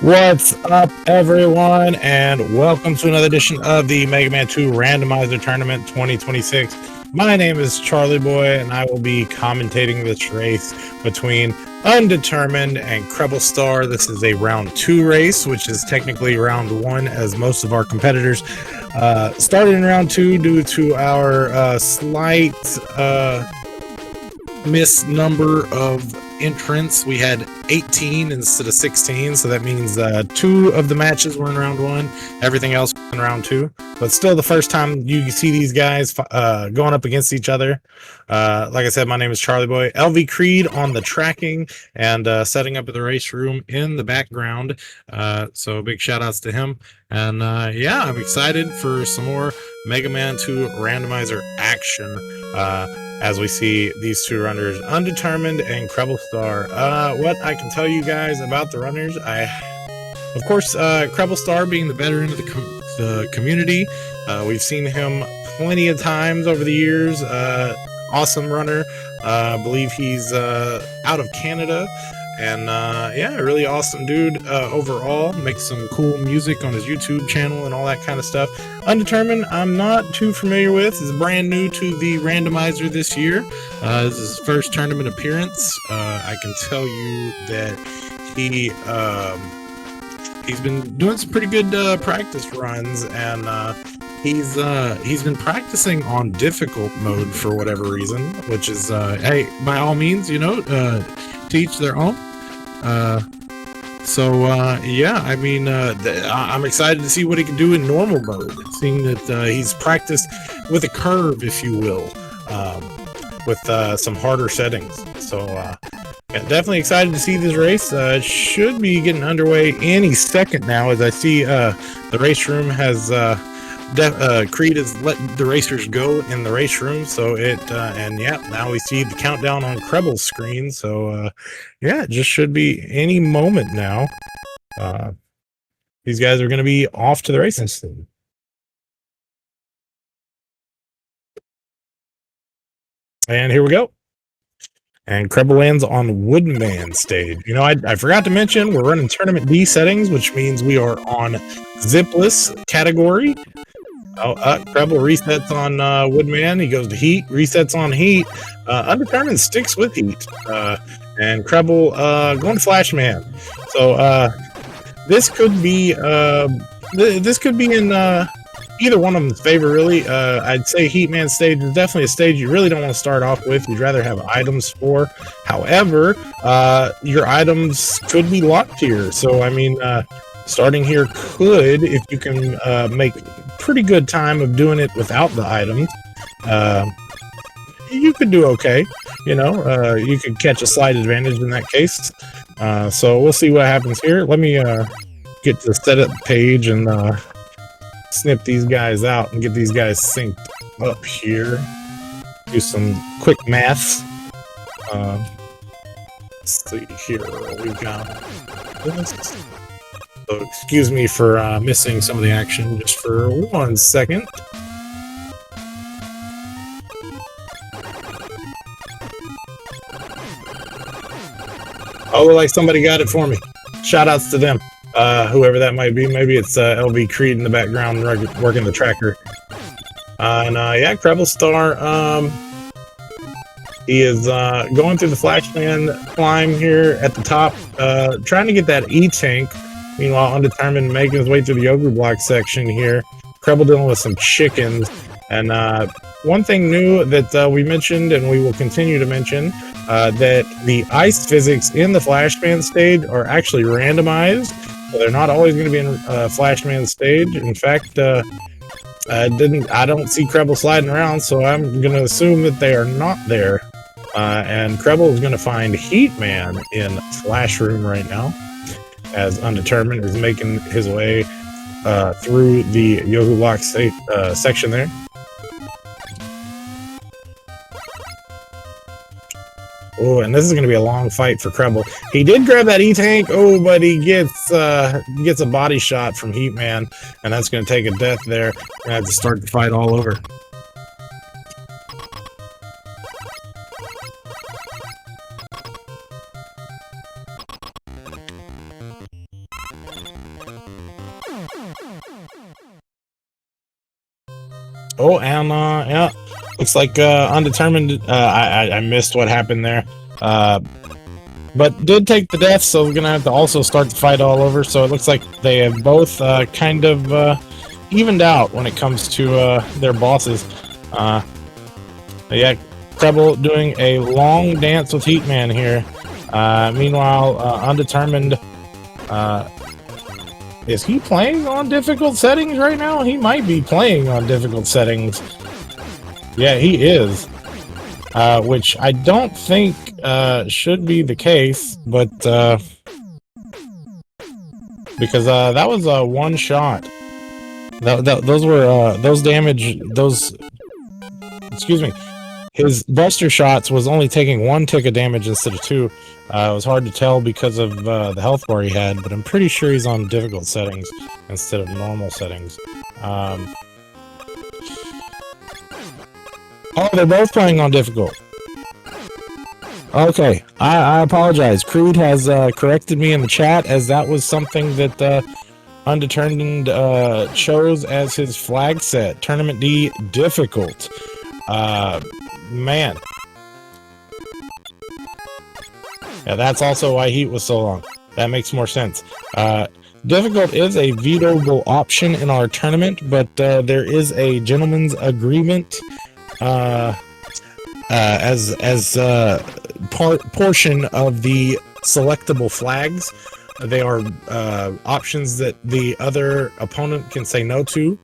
What's up, everyone, and welcome to another edition of the Mega Man 2 Randomizer Tournament 2026. My name is Charlie Boy, and I will be commentating this race between Undetermined and CrebleStar. This is a round 2 race, which is technically round 1, as most of our competitors started in round 2 due to our slight misnumber of entrants. We had 18 instead of 16, so that means 2 of the matches were in round 1, everything else in round 2. But still, the first time you see these guys going up against each other. Like I said, my name is Charlie Boy. LV Creed on the tracking and setting up at the race room in the background. So big shout outs to him. And yeah, I'm excited for some more Mega Man 2 randomizer action. As we see these two runners, Undetermined and CrebleStar. What I can tell you guys about the runners, of course, CrebleStar being the veteran of the community, we've seen him plenty of times over the years. Awesome runner. I believe he's out of Canada. And yeah, really awesome dude overall. Makes some cool music on his YouTube channel and all that kind of stuff. Undetermined, I'm not too familiar with. He's brand new to the randomizer this year. This is his first tournament appearance. I can tell you that he's been doing some pretty good practice runs, and he's been practicing on difficult mode for whatever reason, which is hey, by all means, you know, to each their own. Yeah, I mean, I'm excited to see what he can do in normal mode, seeing that he's practiced with a curve, if you will, with some harder settings. So yeah, definitely excited to see this race. It should be getting underway any second now, as I see the race room has Creed has let the racers go in the race room, so and yeah, now we see the countdown on Kreble's screen. So yeah, it just should be any moment now. These guys are going to be off to the races. And here we go. And Kreble lands on Woodman stage. You know, I forgot to mention we're running Tournament D settings, which means we are on zipless category. Kreble resets on Woodman. He goes to Heat, resets on Heat. Undetermined sticks with Heat. And Kreble going to Flashman. So this could be in either one of them's favor, really. I'd say Heatman stage is definitely a stage you really don't want to start off with. You'd rather have items for. However, your items could be locked here. So, I mean, starting here could, if you can make pretty good time of doing it without the items, you could do okay. You know, you could catch a slight advantage in that case. So we'll see what happens here. Let me get to the setup page and snip these guys out and get these guys synced up here. Do some quick maths. Let's see here. We've got this. So excuse me for missing some of the action just for 1 second. Oh, like somebody got it for me. Shout outs to them. Whoever that might be. Maybe it's LV Creed in the background working the tracker. And yeah, CrebleStar, he is going through the Flashman climb here at the top, trying to get that E-Tank. Meanwhile, Undetermined making his way through the Yoga Block section here. Kreble dealing with some chickens. And one thing new that we mentioned, and we will continue to mention, that the ice physics in the Flashman stage are actually randomized. So they're not always going to be in Flashman stage. In fact, I don't see Kreble sliding around, so I'm going to assume that they are not there. And Kreble is going to find Heatman in Flash Room right now, as Undetermined is making his way through the Yoga Block section there. Oh, and this is going to be a long fight for Kreble. He did grab that E-Tank, oh, but he gets a body shot from Heatman, and that's going to take a death there. We're going to have to start the fight all over. Oh, and yeah, looks like undetermined. I missed what happened there, but did take the death, so we're gonna have to also start the fight all over. So it looks like they have both kind of evened out when it comes to their bosses. Yeah, Creble doing a long dance with Heatman here. Meanwhile, undetermined. Is he playing on difficult settings right now? He might be playing on difficult settings. Yeah, he is. Which I don't think should be the case, but because that was a one shot. Those were those damage. Those, excuse me. His buster shots was only taking 1 tick of damage instead of 2. It was hard to tell because of the health bar he had, but I'm pretty sure he's on difficult settings instead of normal settings. Oh, they're both playing on difficult. Okay, I apologize. Creed has corrected me in the chat, as that was something that Undetermined chose as his flag set. Tournament D, difficult. Man. Yeah, that's also why Heat was so long. That makes more sense. Difficult is a vetoable option in our tournament, but there is a gentleman's agreement as portion of the selectable flags. They are options that the other opponent can say no to.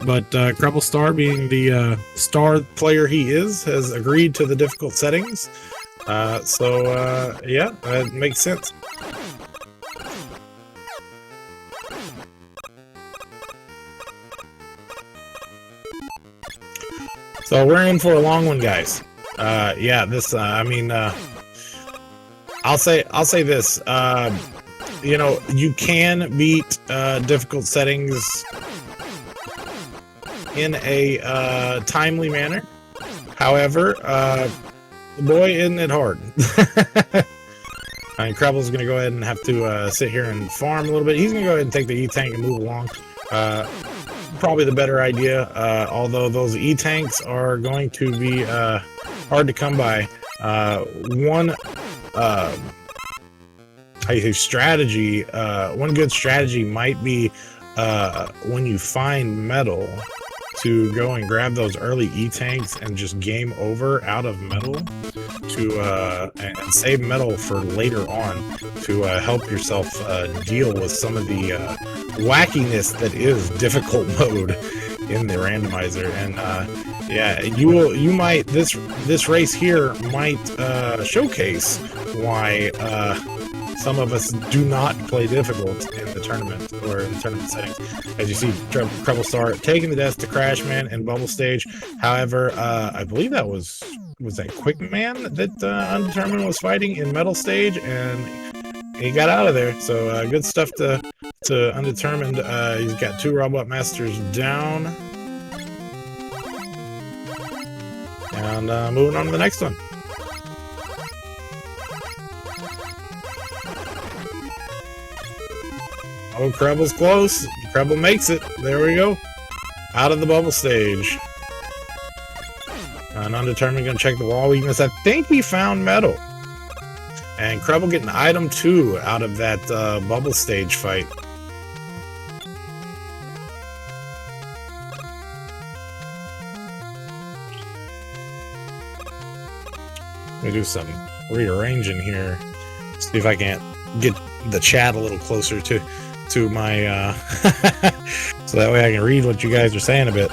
But CrebleStar, being the star player he is, has agreed to the difficult settings. Yeah, it makes sense. So we're in for a long one, guys. Yeah, this. I mean, I'll say this. You know, you can beat difficult settings in a timely manner. However, boy, isn't it hard. And Creble's going to go ahead and have to sit here and farm a little bit. He's going to go ahead and take the E-Tank and move along. Probably the better idea, although those E-Tanks are going to be hard to come by. One strategy, one good strategy might be when you find metal, to go and grab those early E-Tanks and just game over out of metal to and save metal for later on to help yourself deal with some of the wackiness that is difficult mode in the randomizer. And yeah, you might, this race here might showcase why some of us do not play difficult in the tournament or in the tournament settings. As you see, CrebleStar taking the death to Crashman and Bubble Stage. However, I believe that was that Quickman that Undetermined was fighting in Metal Stage, and he got out of there. So good stuff to Undetermined. He's got 2 Robot Masters down. And moving on to the next one. Oh, Creble's close. Creble makes it. There we go. Out of the bubble stage. And Undetermined gonna check the wall weakness. I think he found metal. And Creble getting item 2 out of that bubble stage fight. Let me do some rearranging here. See if I can't get the chat a little closer to my so that way I can read what you guys are saying a bit.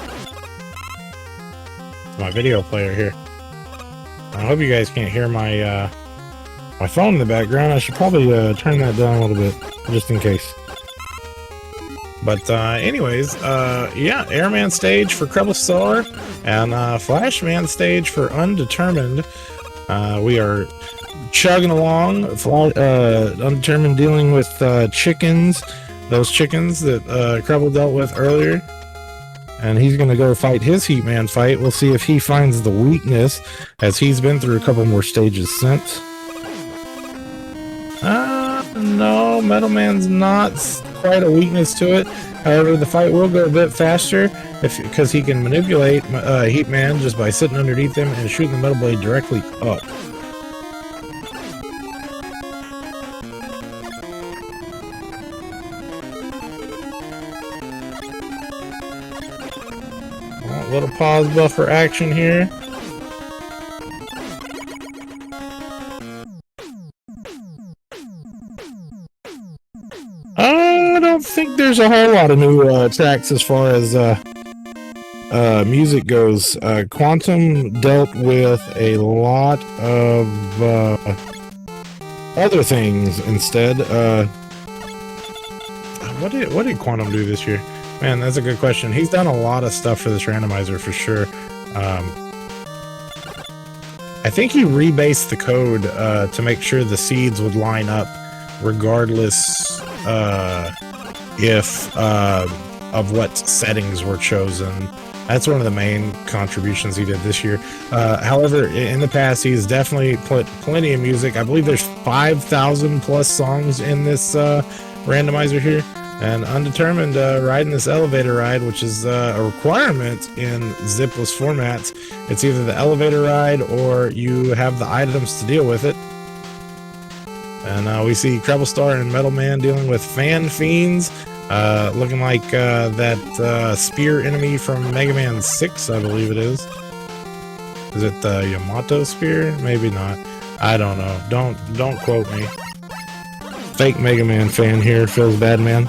My video player here. I hope you guys can't hear my my phone in the background. I should probably turn that down a little bit just in case. But anyways, yeah, Airman stage for CrebleStar and Flashman stage for Undetermined. We are chugging along. Undetermined dealing with chickens. Those chickens that Creble dealt with earlier. And he's going to go fight his Heatman fight. We'll see if he finds the weakness, as he's been through a couple more stages since. No, Metal Man's not quite a weakness to it. However, the fight will go a bit faster because he can manipulate Heat Man just by sitting underneath him and shooting the Metal Blade directly up. A little pause buffer action here. I don't think there's a whole lot of new tracks as far as music goes. Quantum dealt with a lot of other things instead. What did Quantum do this year? Man, that's a good question. He's done a lot of stuff for this randomizer for sure. I think he rebased the code to make sure the seeds would line up regardless if of what settings were chosen. That's one of the main contributions he did this year. However, in the past, he's definitely put plenty of music. I believe there's 5,000 plus songs in this randomizer here. And Undetermined riding this elevator ride, which is a requirement in zipless formats. It's either the elevator ride or you have the items to deal with it. And we see CrebleStar and Metal Man dealing with Fan Fiends, looking like that spear enemy from Mega Man 6, I believe it is. Is it the Yamato spear? Maybe not. I don't know. Don't quote me. Fake Mega Man fan here, feels bad, man.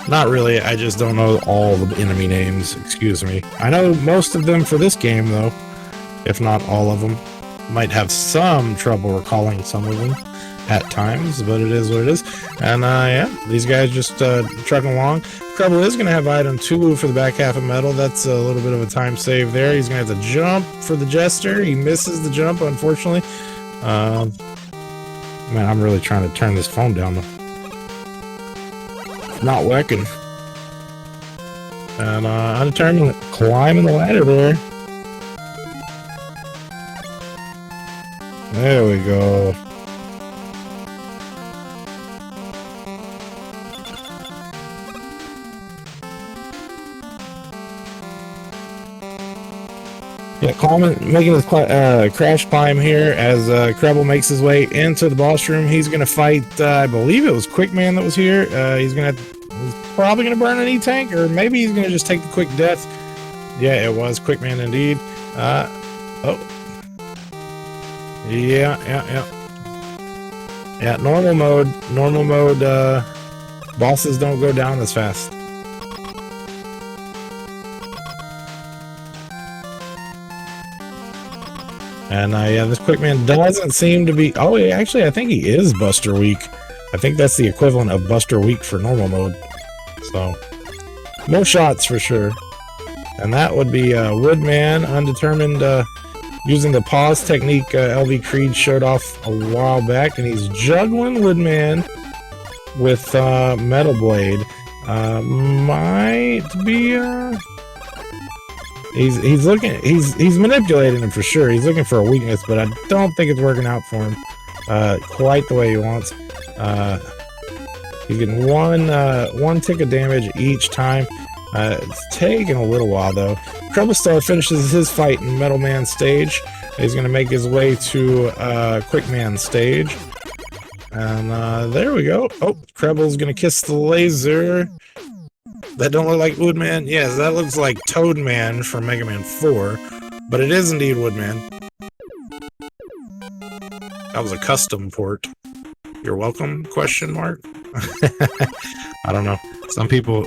Not really, I just don't know all the enemy names, excuse me. I know most of them for this game, though, if not all of them. Might have some trouble recalling some of them at times, but it is what it is. And yeah, these guys just trucking along. Treble is going to have item 2 for the back half of Metal. That's a little bit of a time save there. He's going to have to jump for the Jester. He misses the jump, unfortunately. Man, I'm really trying to turn this phone down, though. Not working. And Undetermined climbing the ladder there. There we go. Yeah, making this crash climb here as Creble makes his way into the boss room. He's going to fight, I believe it was Quickman that was here. He's probably going to burn an E-Tank, or maybe he's going to just take the quick death. Yeah, it was Quickman indeed. Oh. Yeah. Yeah, normal mode, bosses don't go down as fast. And yeah, this Quickman doesn't seem to be... Oh, actually, I think he is Buster Weak. I think that's the equivalent of Buster Weak for normal mode. So, more shots for sure. And that would be Woodman, Undetermined, using the pause technique LV Creed showed off a while back. And he's juggling Woodman with Metal Blade. Might be... He's manipulating him for sure. He's looking for a weakness, but I don't think it's working out for him quite the way he wants. He's getting one tick of damage each time. It's taking a little while though. CrebleStar finishes his fight in Metal Man stage. He's gonna make his way to Quickman stage, and there we go. Oh, Creble's gonna kiss the laser. That don't look like Woodman? Yes, that looks like Toadman from Mega Man 4, but it is indeed Woodman. That was a custom port. You're welcome? Question mark. I don't know. Some people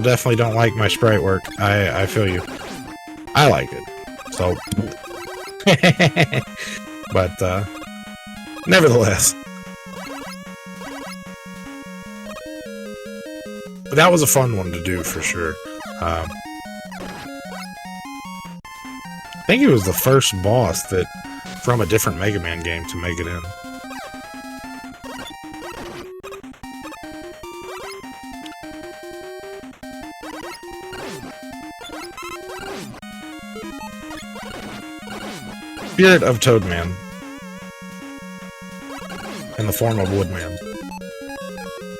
definitely don't like my sprite work. I feel you. I like it. So, but nevertheless. But that was a fun one to do for sure. I think it was the first boss that from a different Mega Man game to make it in. Spirit of Toadman. in the form of Woodman.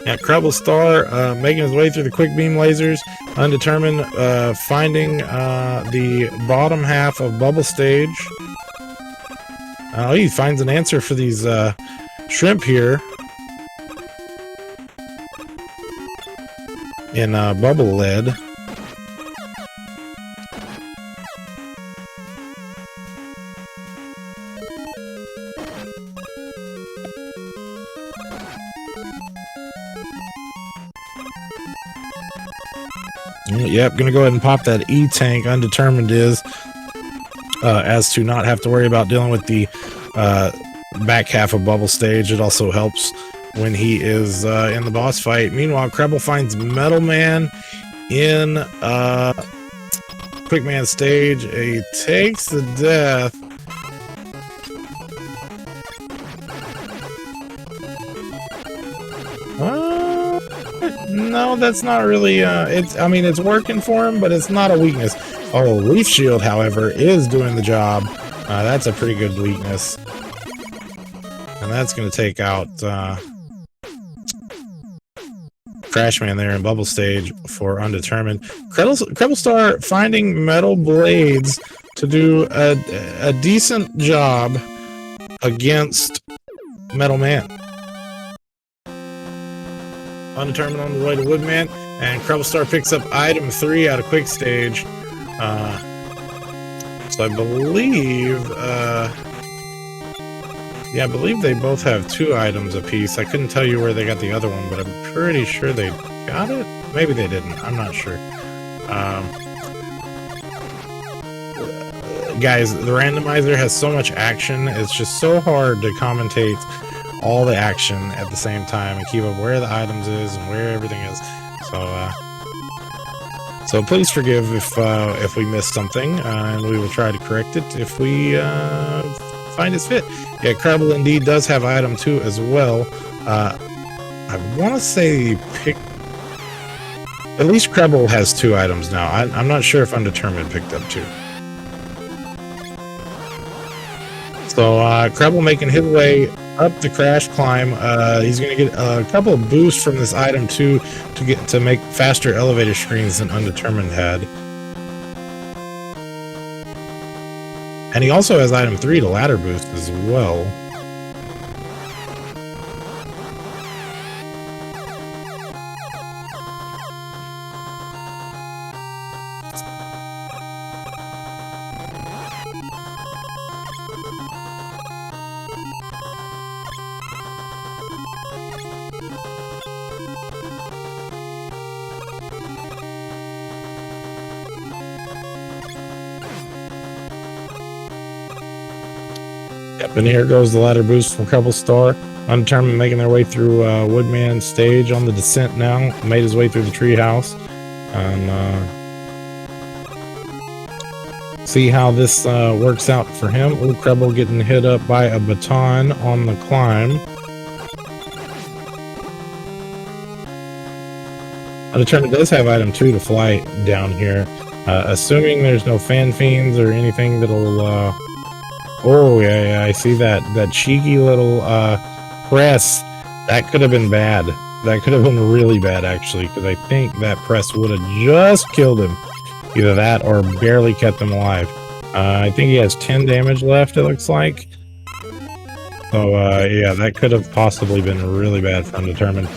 Yeah, CrebleStar making his way through the quick beam lasers, undetermined, finding the bottom half of Bubble Stage. He finds an answer for these shrimp here in Bubble Lead. Yep, gonna go ahead and pop that E-Tank. Undetermined is as to not have to worry about dealing with the back half of Bubble Stage. It also helps when he is in the boss fight. Meanwhile, Kreble finds Metal Man in Quick Man Stage. He takes the death. No, that's not really, I mean, it's working for him, but it's not a weakness. Oh, Leaf Shield, however, is doing the job. That's a pretty good weakness. And that's going to take out Crashman there in Bubble Stage for Undetermined. CrebleStar finding Metal Blades to do a decent job against Metal Man. Undetermined on the way to Woodman, and CrebleStar picks up item 3 out of Quick Stage. So I believe, yeah, I believe they both have 2 items apiece. I couldn't tell you where they got the other one, but I'm pretty sure they got it. Maybe they didn't. I'm not sure. Guys, the randomizer has so much action. It's just so hard to commentate all the action at the same time and keep up where the items is and where everything is. So please forgive if we missed something, and we will try to correct it if we find it's fit. Yeah, Kreble indeed does have item 2 as well. I want to say at least Kreble has 2 items now. I'm not sure if Undetermined picked up 2. So Kreble making his way up the crash climb. He's going to get a couple of boosts from this item 2 to make faster elevator screens than Undetermined had. And he also has item 3 to ladder boost as well. Yep, and here goes the ladder boost from CrebleStar. Undetermined making their way through Woodman Stage on the descent now. Made his way through the treehouse. And see how this works out for him. Old Kreble getting hit up by a baton on the climb. Undetermined does have item 2 to fly down here. Assuming there's no fan fiends or anything that'll oh yeah, I see that cheeky little press. That could have been bad. That could have been really bad, actually, because I think that press would have just killed him. Either that or barely kept him alive. I think he has 10 damage left, it looks like. So yeah, that could have possibly been really bad for Undetermined.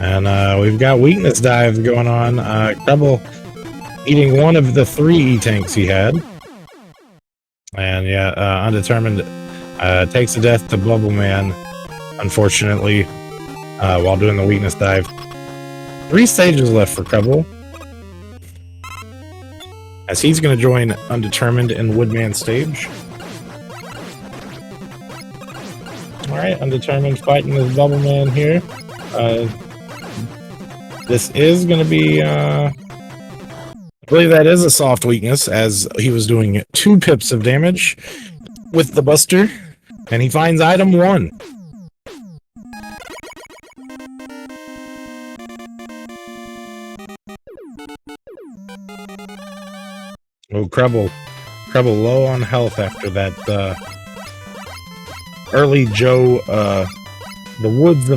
And we've got weakness dives going on. Kreble eating one of the 3 E-tanks he had. And yeah, Undetermined takes the death to Bubble Man, unfortunately, while doing the weakness dive. 3 stages left for Kreble, as he's going to join Undetermined in Woodman Stage. Alright, Undetermined fighting this Bubble Man here. This is going to be... I believe that is a soft weakness, as he was doing 2 pips of damage with the Buster, and he finds item 1. Oh, Kreble low on health after that early Joe, the woods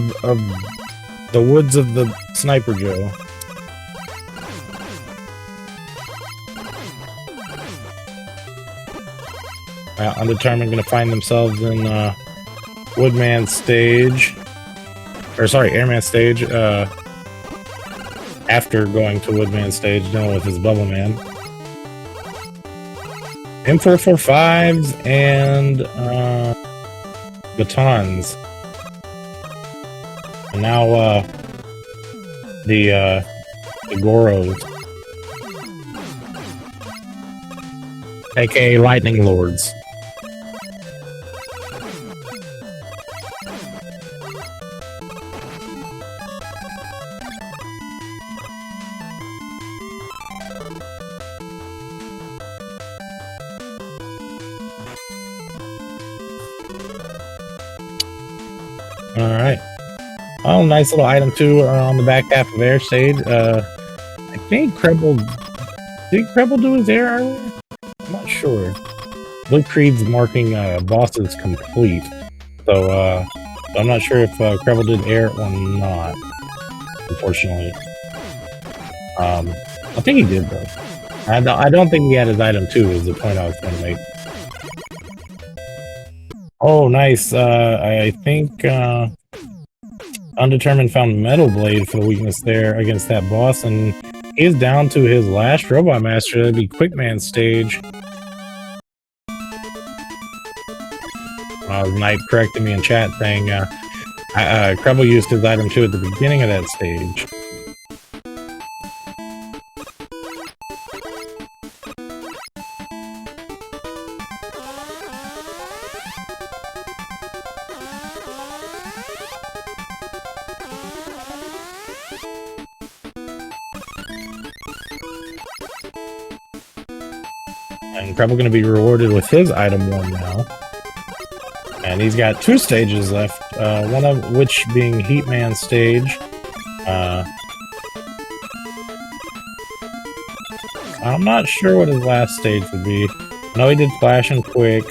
of the Sniper Joe. Undetermined gonna find themselves in Woodman stage, or sorry, Airman stage. After going to Woodman stage, dealing with his Bubble Man. M445s and batons. And now the Goros, aka Lightning Lords. Alright. Oh, nice little item too on the back half of air stage. I think did Creble do his air earlier? I'm not sure. Blue Creed's marking bosses complete. So I'm not sure if Creble did air or not, unfortunately. I think he did though. I don't think he had his item too, is the point I was trying to make. Oh, nice. I think Undetermined found Metal Blade for the weakness there against that boss, and he's down to his last Robot Master. That'd be Quickman stage. Knight corrected me in chat saying Creble used his item too at the beginning of that stage. And Creble going to be rewarded with his item 1 now. And he's got 2 stages left, one of which being Heatman stage. I'm not sure what his last stage would be. I know he did Flash and Quick.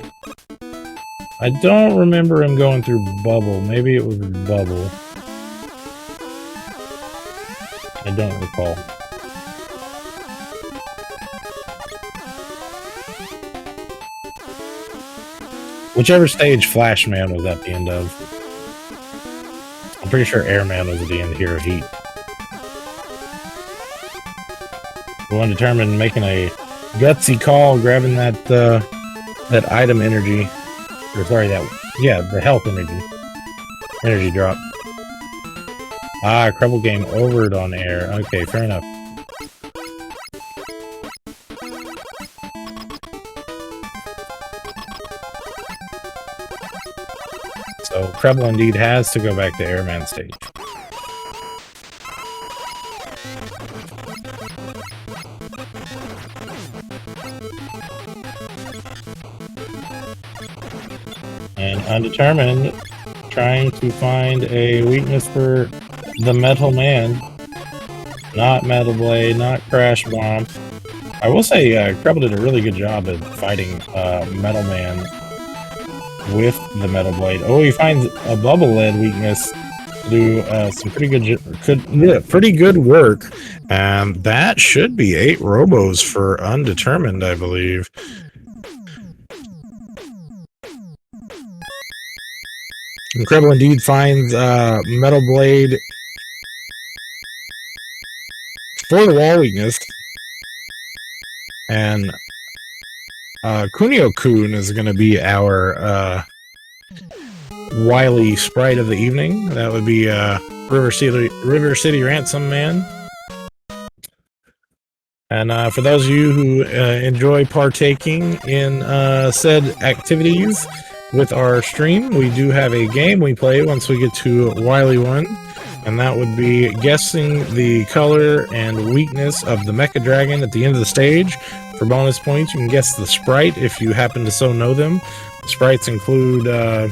I don't remember him going through Bubble. Maybe it was Bubble. I don't recall. Whichever stage Flashman was at the end of. I'm pretty sure Airman was at the end here of Heat. Undetermined making a gutsy call, grabbing that that item energy. Or sorry, the health energy drop. Creble game overed on air. Okay, fair enough. So Creble indeed has to go back to Airman stage. And Undetermined trying to find a weakness for the Metal Man. Not Metal Blade, not Crash Bomb. I will say Creble did a really good job at fighting Metal Man with the Metal Blade. Oh, he finds a Bubble Lead weakness to do some pretty good work. And that should be 8 Robos for Undetermined, I believe. And Creble indeed finds Metal Blade for the wall weakness. And Kunio-kun is going to be our wily sprite of the evening. That would be River City Ransom Man. And for those of you who enjoy partaking in said activities with our stream, we do have a game we play once we get to Wily 1. And that would be guessing the color and weakness of the Mecha Dragon at the end of the stage. For bonus points, you can guess the sprite if you happen to so know them. The sprites include a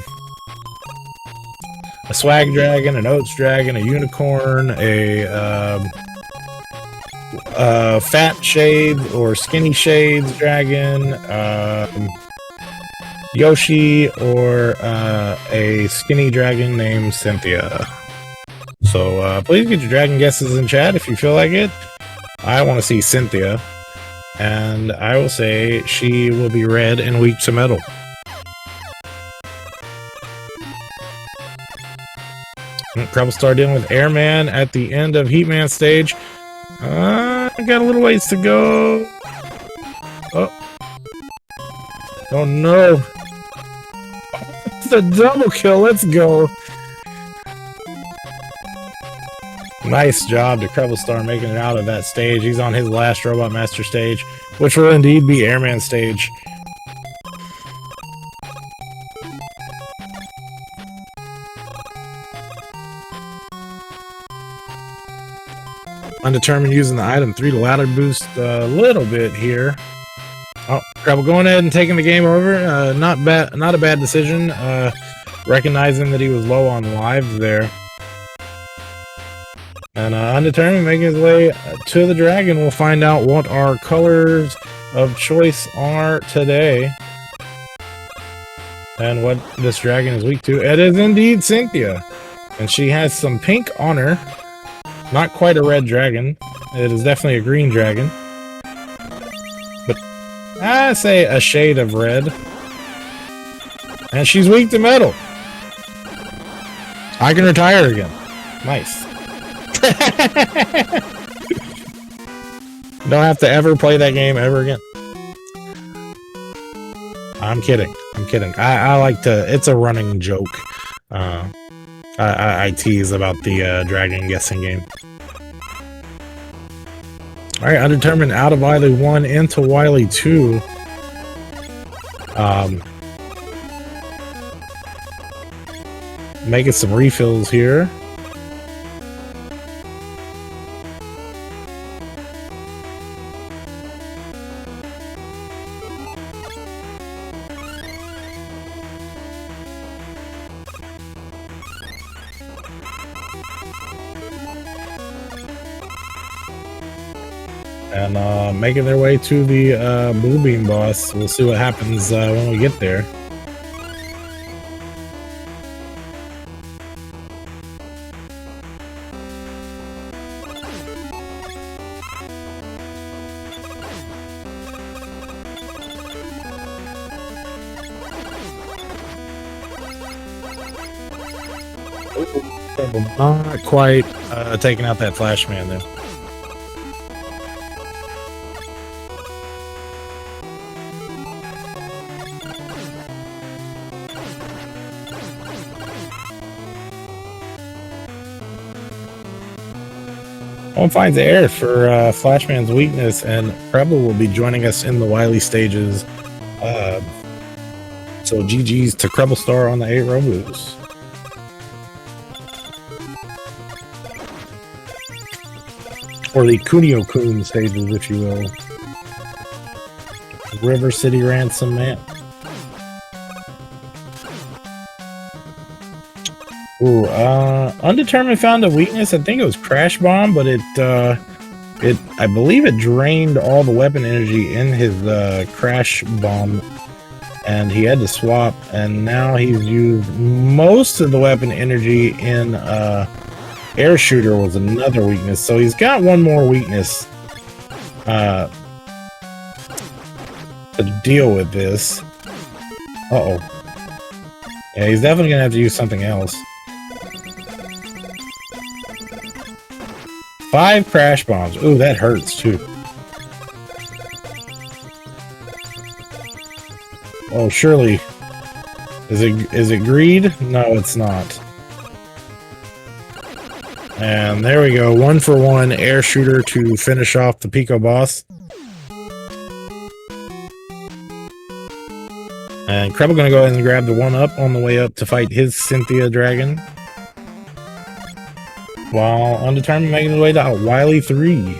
Swag Dragon, an Oats Dragon, a Unicorn, a Fat Shades or Skinny Shades Dragon, Yoshi or a skinny dragon named Cynthia. So please get your dragon guesses in chat if you feel like it. I want to see Cynthia, and I will say she will be red and weak to metal. CrebleStar dealing with Airman at the end of Heatman stage. I got a little ways to go. Oh no. It's a double kill. Let's go. Nice job to CrebleStar making it out of that stage. He's on his last Robot Master stage, which will indeed be Airman stage. Undetermined using the item 3 to ladder boost a little bit here. Oh, Creble going ahead and taking the game over. Not a bad decision. Recognizing that he was low on lives there. And Undetermined making his way to the dragon. We'll find out what our colors of choice are today. And what this dragon is weak to. It is indeed Cynthia. And she has some pink on her. Not quite a red dragon. It is definitely a green dragon. But I say a shade of red. And she's weak to metal. I can retire again. Nice. Don't have to ever play that game ever again. I'm kidding. I'm kidding. I like to... It's a running joke. I tease about the dragon guessing game. Alright, Undetermined out of Wily 1 into Wily 2. Making some refills here. And making their way to the Blue Beam boss. We'll see what happens when we get there. Not quite taking out that Flash Man there. One finds air for Flashman's weakness, and Creble will be joining us in the Wily stages. So GG's to CrebleStar on the 8 Robos. Or the Kunio-kun stages, if you will. River City Ransom Man. Ooh, Undetermined found a weakness. I think it was Crash Bomb, but I believe it drained all the weapon energy in his Crash Bomb, and he had to swap. And now he's used most of the weapon energy in Air Shooter was another weakness. So he's got one more weakness to deal with this. Uh-oh. Yeah, he's definitely gonna have to use something else. 5 Crash Bombs. Ooh, that hurts too. Oh, surely. Is it greed? No, it's not. And there we go. 1 for 1 Air Shooter to finish off the Pico boss. And Creble gonna go ahead and grab the 1-up on the way up to fight his Cynthia Dragon. While Undetermined making his way to Wily 3.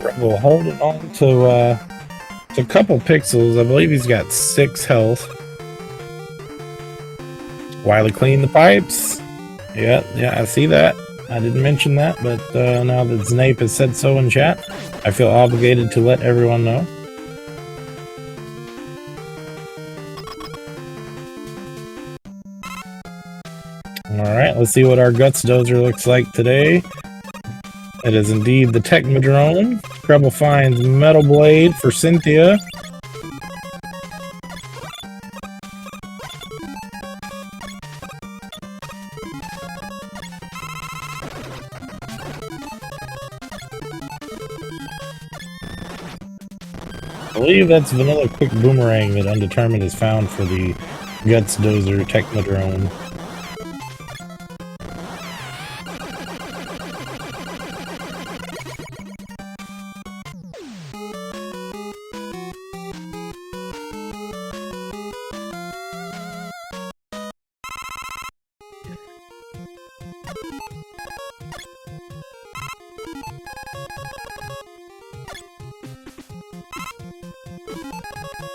Creble holding on to a couple pixels. I believe he's got 6 health. Wiley clean the pipes. Yeah, I see that. I didn't mention that, but now that Snape has said so in chat, I feel obligated to let everyone know. Alright, let's see what our Guts Dozer looks like today. It is indeed the Technodrome. Creble finds Metal Blade for Cynthia. I believe that's Vanilla Quick Boomerang that Undetermined has found for the Guts Dozer Technodrome.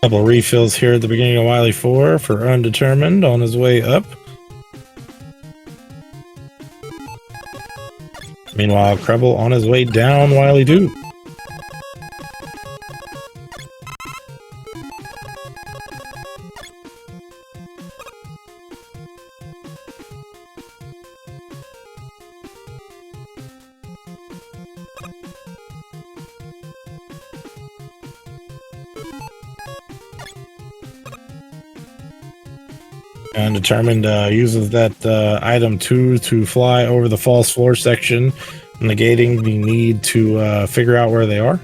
Couple refills here at the beginning of Wily 4 for Undetermined on his way up. Meanwhile, Creble on his way down Wily 2. Undetermined uses that item 2 to fly over the false floor section, negating the need to figure out where they are.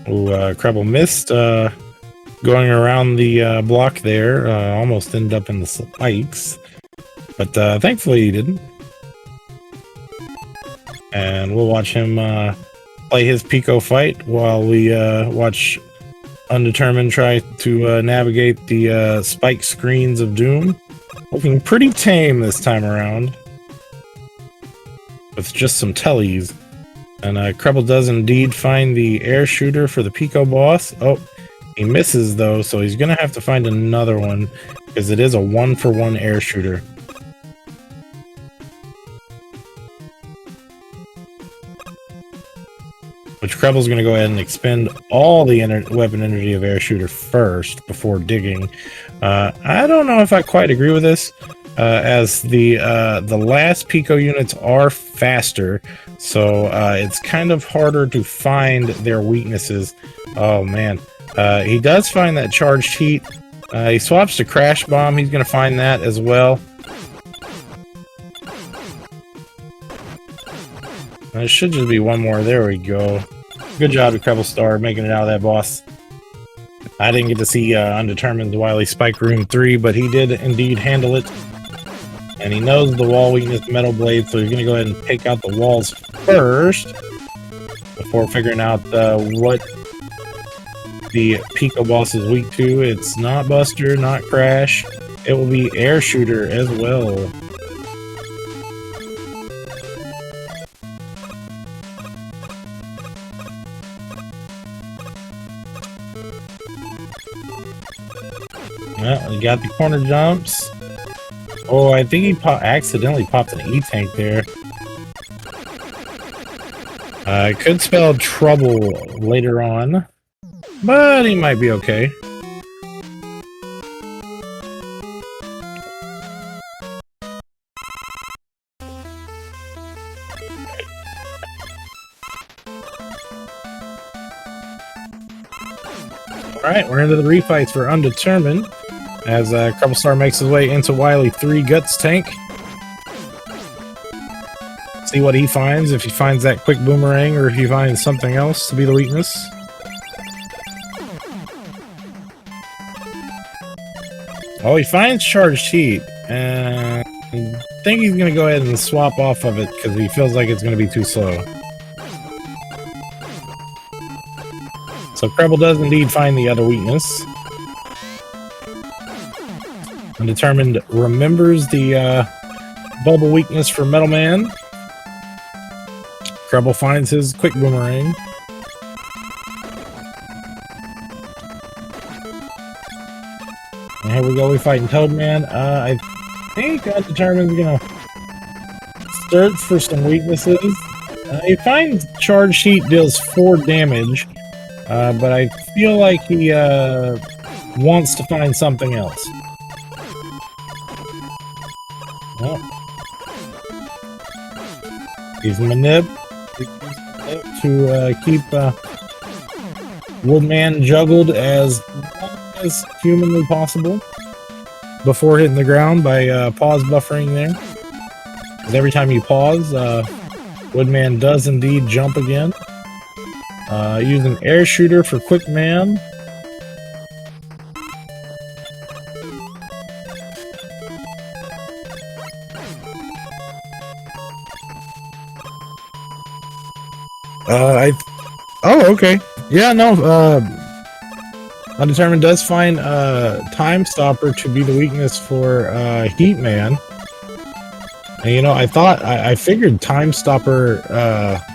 Ooh, Creble missed going around the block there, almost ended up in the spikes, but thankfully he didn't. And we'll watch him play his Pico fight while we watch Undetermined try to navigate the spike screens of Doom. Looking pretty tame this time around, with just some tellies. And Creble does indeed find the air shooter for the Pico boss. Oh, he misses though, so he's gonna have to find another one, because it is a 1-for-1 air shooter. Which Creble's going to go ahead and expend all the weapon energy of air shooter first before digging. I don't know if I quite agree with this, as the last Pico units are faster, so it's kind of harder to find their weaknesses. Oh man, he does find that charged heat. He swaps to Crash Bomb. He's going to find that as well. It should just be one more. There we go. Good job to CrebleStar making it out of that boss. I didn't get to see Undetermined's Wily Spike Room 3, but he did indeed handle it. And he knows the wall weakness Metal Blade, so he's going to go ahead and take out the walls first before figuring out what the Pico boss is weak to. It's not Buster, not Crash. It will be Air Shooter as well. Well, he got the corner jumps. Oh, I think he accidentally popped an E-tank there. It could spell trouble later on, but he might be okay. Alright, we're into the refights for Undetermined, as CrebleStar makes his way into Wily 3 Guts tank. See what he finds, if he finds that quick boomerang or if he finds something else to be the weakness. Oh, he finds charged heat, and I think he's going to go ahead and swap off of it because he feels like it's going to be too slow. So Creble does indeed find the other weakness. Undetermined remembers the bubble weakness for Metal Man. Creble finds his quick boomerang. Here we go, we're fighting Toadman. I think Undetermined's gonna search for some weaknesses. He finds Charge Sheet deals 4 damage, but I feel like he wants to find something else. Well, he's manip to keep Woodman juggled as long as humanly possible before hitting the ground by pause buffering there. Because every time you pause, Woodman does indeed jump again. Use an air shooter for quick man. Oh, okay. Yeah, no, Undetermined does find Time Stopper to be the weakness for Heat Man. And you know, I figured Time Stopper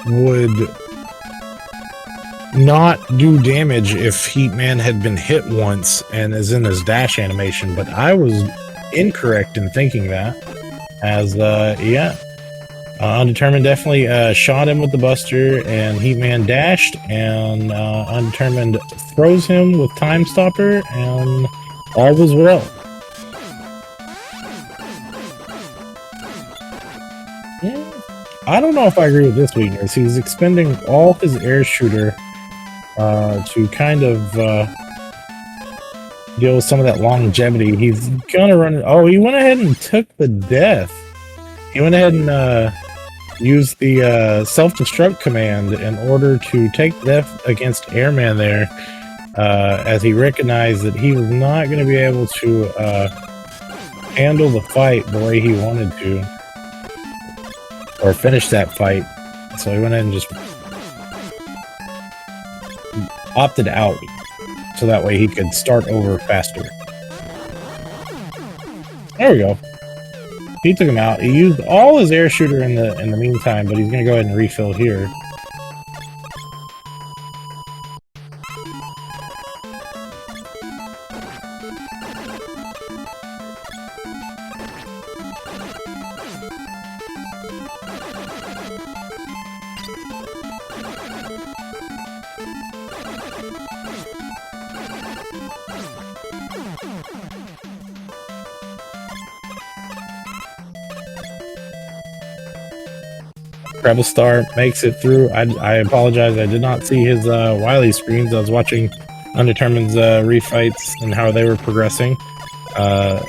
would not do damage if Heat Man had been hit once and is in his dash animation, but I was incorrect in thinking that. As yeah. Undetermined definitely shot him with the Buster, and Heat Man dashed, and Undetermined throws him with Time Stopper, and all was well. Yeah, I don't know if I agree with this weakness. He's expending all his air shooter to kind of deal with some of that longevity. He's gonna run it. Oh, he went ahead and took the death. He went ahead and used the self-destruct command in order to take death against Airman there, as he recognized that he was not going to be able to handle the fight the way he wanted to, or finish that fight. So he went ahead and just opted out, so that way he could start over faster. There we go. He took him out. He used all his air shooter in the meantime, but he's gonna go ahead and refill here. CrebleStar makes it through. I apologize, I did not see his Wily screens. I was watching Undetermined's refights and how they were progressing. Or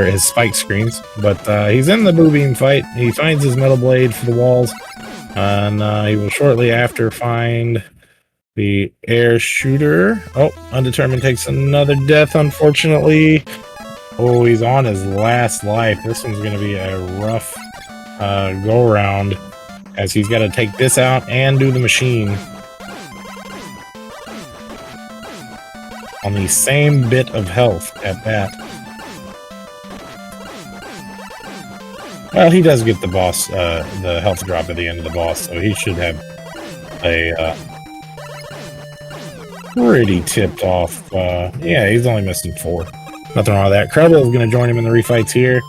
his spike screens. But he's in the Blue Beam fight. He finds his Metal Blade for the walls. And he will shortly after find the air shooter. Oh, Undetermined takes another death, unfortunately. Oh, he's on his last life. This one's going to be a rough go around, as he's got to take this out and do the machine on the same bit of health at that. Well, he does get the boss, the health drop at the end of the boss, so he should have a pretty tipped off. Yeah, he's only missing 4. Nothing wrong with that. Creble is going to join him in the refights here.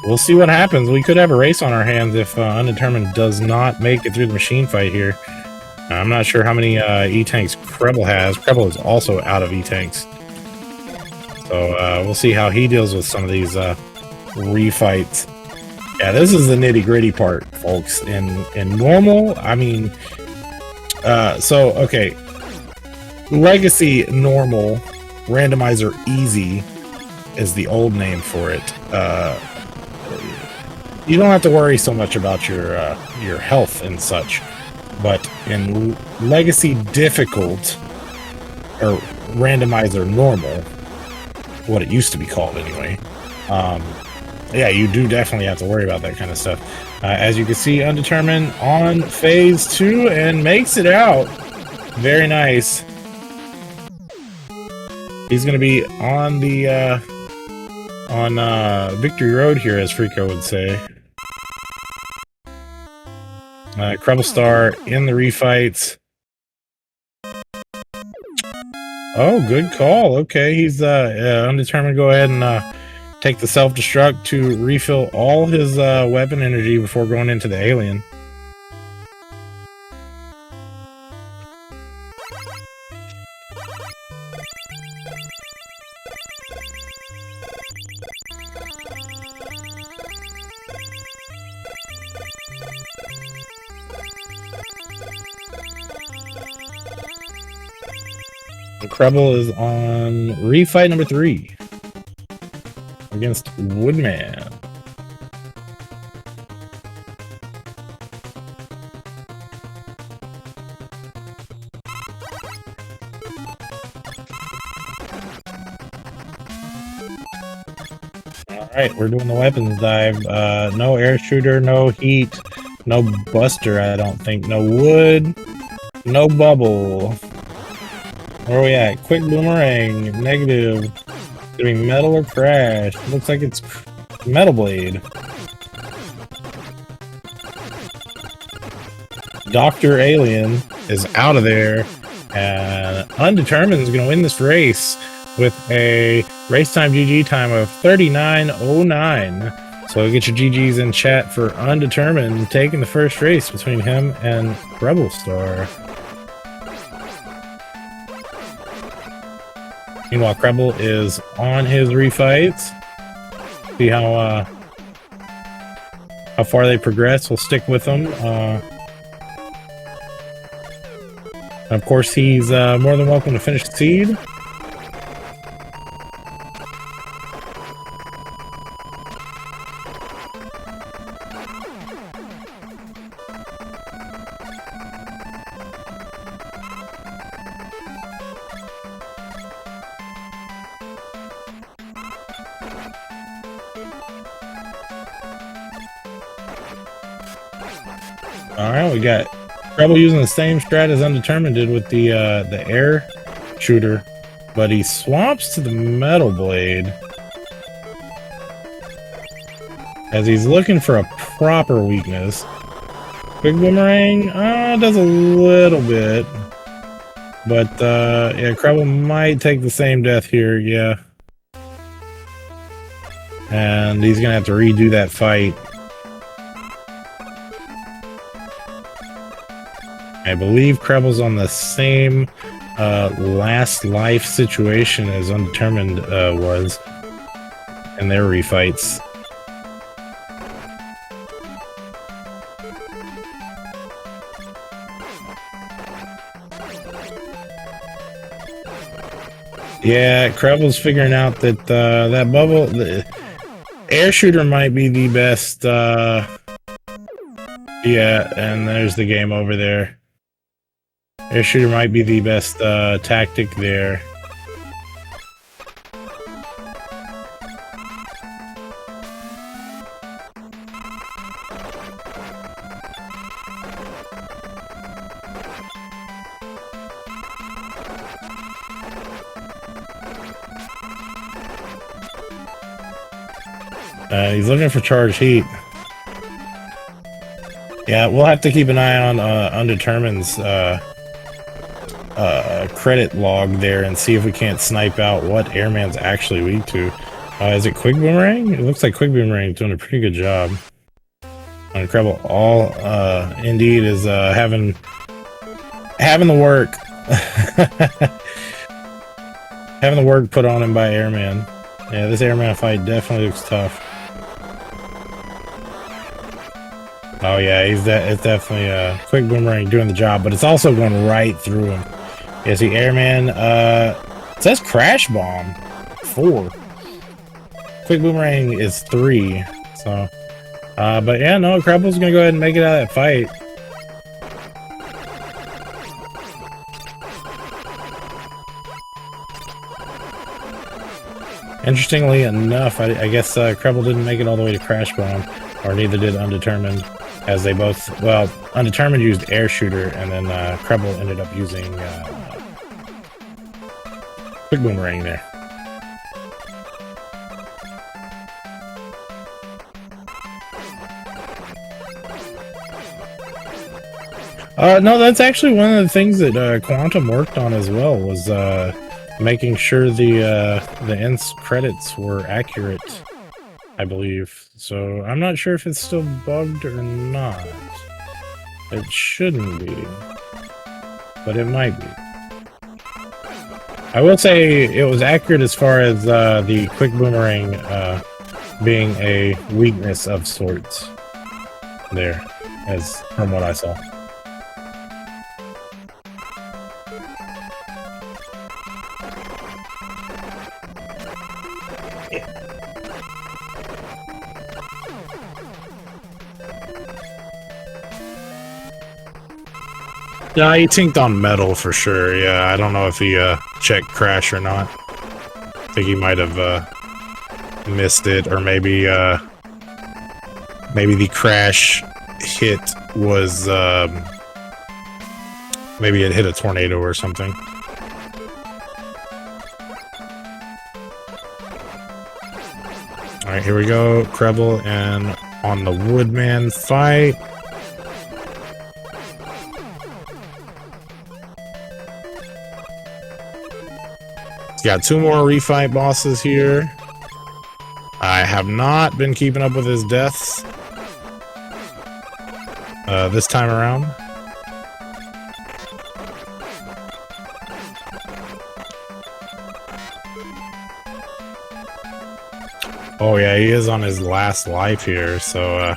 We'll see what happens. We could have a race on our hands if Undetermined does not make it through the machine fight here. I'm not sure how many E-Tanks Creble has. Creble is also out of E-Tanks. So we'll see how he deals with some of these refights. Yeah, this is the nitty-gritty part, folks. In normal, I mean... so, okay. Legacy Normal, Randomizer Easy is the old name for it. You don't have to worry so much about your health and such, but in Legacy Difficult, or Randomizer Normal, what it used to be called anyway, yeah, you do definitely have to worry about that kind of stuff. As you can see, Undetermined on phase 2 and makes it out. Very nice. He's going to be on the Victory Road here, as Freako would say. CrebleStar in the refights. Oh, good call. Okay, he's undetermined. Go ahead and take the self-destruct to refill all his weapon energy before going into the alien. Kreble is on refight number 3 against Woodman. Alright, we're doing the weapons dive. No air shooter, no heat, no buster, I don't think. No wood, no bubble. Where are we at? Quick boomerang, negative. Doing metal or crash. Looks like it's metal blade. Dr. Alien is out of there. And Undetermined is going to win this race with a race time GG time of 39:09. So get your GGs in chat for Undetermined taking the first race between him and CrebleStar. Meanwhile, Kreble is on his refights. See how far they progress. We'll stick with them. Of course, he's more than welcome to finish the seed. Alright, we got Kreble using the same strat as Undetermined did with the air shooter, but he swaps to the metal blade as he's looking for a proper weakness. Quick boomerang does a little bit, but yeah, Kreble might take the same death here, yeah. And he's gonna have to redo that fight. I believe Kreble's on the same last life situation as Undetermined was in their refights. Yeah, Kreble's figuring out that that bubble, the air shooter might be the best. Yeah, and there's the game over there. Air shooter might be the best tactic there. He's looking for charged heat. Yeah, we'll have to keep an eye on Undetermined's credit log there and see if we can't snipe out what Airman's actually weak to. Is it Quick Boomerang? It looks like Quick Boomerang is doing a pretty good job. And Kreble all indeed is having the work having the work put on him by Airman. Yeah, this Airman fight definitely looks tough. Oh yeah, it's definitely Quick Boomerang doing the job, but it's also going right through him. Yeah, see, Airman, it says Crash Bomb, 4. Quick Boomerang is 3, so, but yeah, no, Kreble's gonna go ahead and make it out of that fight. Interestingly enough, I guess Kreble didn't make it all the way to Crash Bomb, or neither did Undetermined, as they both, well, Undetermined used Air Shooter, and then Kreble ended up using Quick Boomerang there. No, that's actually one of the things that Quantum worked on as well, was making sure the end credits were accurate, I believe. So I'm not sure if it's still bugged or not. It shouldn't be, but it might be. I will say it was accurate as far as the quick boomerang being a weakness of sorts there, as from what I saw. Yeah, he tinked on metal for sure. Yeah, I don't know if he checked crash or not. I think he might have missed it, or maybe maybe the crash hit was maybe it hit a tornado or something. All right, here we go. Creble and on the Woodman fight. Got 2 more refight bosses here. I have not been keeping up with his deaths this time around. Oh yeah, he is on his last life here, so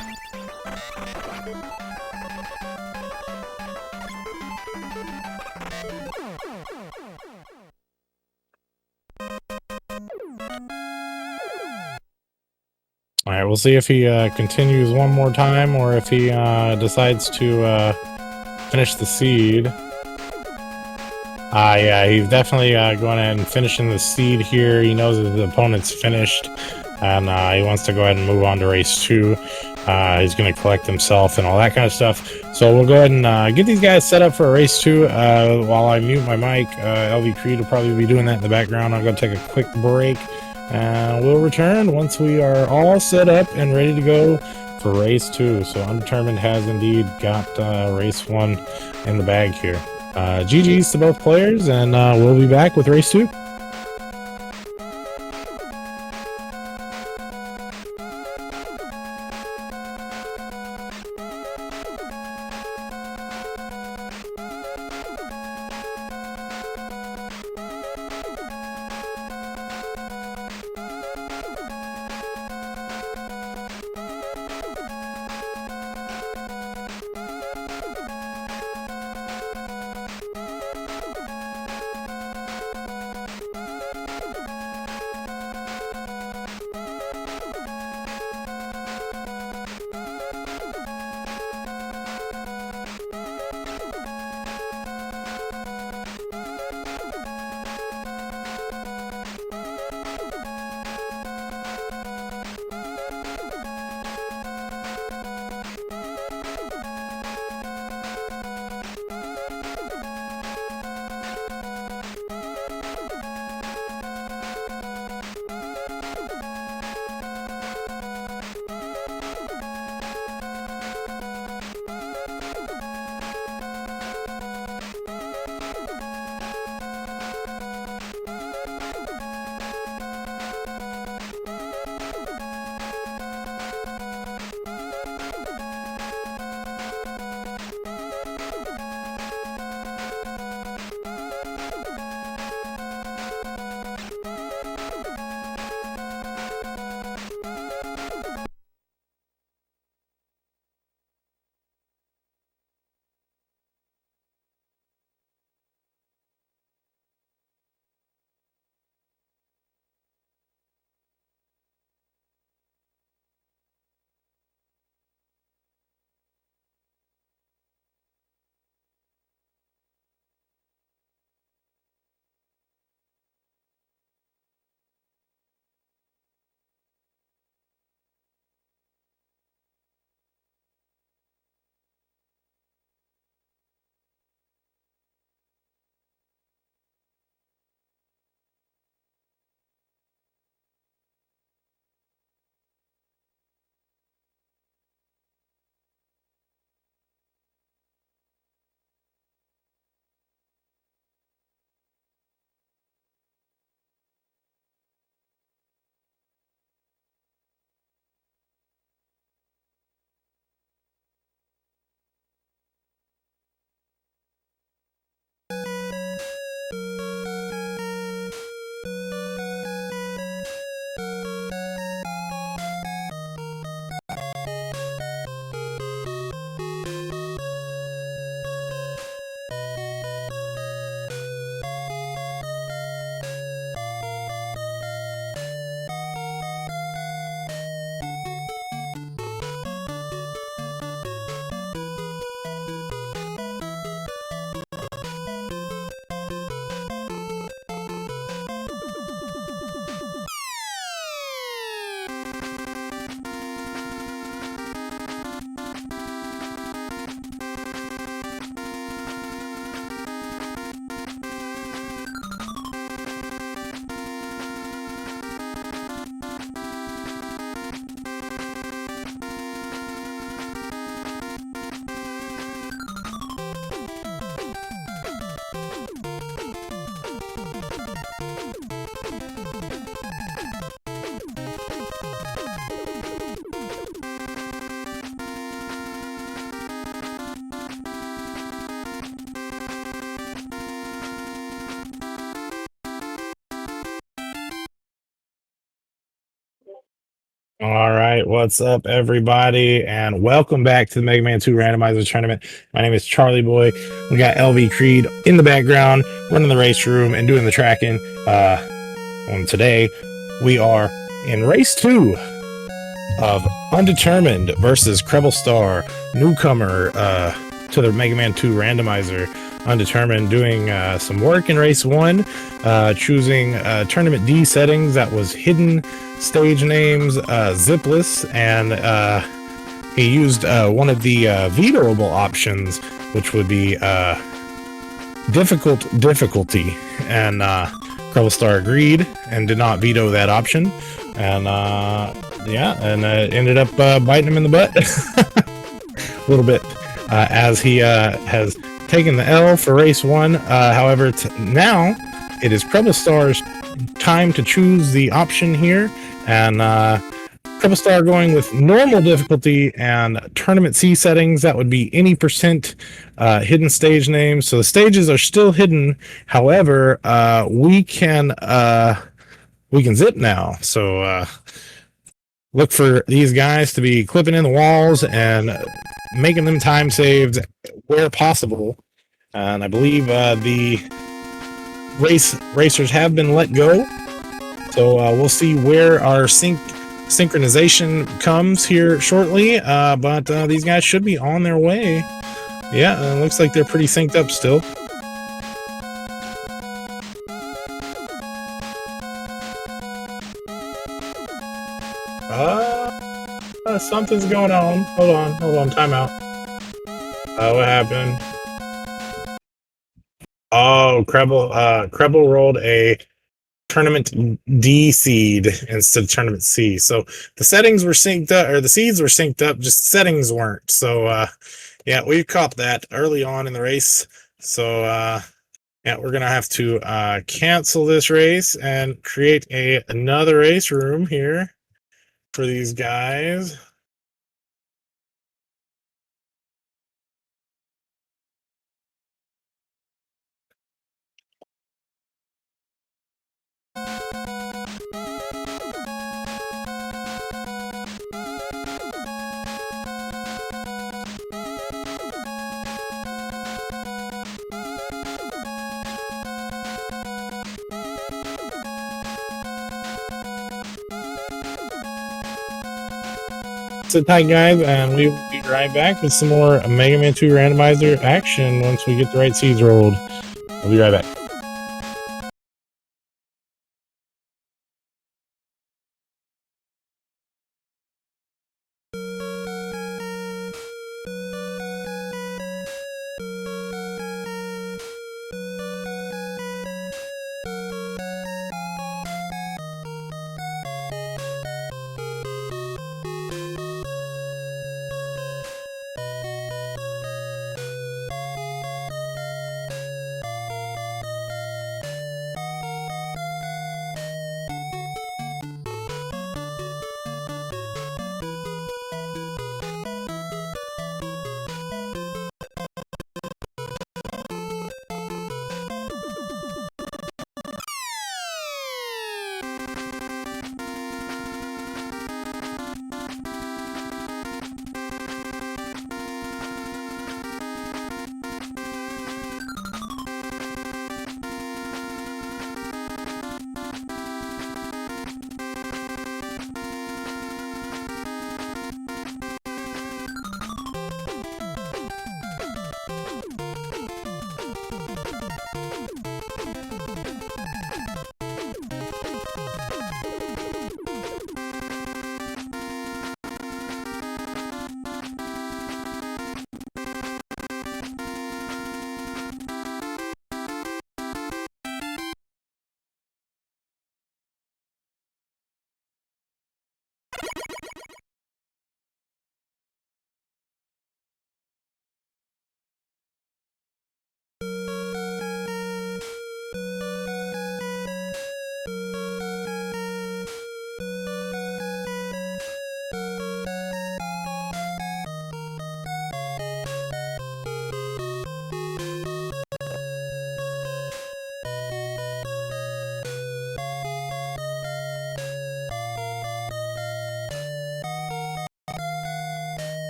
alright, we'll see if he continues one more time or if he decides to finish the seed. Yeah, he's definitely going ahead and finishing the seed here. He knows that the opponent's finished, and he wants to go ahead and move on to race 2. He's going to collect himself and all that kind of stuff. So we'll go ahead and get these guys set up for a race 2. While I mute my mic, LV Creed will probably be doing that in the background. I'm going to take a quick break. We'll return once we are all set up and ready to go for race 2. So Undetermined has indeed got race 1 in the bag here. GG's to both players, and we'll be back with race 2. All right, what's up, everybody, and welcome back to the Mega Man 2 Randomizer Tournament. My name is Charlie Boy. We got LV Creed in the background, running the race room and doing the tracking. And today, we are in race 2 of Undetermined versus CrebleStar, newcomer to the Mega Man 2 Randomizer. Undetermined doing some work in race 1, choosing tournament D settings that was hidden, stage names, zipless, and he used one of the vetoable options, which would be difficulty, and CrebleStar agreed and did not veto that option, and ended up biting him in the butt a little bit, as he has taken the L for race 1. However, now it is CrebleStar's time to choose the option here, and CrebleStar going with normal difficulty and tournament C settings. That would be any percent hidden stage names. So the stages are still hidden. However, we can zip now. So look for these guys to be clipping in the walls and making them time saved where possible. And I believe the racers have been let go. So we'll see where our synchronization comes here shortly. But these guys should be on their way. Yeah, it looks like they're pretty synced up still. Something's going on. Hold on, time out. What happened? Oh, Creble rolled a tournament D seed instead of tournament C. So the settings were synced up, or the seeds were synced up, just settings weren't. So yeah, we caught that early on in the race. So yeah, we're gonna have to cancel this race and create another race room here for these guys. Sit tight, guys, and we will be right back with some more Mega Man 2 Randomizer action once we get the right seeds rolled. We'll be right back.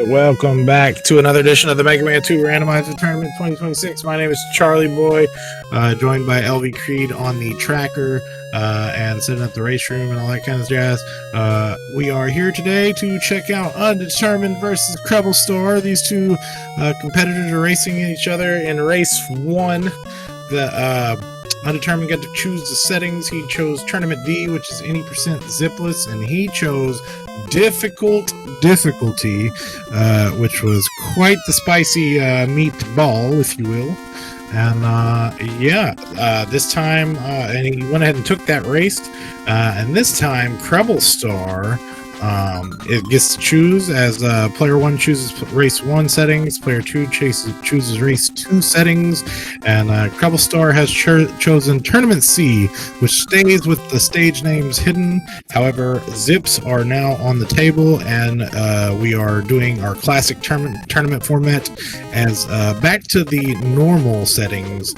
Welcome back to another edition of the Mega Man 2 Randomizer Tournament 2026. My name is Charlie Boy, joined by LV Creed on the tracker and setting up the race room and all that kind of jazz. We are here today to check out Undetermined versus CrebleStar. These two competitors are racing each other in race 1. The Undetermined got to choose the settings. He chose Tournament D, which is any % zipless, and he chose difficulty, which was quite the spicy meatball, if you will. And this time, and he went ahead and took that race. And this time, CrebleStar it gets to choose as player 1 chooses race 1 settings, player 2 chooses race 2 settings, and CrebleStar has chosen Tournament C, which stays with the stage names hidden. However, zips are now on the table, and we are doing our classic tournament format as back to the normal settings.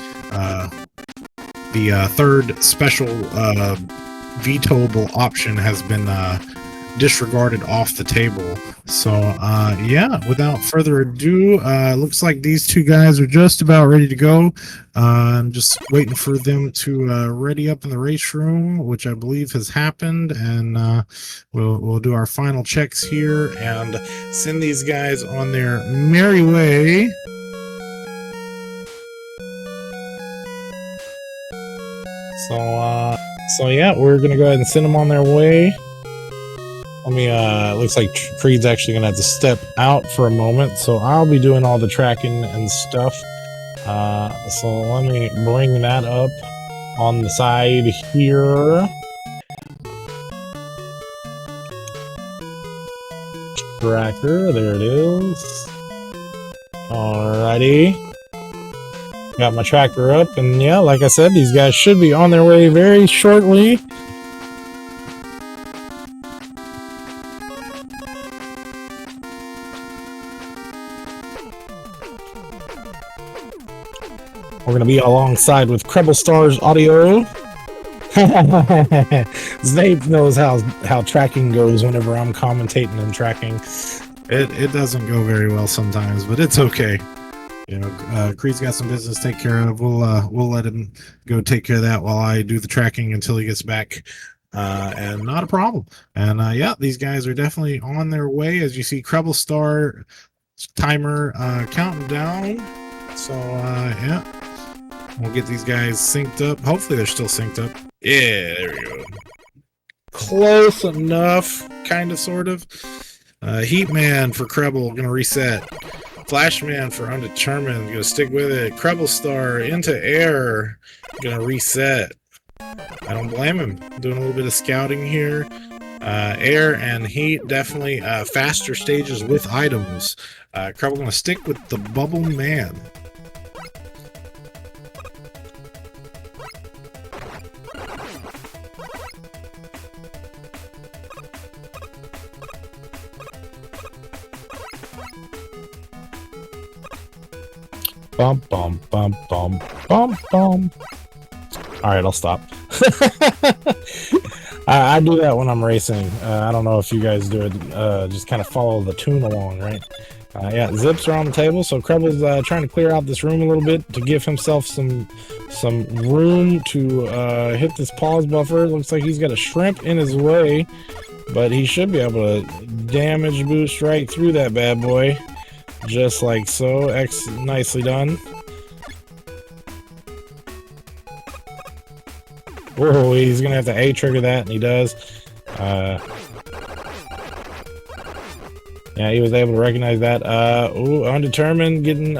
The third special vetoable option has been disregarded off the table. So yeah, without further ado, looks like these two guys are just about ready to go. I'm just waiting for them to ready up in the race room, which I believe has happened, and we'll do our final checks here and send these guys on their merry way. So yeah, we're gonna go ahead and send them on their way. Let me, looks like Creed's actually gonna have to step out for a moment, so I'll be doing all the tracking and stuff. So let me bring that up on the side here. Tracker, there it is. Alrighty. Got my tracker up, and yeah, like I said, these guys should be on their way very shortly. We're going to be alongside with CrebleStar's audio. Snape knows how tracking goes whenever I'm commentating and tracking. It doesn't go very well sometimes, but it's okay. You know, Creed's got some business to take care of. We'll let him go take care of that while I do the tracking until he gets back. And not a problem. And yeah, these guys are definitely on their way. As you see, CrebleStar timer counting down. So yeah, we'll get these guys synced up. Hopefully they're still synced up. Yeah, there we go. Close enough, kind of, sort of. Heatman for Kreble, gonna reset. Flashman for Undetermined, gonna stick with it. CrebleStar into air, gonna reset. I don't blame him. Doing a little bit of scouting here. Air and heat, definitely faster stages with items. Kreble gonna stick with the Bubble Man. Bum bum bum bum bum bum. All right, I'll stop. I do that when I'm racing. I don't know if you guys do it. Just kind of follow the tune along, right? Yeah, zips are on the table, so Kreble's trying to clear out this room a little bit to give himself some room to hit this pause buffer. Looks like he's got a shrimp in his way, but he should be able to damage boost right through that bad boy. Just like so. Nicely done. Whoa, he's gonna have to A-trigger that, and he does. Yeah, he was able to recognize that. Ooh, Undetermined getting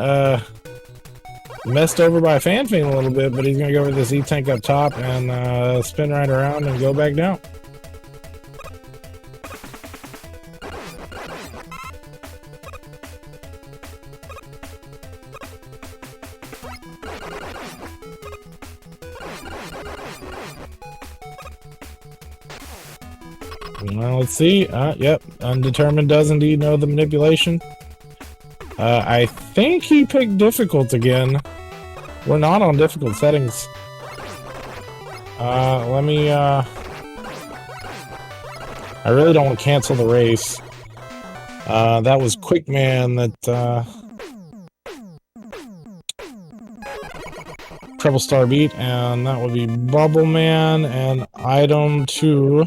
messed over by Fanfin a little bit, but he's gonna go with this E-tank up top and spin right around and go back down. Well, let's see. Yep, Undetermined does indeed know the manipulation. I think he picked difficult again. We're not on difficult settings. Let me, I really don't want to cancel the race. That was Quickman that, CrebleStar beat, and that would be Bubble Man and item 2.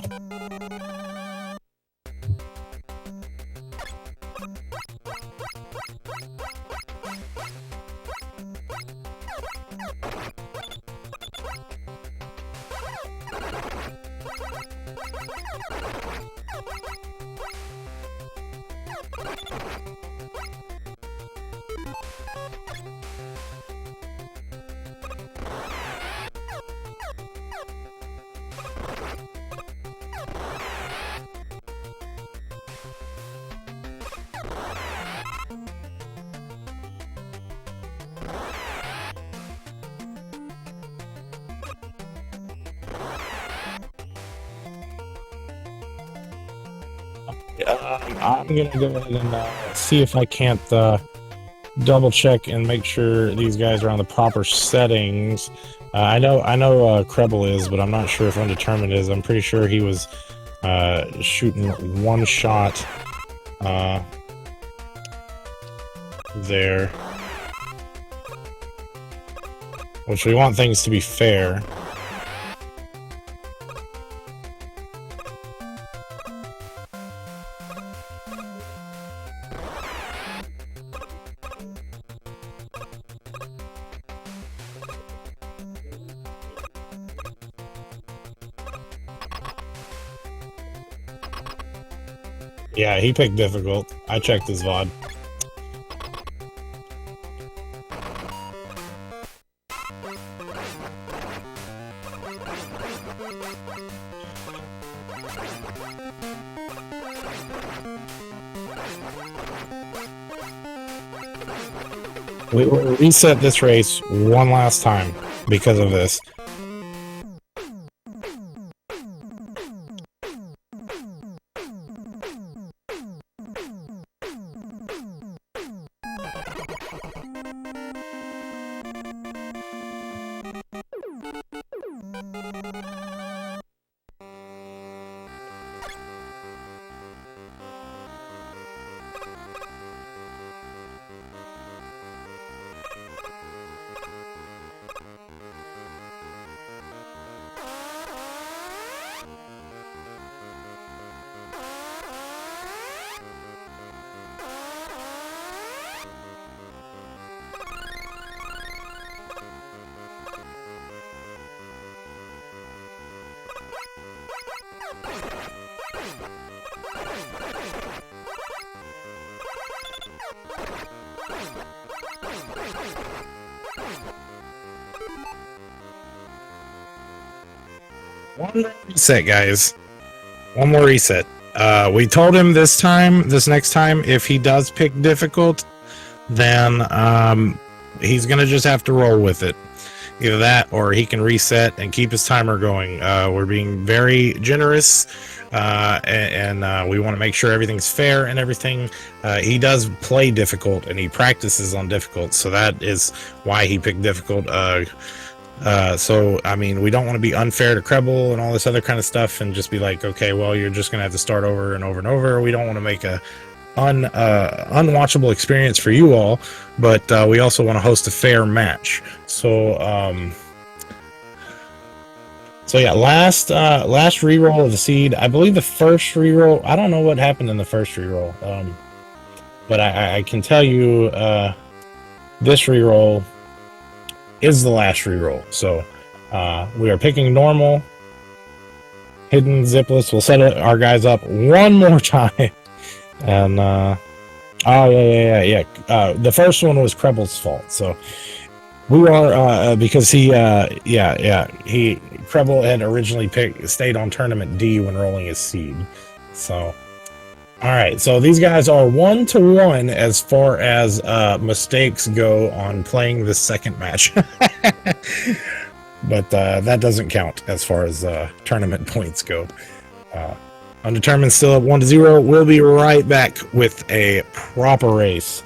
I'm gonna go ahead and see if I can't double check and make sure these guys are on the proper settings. I know Kreble is, but I'm not sure if Undetermined is. I'm pretty sure he was shooting one shot there, which we want things to be fair. Yeah, he picked difficult. I checked his VOD. We will reset this race one last time because of this. One more reset, guys. One more reset. We told him this next time, if he does pick difficult, then he's gonna just have to roll with it. Either that, or he can reset and keep his timer going. We're being very generous, and we want to make sure everything's fair and everything. He does play difficult, and he practices on difficult, so that is why he picked difficult. So I mean, we don't want to be unfair to Kreble and all this other kind of stuff, and just be like, okay, well, you're just gonna have to start over and over and over. We don't want to make a unwatchable experience for you all, but we also want to host a fair match. So yeah, last reroll of the seed. I believe the first reroll, I don't know what happened in the first reroll, but I can tell you this reroll is the last reroll. So we are picking normal, hidden, zipless. We'll set our guys up one more time. And oh yeah. The first one was Kreble's fault. So we are because he Kreble had originally stayed on tournament D when rolling his seed. So all right, so these guys are 1-1 as far as mistakes go on playing the second match. But that doesn't count as far as tournament points go. Undetermined still up 1-0. We'll be right back with a proper race.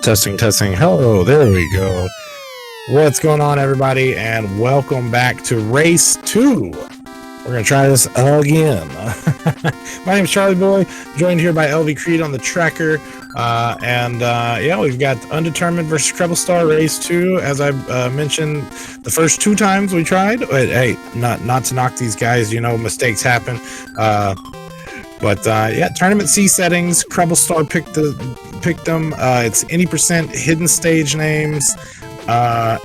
Testing, testing. Hello, there we go. What's going on, everybody, and welcome back to Race 2. We're going to try this again. My name is Charlie Boy, joined here by LV Creed on the tracker. Yeah, we've got Undetermined versus CrebleStar Race 2. As I mentioned, the first 2 times we tried. But, hey, not to knock these guys, you know, mistakes happen. Yeah, Tournament C settings. CrebleStar picked them. It's any % hidden stage names. Yeah,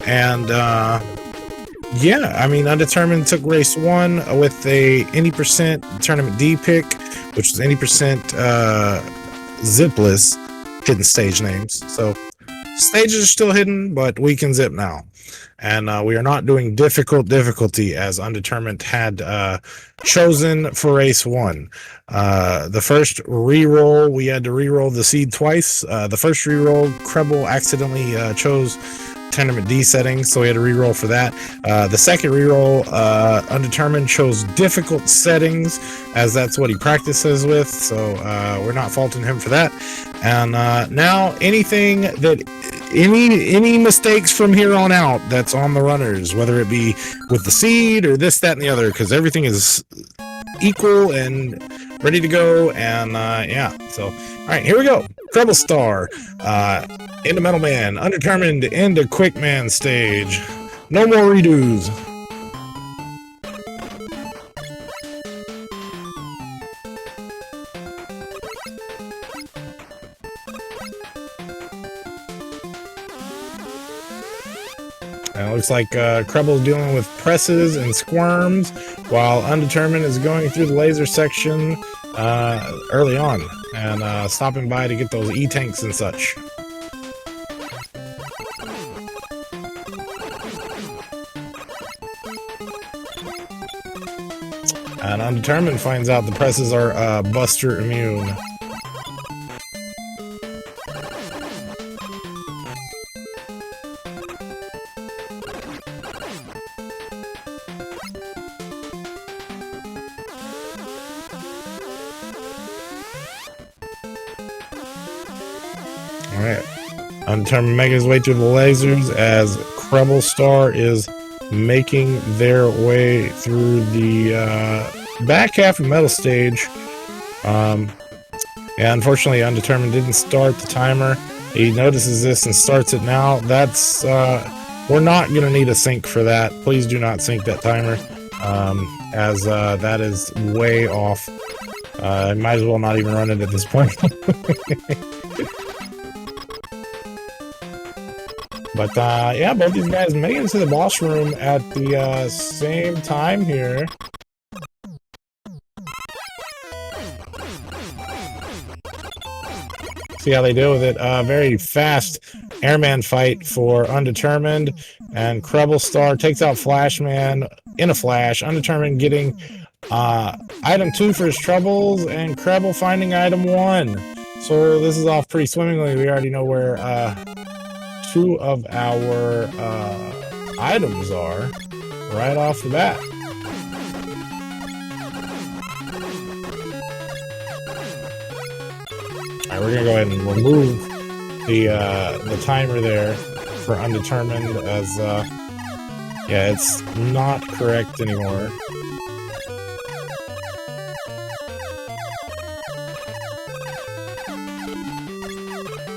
I mean, Undetermined took race 1 with a any % Tournament D pick, which is any % zipless hidden stage names. So stages are still hidden, but we can zip now. And we are not doing difficulty as Undetermined had chosen for race 1. The first reroll, we had to reroll the seed twice. The first reroll, Creble accidentally chose Tournament D settings, so we had to reroll for that. The second reroll, Undetermined chose difficult settings, as that's what he practices with, so we're not faulting him for that. And now anything that any mistakes from here on out that's on the runners, whether it be with the seed or this, that, and the other, because everything is equal and ready to go. And yeah, so all right, here we go. CrebleStar into Metal Man, Undetermined into Quick Man stage. No more redos. It looks like Creble's dealing with presses and squirms, while Undetermined is going through the laser section early on and stopping by to get those E-tanks and such. And Undetermined finds out the presses are Buster immune. Alright, Undetermined making his way through the lasers as CrebleStar is making their way through the back half of Metal Stage. Yeah, unfortunately, Undetermined didn't start the timer. He notices this and starts it now. That's we're not going to need a sync for that. Please do not sync that timer, as that is way off. Might as well not even run it at this point. But yeah, both these guys making it to the boss room at the same time here. See how they deal with it. Very fast airman fight for Undetermined, and CrebleStar takes out Flashman in a flash. Undetermined getting item 2 for his troubles, and Creble finding item 1. So this is off pretty swimmingly. We already know where 2 of our items are right off the bat. Alright, we're gonna go ahead and remove the timer there for Undetermined, as yeah, it's not correct anymore.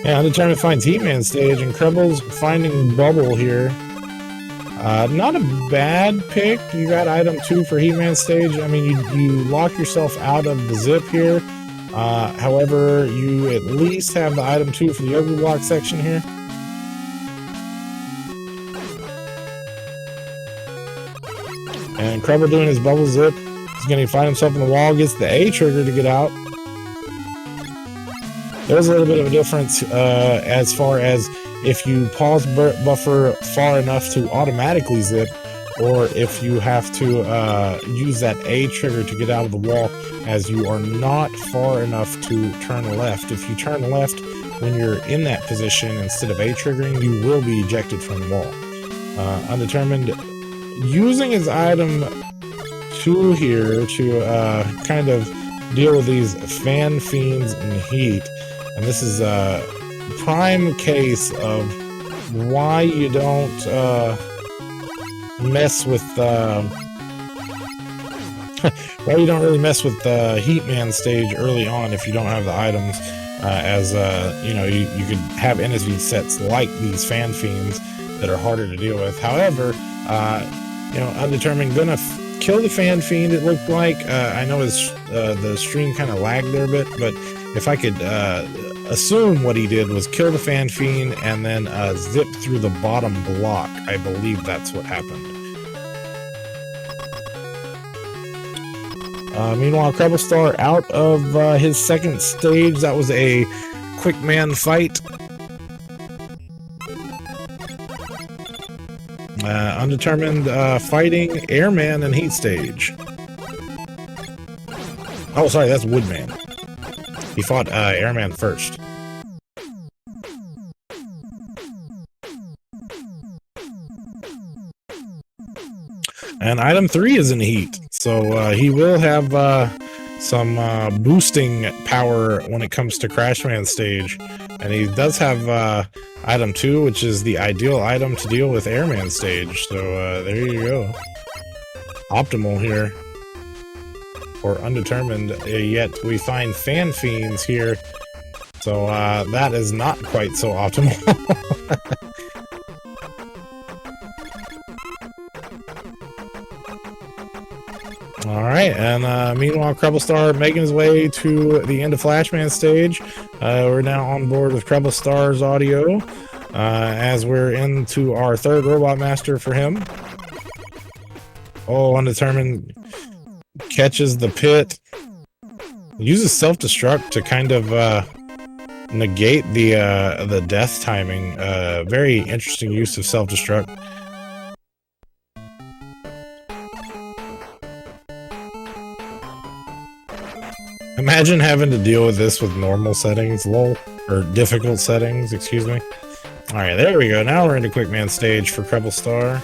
Yeah, Undetermined finds Heatman stage, and Creble's finding Bubble here. Not a bad pick. You got item 2 for Heatman stage. I mean, you lock yourself out of the zip here. However, you at least have the item 2 for the Yoga Block section here. And Creble doing his bubble zip. He's going to find himself in the wall, gets the A trigger to get out. There's a little bit of a difference as far as if you pause buffer far enough to automatically zip, or if you have to use that A trigger to get out of the wall, as you are not far enough to turn left. If you turn left when you're in that position instead of A triggering, you will be ejected from the wall. Undetermined using his item 2 here to kind of deal with these fan fiends in heat. And this is prime case of why you don't mess with why you don't really mess with the Heatman stage early on if you don't have the items. You know, you could have NSV sets like these Fan Fiends that are harder to deal with. However, you know, Undetermined gonna kill the Fan Fiend, it looked like. I know the stream kind of lagged there a bit, but if I could assume what he did was kill the Fan Fiend and then zip through the bottom block. I believe that's what happened. Meanwhile, CrebleStar out of his second stage. That was a quick man fight. Undetermined fighting Airman and Heat stage. Oh, sorry, that's Woodman. He fought Airman first. And item 3 is in Heat, so he will have some boosting power when it comes to Crashman stage. And he does have item 2, which is the ideal item to deal with Airman stage. So there you go. Optimal here for Undetermined, yet we find Fan Fiends here. So that is not quite so optimal. Alright, and meanwhile, CrebleStar making his way to the end of Flashman stage. We're now on board with CrebleStar's audio, as we're into our third Robot Master for him. Oh, Undetermined catches the pit. Uses self-destruct to kind of negate the death timing. Very interesting use of self-destruct. Imagine having to deal with this with normal settings, lol, or difficult settings, excuse me. Alright, there we go. Now we're into Quickman stage for CrebleStar.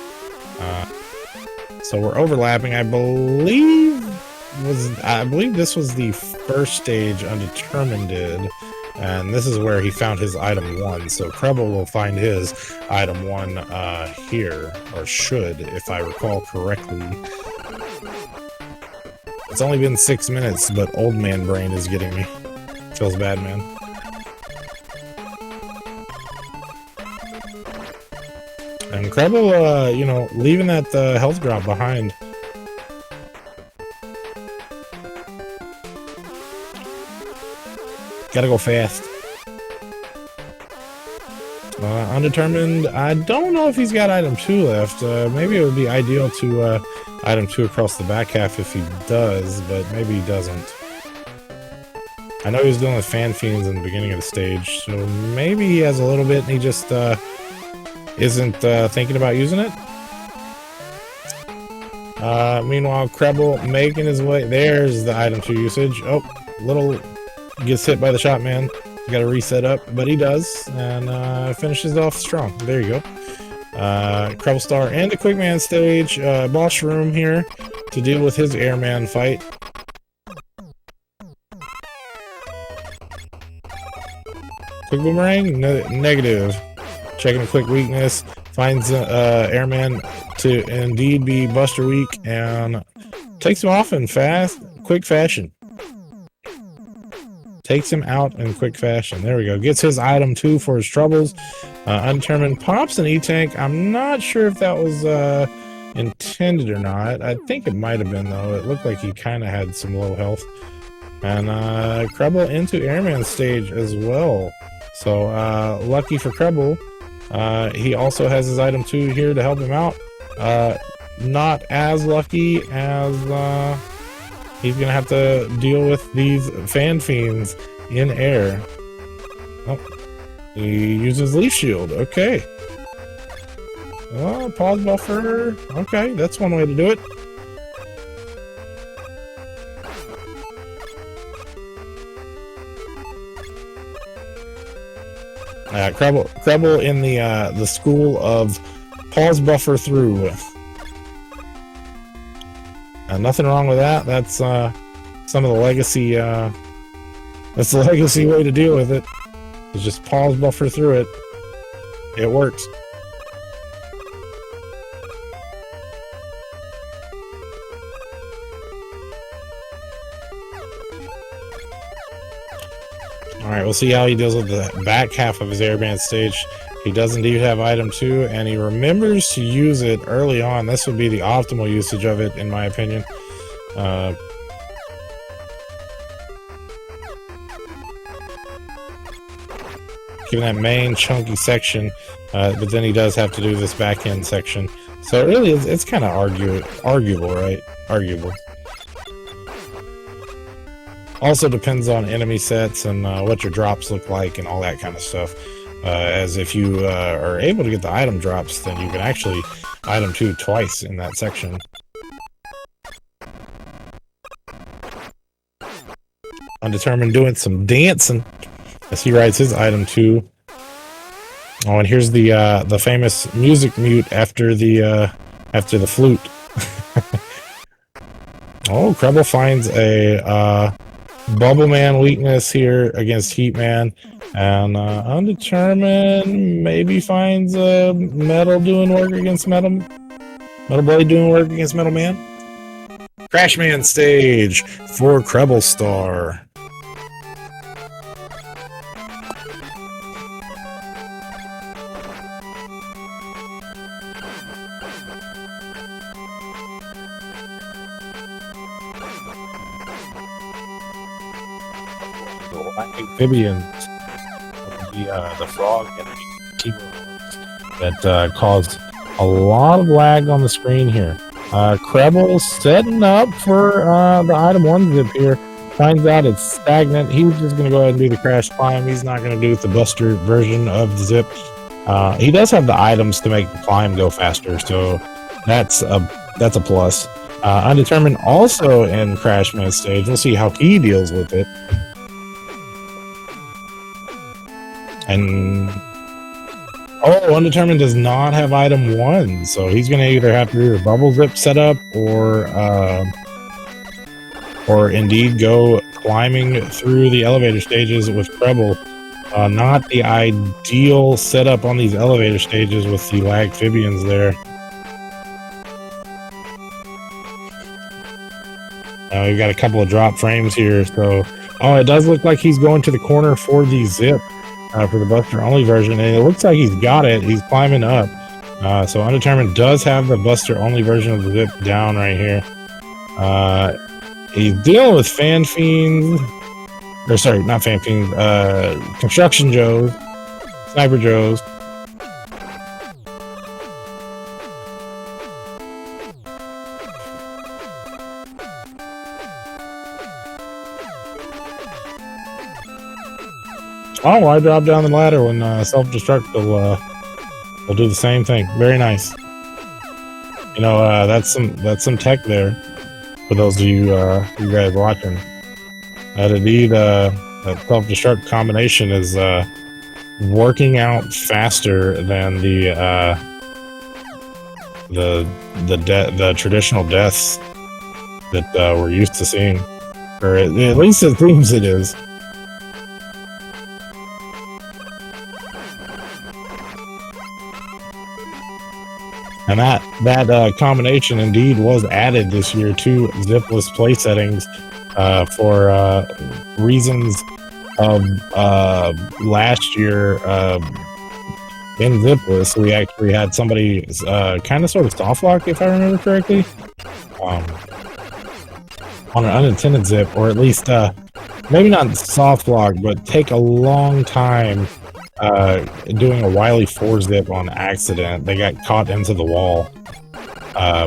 So we're overlapping. I believe this was the first stage Undetermined did, and this is where he found his item 1. So Creble will find his item 1 here, or should, if I recall correctly. It's only been 6 minutes, but old man brain is getting me. Feels bad, man. And Creble, you know, leaving that health drop behind. Gotta go fast. Undetermined, I don't know if he's got item 2 left. Maybe it would be ideal to item 2 across the back half if he does, but maybe he doesn't. I know he was dealing with Fan Fiends in the beginning of the stage, so maybe he has a little bit and he just isn't thinking about using it. Meanwhile, Creble making his way. There's the item 2 usage. Oh, little gets hit by the shot man. Got to reset up, but he does, and finishes it off strong. There you go. CrebleStar and the Quickman stage, boss room here to deal with his Airman fight. Quick Boomerang? Negative. Checking a quick weakness. Finds Airman to indeed be Buster weak and takes him off in quick fashion. Takes him out in quick fashion. There we go. Gets his item 2 for his troubles. Undetermined pops an E-Tank. I'm not sure if that was intended or not. I think it might have been, though. It looked like he kind of had some low health. And Creble into Airman stage as well. So lucky for Creble. He also has his item 2 here to help him out. Not as lucky as... he's gonna have to deal with these Fan Fiends in air. Oh, he uses Leaf Shield. Okay. Oh, pause buffer. Okay, that's one way to do it. Creble in the school of pause buffer through. Nothing wrong with that. That's some of the legacy. That's the legacy way to deal with it. You just pause buffer through it. It works. Alright, we'll see how he deals with the back half of his airband stage. He does indeed have item 2, and he remembers to use it early on. This would be the optimal usage of it, in my opinion. Given that main chunky section, but then he does have to do this back end section. So it really is, it's kind of arguable, right? Arguable. Also depends on enemy sets and what your drops look like and all that kind of stuff. As if you are able to get the item drops, then you can actually item 2 twice in that section. Undetermined doing some dancing as he writes his item 2. Oh, and here's the famous music mute after the flute. Oh, Kreble finds a Bubble Man weakness here against Heat Man, and Undetermined maybe finds Metal doing work against Metal Blade doing work against Metal Man. Crash Man stage for CrebleStar. Amphibians, the frog that caused a lot of lag on the screen here. Kreble setting up for the item 1 zip here. Finds out it's stagnant. He's just going to go ahead and do the crash climb. He's not going to do the buster version of the zip. He does have the items to make the climb go faster, so that's a plus. Undetermined also in Crash Man stage. We'll see how he deals with it. And Undetermined does not have item 1, so he's going to either have to do a bubble zip setup or indeed go climbing through the elevator stages with Kreble. Not the ideal setup on these elevator stages with the Lagphibians there. We've got a couple of drop frames here, so it does look like he's going to the corner for the zip. For the Buster only version, and it looks like he's got it. He's climbing up. So Undetermined does have the Buster only version of the zip down right here. He's dealing with Fan Fiends. Or sorry, not Fan Fiends. Construction Joes. Sniper Joes. Oh, I dropped down the ladder when self-destruct will do the same thing. Very nice. You know, that's some tech there for those of you you guys watching. That indeed, that self-destruct combination is working out faster than the traditional deaths that we're used to seeing, or at least it seems it is. And that combination indeed was added this year to zipless play settings for reasons of last year in zipless. We actually had somebody kind of sort of soft lock, if I remember correctly, on an unintended zip, or at least maybe not soft lock, but take a long time doing a Wily 4 zip on accident. They got caught into the wall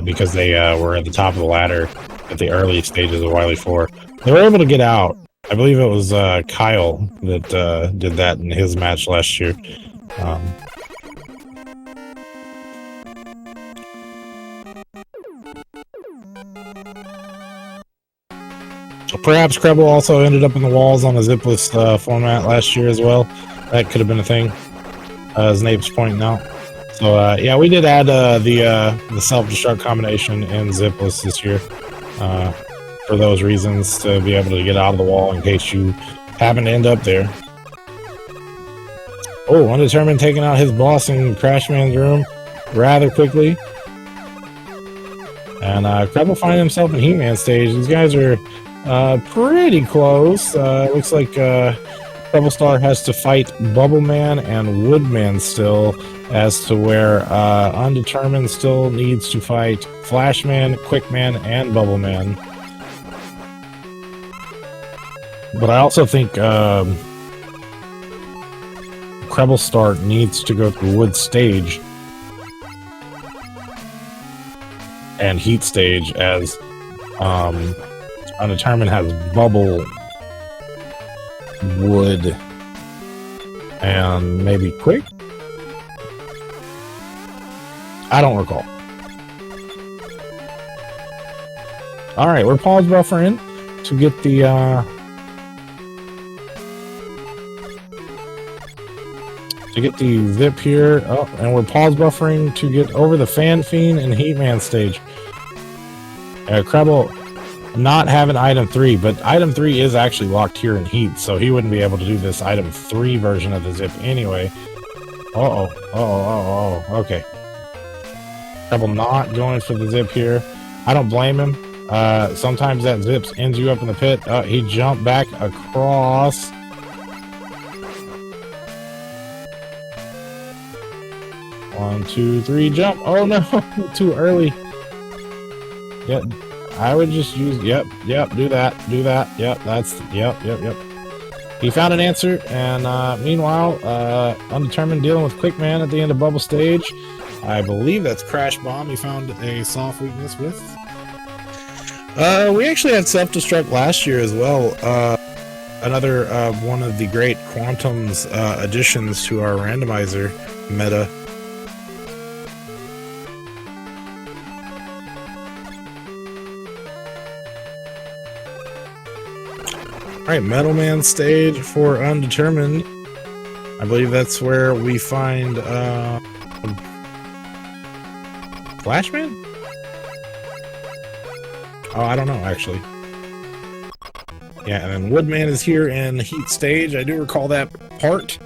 because they were at the top of the ladder at the early stages of Wily 4. They were able to get out. I believe it was Kyle that did that in his match last year. Perhaps Kreble also ended up in the walls on a zipless format last year as well. That could have been a thing, as Nape's pointing out. So yeah, we did add the self-destruct combination in zipless this year for those reasons, to be able to get out of the wall in case you happen to end up there. Oh, Undetermined taking out his boss in Crashman's room rather quickly. And Kreble finding himself in He-Man stage. These guys are pretty close. Looks like CrebleStar has to fight Bubbleman and Woodman still, as to where Undetermined still needs to fight Flashman, Quickman, and Bubbleman. But I also think CrebleStar needs to go through Wood stage and Heat stage, as Undetermined has Bubble, Wood, and maybe Quick? I don't recall. Alright, we're pause buffering to get the zip here. Oh, and we're pause buffering to get over the Fan Fiend and Heatman stage. Kreble not having item 3, but item 3 is actually locked here in Heat, so he wouldn't be able to do this item 3 version of the zip anyway. Okay. Kreble not going for the zip here. I don't blame him. Sometimes that zip ends you up in the pit. He jumped back across. One, two, three, jump. Oh no, too early. Yep, I would just use, yep, do that, yep, that's, yep. He found an answer, and meanwhile, Undetermined dealing with Quickman at the end of Bubble stage. I believe that's Crash Bomb he found a soft weakness with. We actually had Self-Destruct last year as well. Another one of the great Quantum's additions to our randomizer meta. Alright, Metal Man stage for Undetermined. I believe that's where we find Flashman? Oh, I don't know, actually. Yeah, and then Woodman is here in Heat stage. I do recall that part.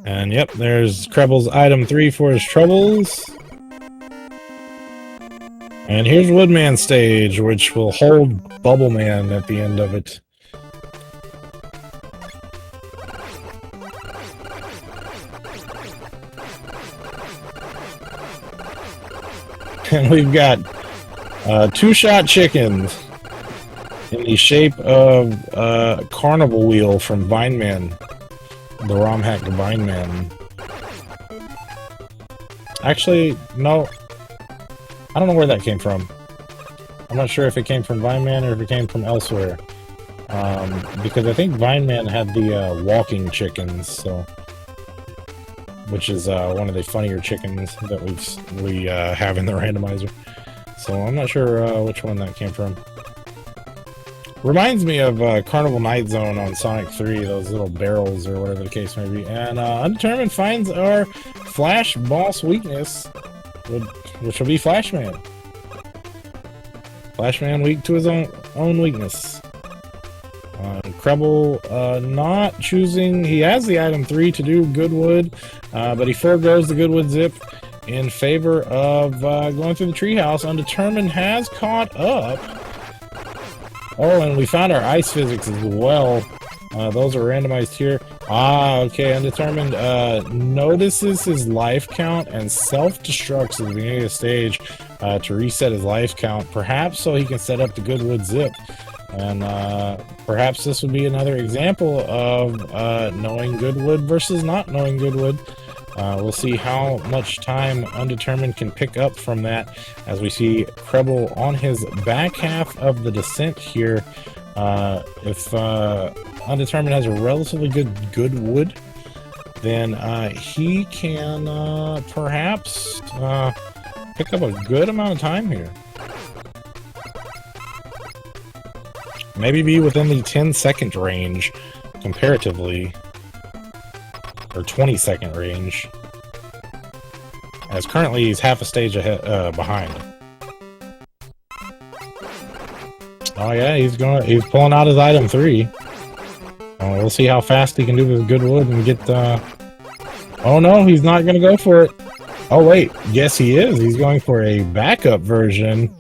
And yep, there's Kreble's item 3 for his troubles. And here's Woodman stage, which will hold Bubbleman at the end of it. And we've got two-shot chickens in the shape of Carnival Wheel from Vineman. The ROM hack to Vineman. Actually, no. I don't know where that came from. I'm not sure if it came from Vineman or if it came from elsewhere. Because I think Vineman had the walking chickens, so, which is one of the funnier chickens that we have in the randomizer. So I'm not sure which one that came from. Reminds me of Carnival Night Zone on Sonic 3, those little barrels or whatever the case may be. And Undetermined finds our Flash boss weakness, which will be Flashman. Flashman weak to his own weakness. Kreble not choosing, he has the item 3 to do Goodwood, but he foregoes the Goodwood zip in favor of going through the treehouse. Undetermined has caught up. Oh, and we found our ice physics as well. Those are randomized here. Ah, okay, Undetermined notices his life count and self-destructs at the beginning of the stage to reset his life count, perhaps so he can set up the Goodwood zip. And perhaps this would be another example of knowing Goodwood versus not knowing Goodwood. We'll see how much time Undetermined can pick up from that as we see Kreble on his back half of the descent here. If Undetermined has a relatively good Goodwood, then he can perhaps pick up a good amount of time here. Maybe be within the 10-second range comparatively. Or 20-second range, as currently he's half a stage ahead, behind. Oh yeah, he's pulling out his item 3. We'll see how fast he can do with good wood and get. Oh no, he's not gonna go for it. Oh wait, yes he is. He's going for a backup version.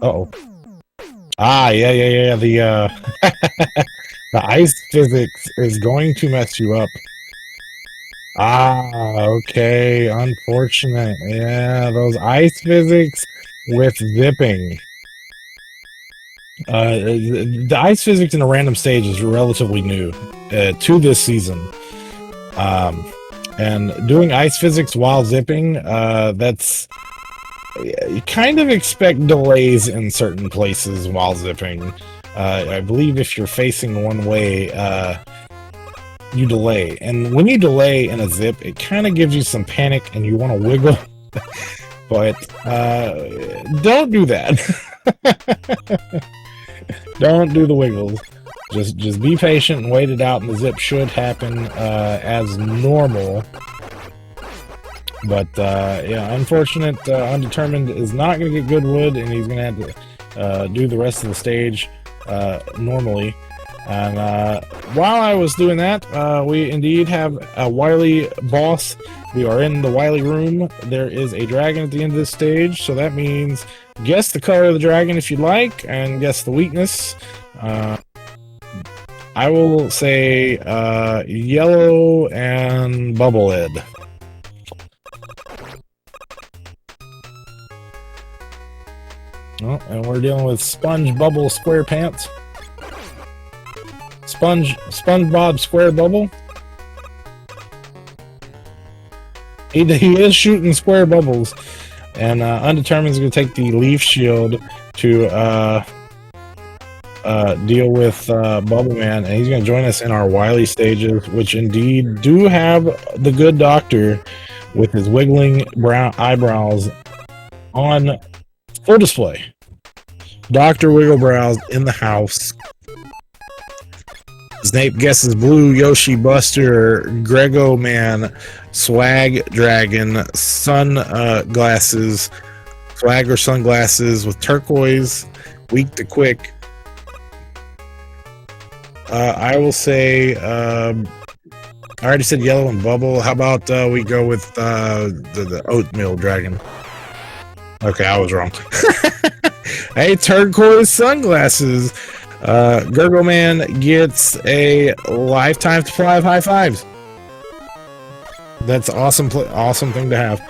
Uh-oh. Ah, yeah. The the ice physics is going to mess you up. Ah, okay. Unfortunate. Yeah, those ice physics with zipping. The ice physics in a random stage is relatively new to this season. And doing ice physics while zipping, that's... You kind of expect delays in certain places while zipping. I believe if you're facing one way, you delay. And when you delay in a zip, it kind of gives you some panic and you want to wiggle. But don't do that. Don't do the wiggles. Just be patient and wait it out, and the zip should happen as normal. But yeah, unfortunate. Undetermined is not going to get good wood, and he's going to have to do the rest of the stage normally. And while I was doing that, we indeed have a wily boss. We are in the wily room. There is a dragon at the end of this stage, so that means guess the color of the dragon if you'd like, and guess the weakness. I will say yellow and bubble head. Oh, and we're dealing with Sponge Bubble Square Pants. SpongeBob Square Bubble. He is shooting square bubbles. And Undetermined is going to take the Leaf Shield to deal with Bubble Man. And he's going to join us in our Wily stages, which indeed do have the good doctor with his wiggling brown eyebrows on full display. Dr. Wigglebrows in the house. Snape guesses blue, Yoshi Buster, Grego Man, Swag Dragon, Sunglasses, Swag or Sunglasses with turquoise, weak to quick. I will say, I already said yellow and bubble. How about we go with the oatmeal dragon? Okay, I was wrong. Hey, turquoise sunglasses. Gurgle Man gets a lifetime supply of high fives. That's awesome. Awesome thing to have.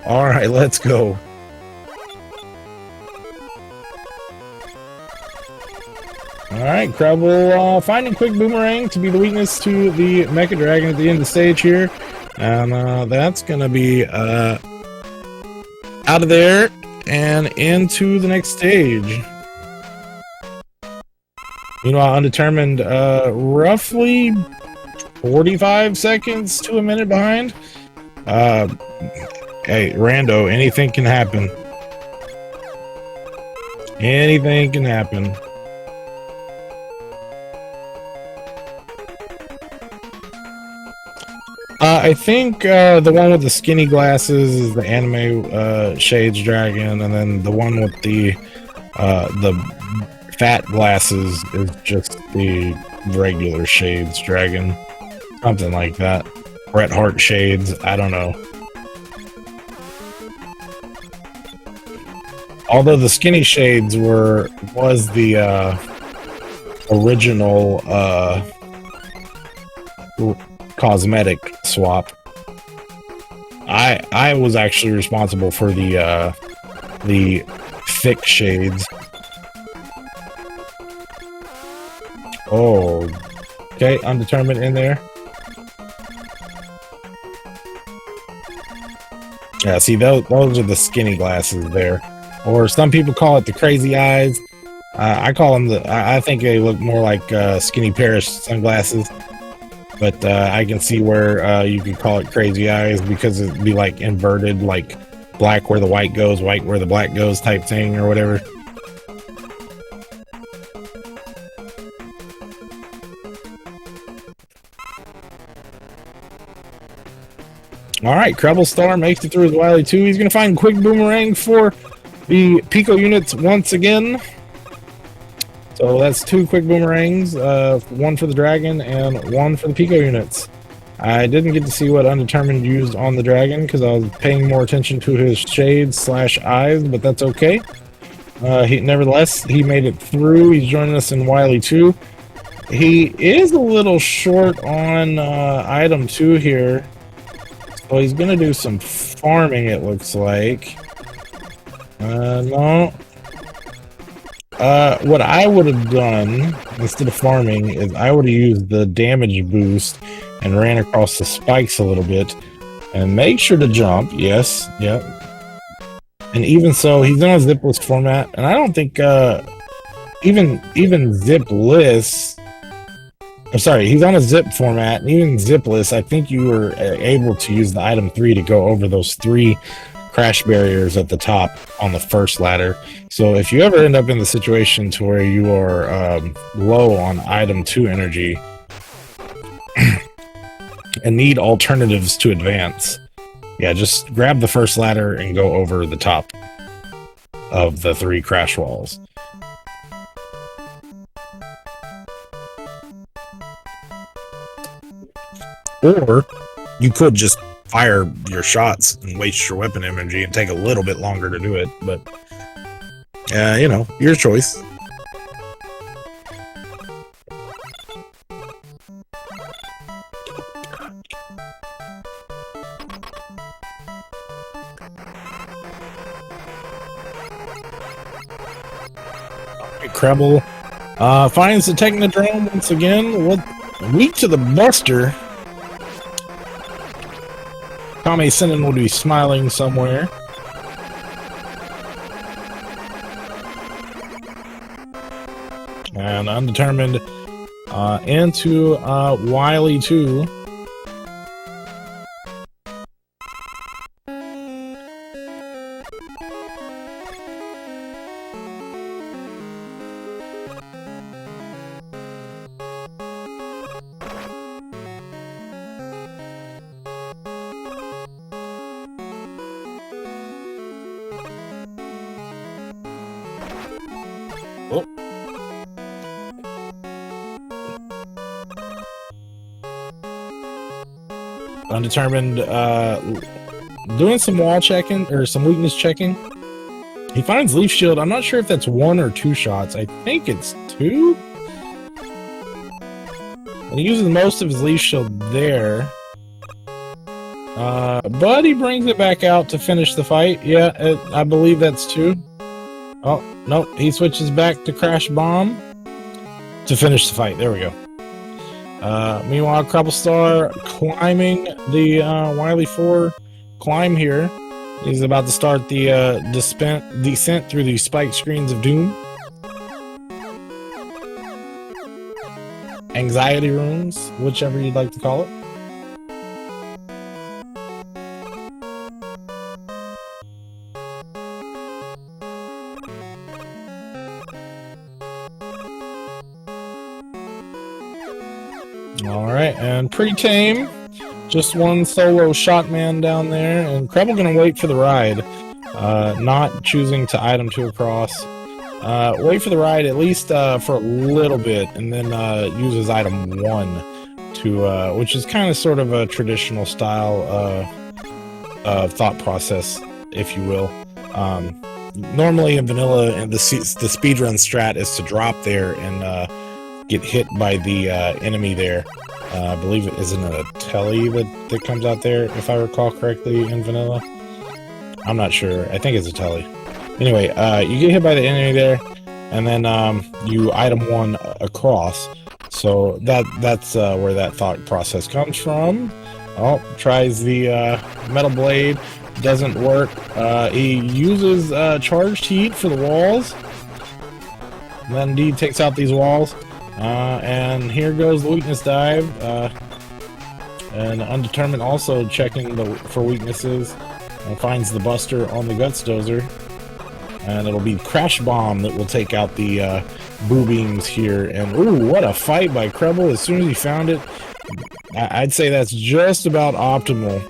All right, let's go. All right, Creble finding quick boomerang to be the weakness to the Mecha Dragon at the end of the stage here, and that's gonna be out of there and into the next stage. Meanwhile, Undetermined, roughly 45 seconds to a minute behind. Hey, Rando, anything can happen. Anything can happen. I think the one with the skinny glasses is the anime Shades Dragon, and then the one with the fat glasses is just the regular Shades Dragon. Something like that. Bret Hart Shades, I don't know. Although the skinny Shades was the original cosmetic swap. I was actually responsible for the thick shades. Oh, okay, Undetermined in there. Yeah, see, those are the skinny glasses there, or some people call it the crazy eyes. I call them I think they look more like skinny Paris sunglasses. But I can see where you could call it crazy eyes, because it'd be like inverted, like black where the white goes, white where the black goes type thing, or whatever. All right, CrebleStar makes it through his Wily 2. He's going to find Quick Boomerang for the Pico units once again. So that's 2 Quick Boomerangs, 1 for the Dragon and 1 for the Pico units. I didn't get to see what Undetermined used on the Dragon because I was paying more attention to his shades / eyes, but that's okay. Nevertheless, he made it through. He's joining us in Wily 2. He is a little short on item 2 here. So he's going to do some farming, it looks like. No. What I would have done instead of farming is I would have used the damage boost and ran across the spikes a little bit and make sure to jump. Yes, yep. And even so, he's in a zipless format, and I don't think even zipless. I'm sorry, he's on a zip format, and even zipless. I think you were able to use the item 3 to go over those 3 crash barriers at the top on the first ladder. So if you ever end up in the situation to where you are low on item 2 energy and need alternatives to advance, yeah, just grab the first ladder and go over the top of the 3 crash walls. Or you could just fire your shots and waste your weapon energy and take a little bit longer to do it, but you know, your choice. Kreble finds the Technodrome once again. What, weak to the Buster. Kame Sennin would be smiling somewhere. And Undetermined into Wily 2. Oh. Undetermined doing some wall checking or some weakness checking. He finds Leaf Shield. I'm not sure if that's 1 or 2 shots. I think it's 2. And he uses most of his Leaf Shield there. But he brings it back out to finish the fight. Yeah, I believe that's 2. Oh, nope. He switches back to Crash Bomb to finish the fight. There we go. Meanwhile, CrebleStar climbing the Wily 4 climb here. He's about to start the descent through the spike screens of doom. Anxiety rooms, whichever you'd like to call it. Alright, and pretty tame. Just one solo shotman down there, and Kreble gonna wait for the ride. Not choosing to item 2 across. Wait for the ride at least for a little bit, and then uses item 1 to, which is kind of sort of a traditional style thought process, if you will. Normally in vanilla, and the speedrun strat is to drop there and get hit by the enemy there. I believe it isn't a telly that comes out there, if I recall correctly, in vanilla. I'm not sure. I think it's a telly. Anyway, you get hit by the enemy there, and then you item 1 across. So that's where that thought process comes from. Oh, tries the metal blade. Doesn't work. He uses charged heat for the walls. And then indeed takes out these walls. And here goes the weakness dive. And Undetermined also checking for weaknesses. And finds the Buster on the Guts Dozer. And it'll be Crash Bomb that will take out the Boo Beams here. And ooh, what a fight by Kreble. As soon as he found it, I'd say that's just about optimal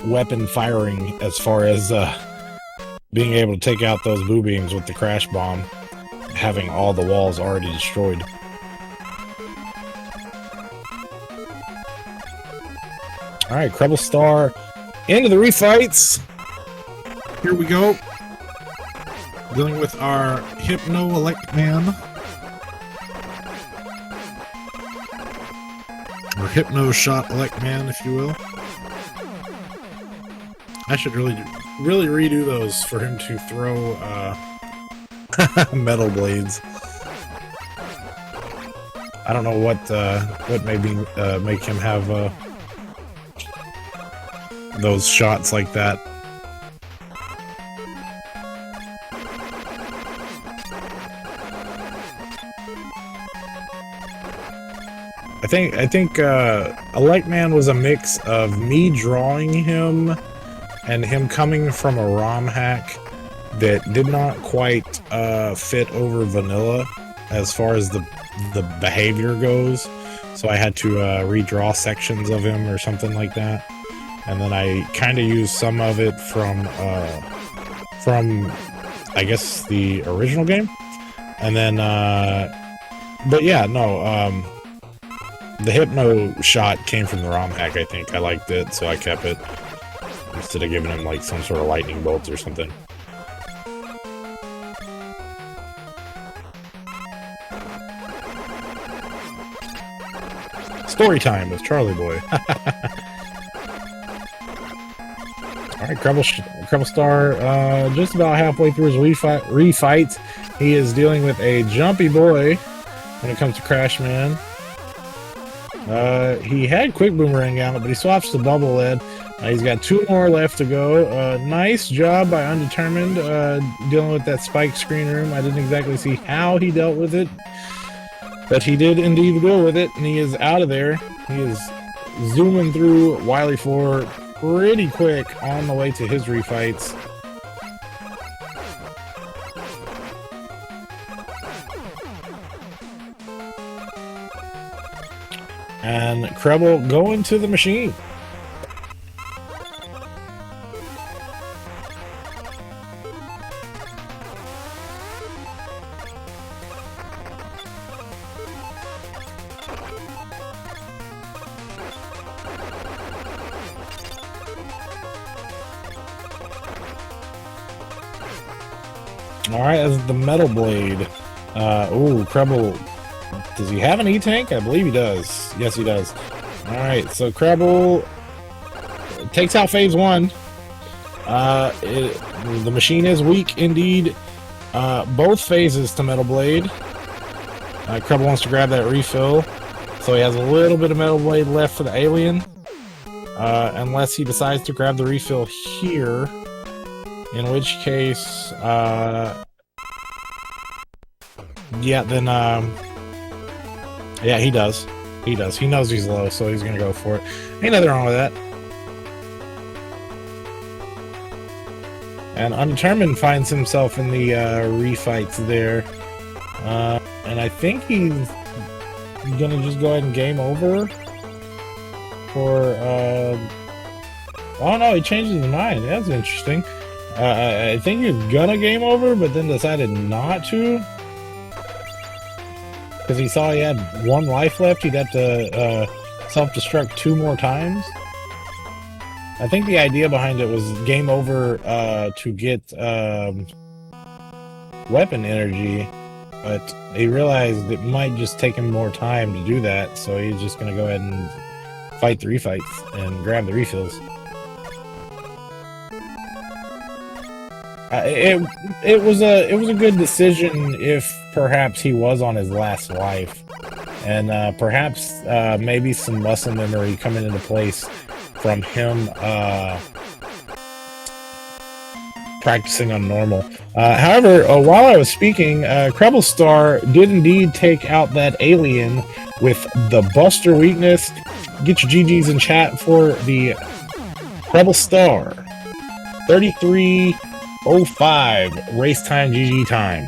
weapon firing as far as being able to take out those boo beams with the crash bomb, having all the walls already destroyed. Alright, CrebleStar into the refights. Here we go. Dealing with our Hypno Elect Man. Or Hypno Shot Elect Man, if you will. I should really redo those for him to throw metal blades. I don't know what maybe make him have those shots like that. I think Elect Man was a mix of me drawing him and him coming from a ROM hack that did not quite fit over vanilla as far as the behavior goes. So I had to redraw sections of him or something like that. And then I kind of used some of it from I guess the original game. And then but yeah, no, the Hypno shot came from the ROM hack, I think. I liked it, so I kept it instead of giving him like some sort of lightning bolts or something. Story time with Charlie Boy. Alright, CrebleStar, just about halfway through his refight. He is dealing with a jumpy boy when it comes to Crash Man. He had Quick Boomerang on it, but he swaps to Bubble Lead. He's got 2 more left to go. Nice job by Undetermined dealing with that spike screen room. I didn't exactly see how he dealt with it, but he did indeed deal with it, and he is out of there. He is zooming through Wily 4 pretty quick on the way to his refights. And Kreble going to the machine. Alright, that's the Metal Blade. Ooh, Kreble. Does he have an E-Tank? I believe he does. Yes, he does. Alright, so Kreble takes out phase 1. The machine is weak indeed. Both phases to Metal Blade. Kreble wants to grab that refill, so he has a little bit of Metal Blade left for the alien. Unless he decides to grab the refill here. In which case, yeah, then, yeah, he does. He does. He knows he's low, so he's gonna go for it. Ain't nothing wrong with that. And Undetermined finds himself in the refights there. And I think he's gonna just go ahead and game over. For, oh no, he changes his mind. That's interesting. I think he was gonna game over, but then decided not to. Because he saw he had 1 life left, he'd have to self-destruct 2 more times. I think the idea behind it was game over to get weapon energy, but he realized it might just take him more time to do that, so he's just going to go ahead and fight the refights and grab the refills. It was a good decision if perhaps he was on his last life, and perhaps maybe some muscle memory coming into place from him practicing on normal. However, while I was speaking, CrebleStar did indeed take out that alien with the Buster weakness. Get your GGs in chat for the CrebleStar 33:05 race time GG time.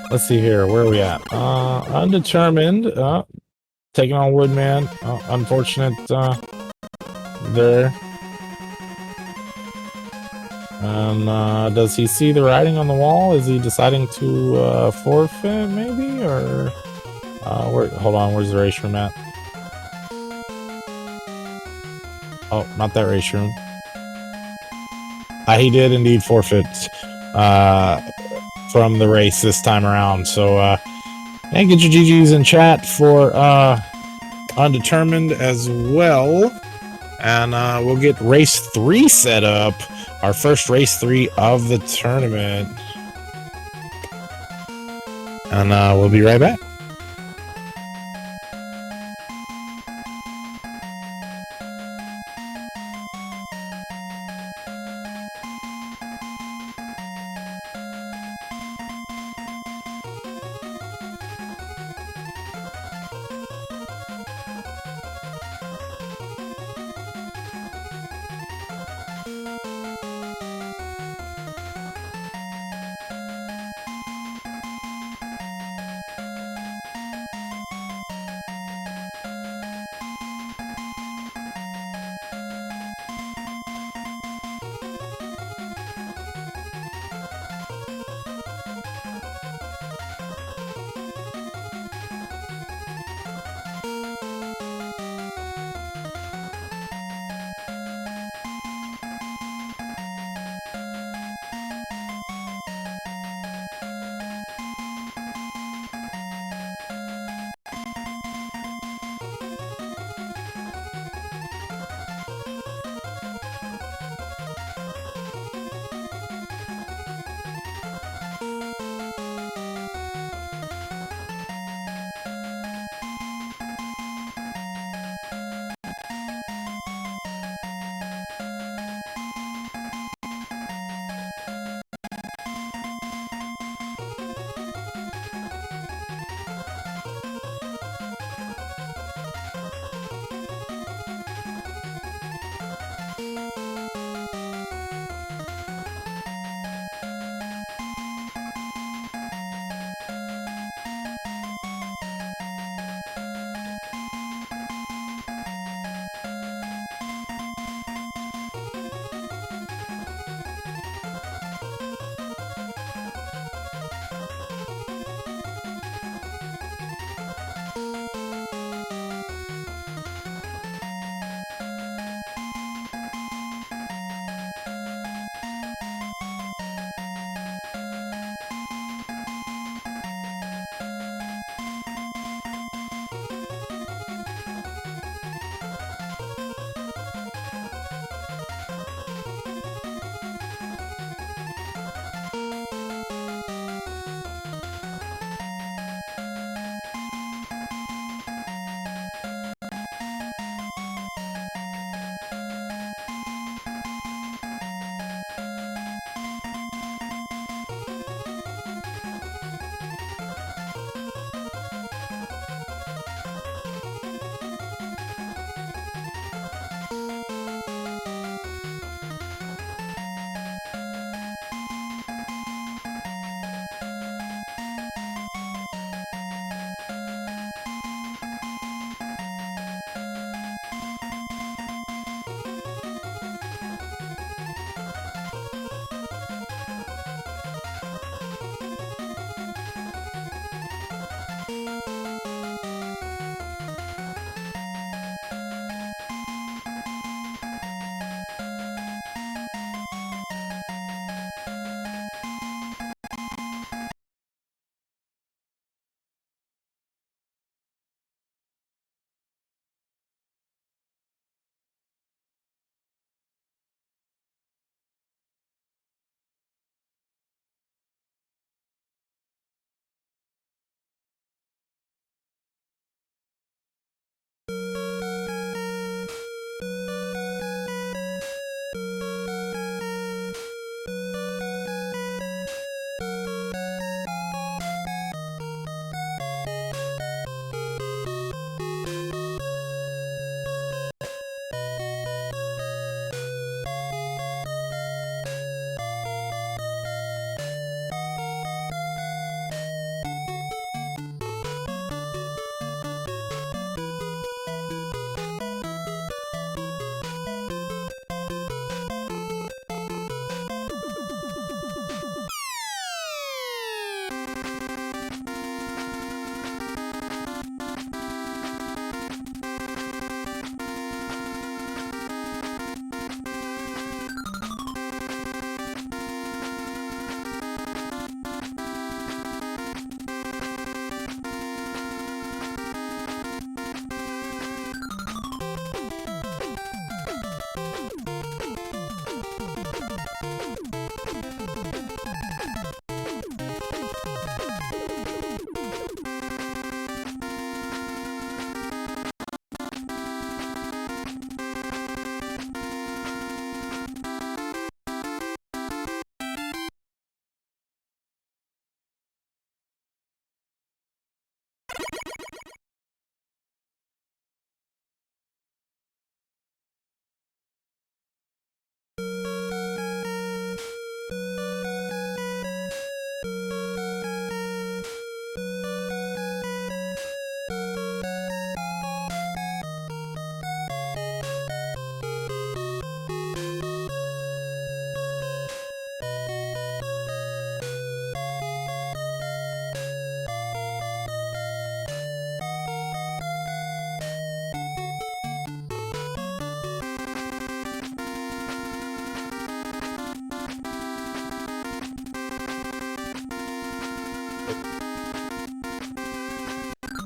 Let's see here. Where are we at? Undetermined. Taking on Woodman. Unfortunate there. And does he see the writing on the wall? Is he deciding to forfeit, maybe? Or hold on, where's the race room at? Oh, not that race room. He did indeed forfeit from the race this time around. So yeah, get your GGs in chat for Undetermined as well. And we'll get race 3 set up. Our first race 3 of the tournament. And we'll be right back.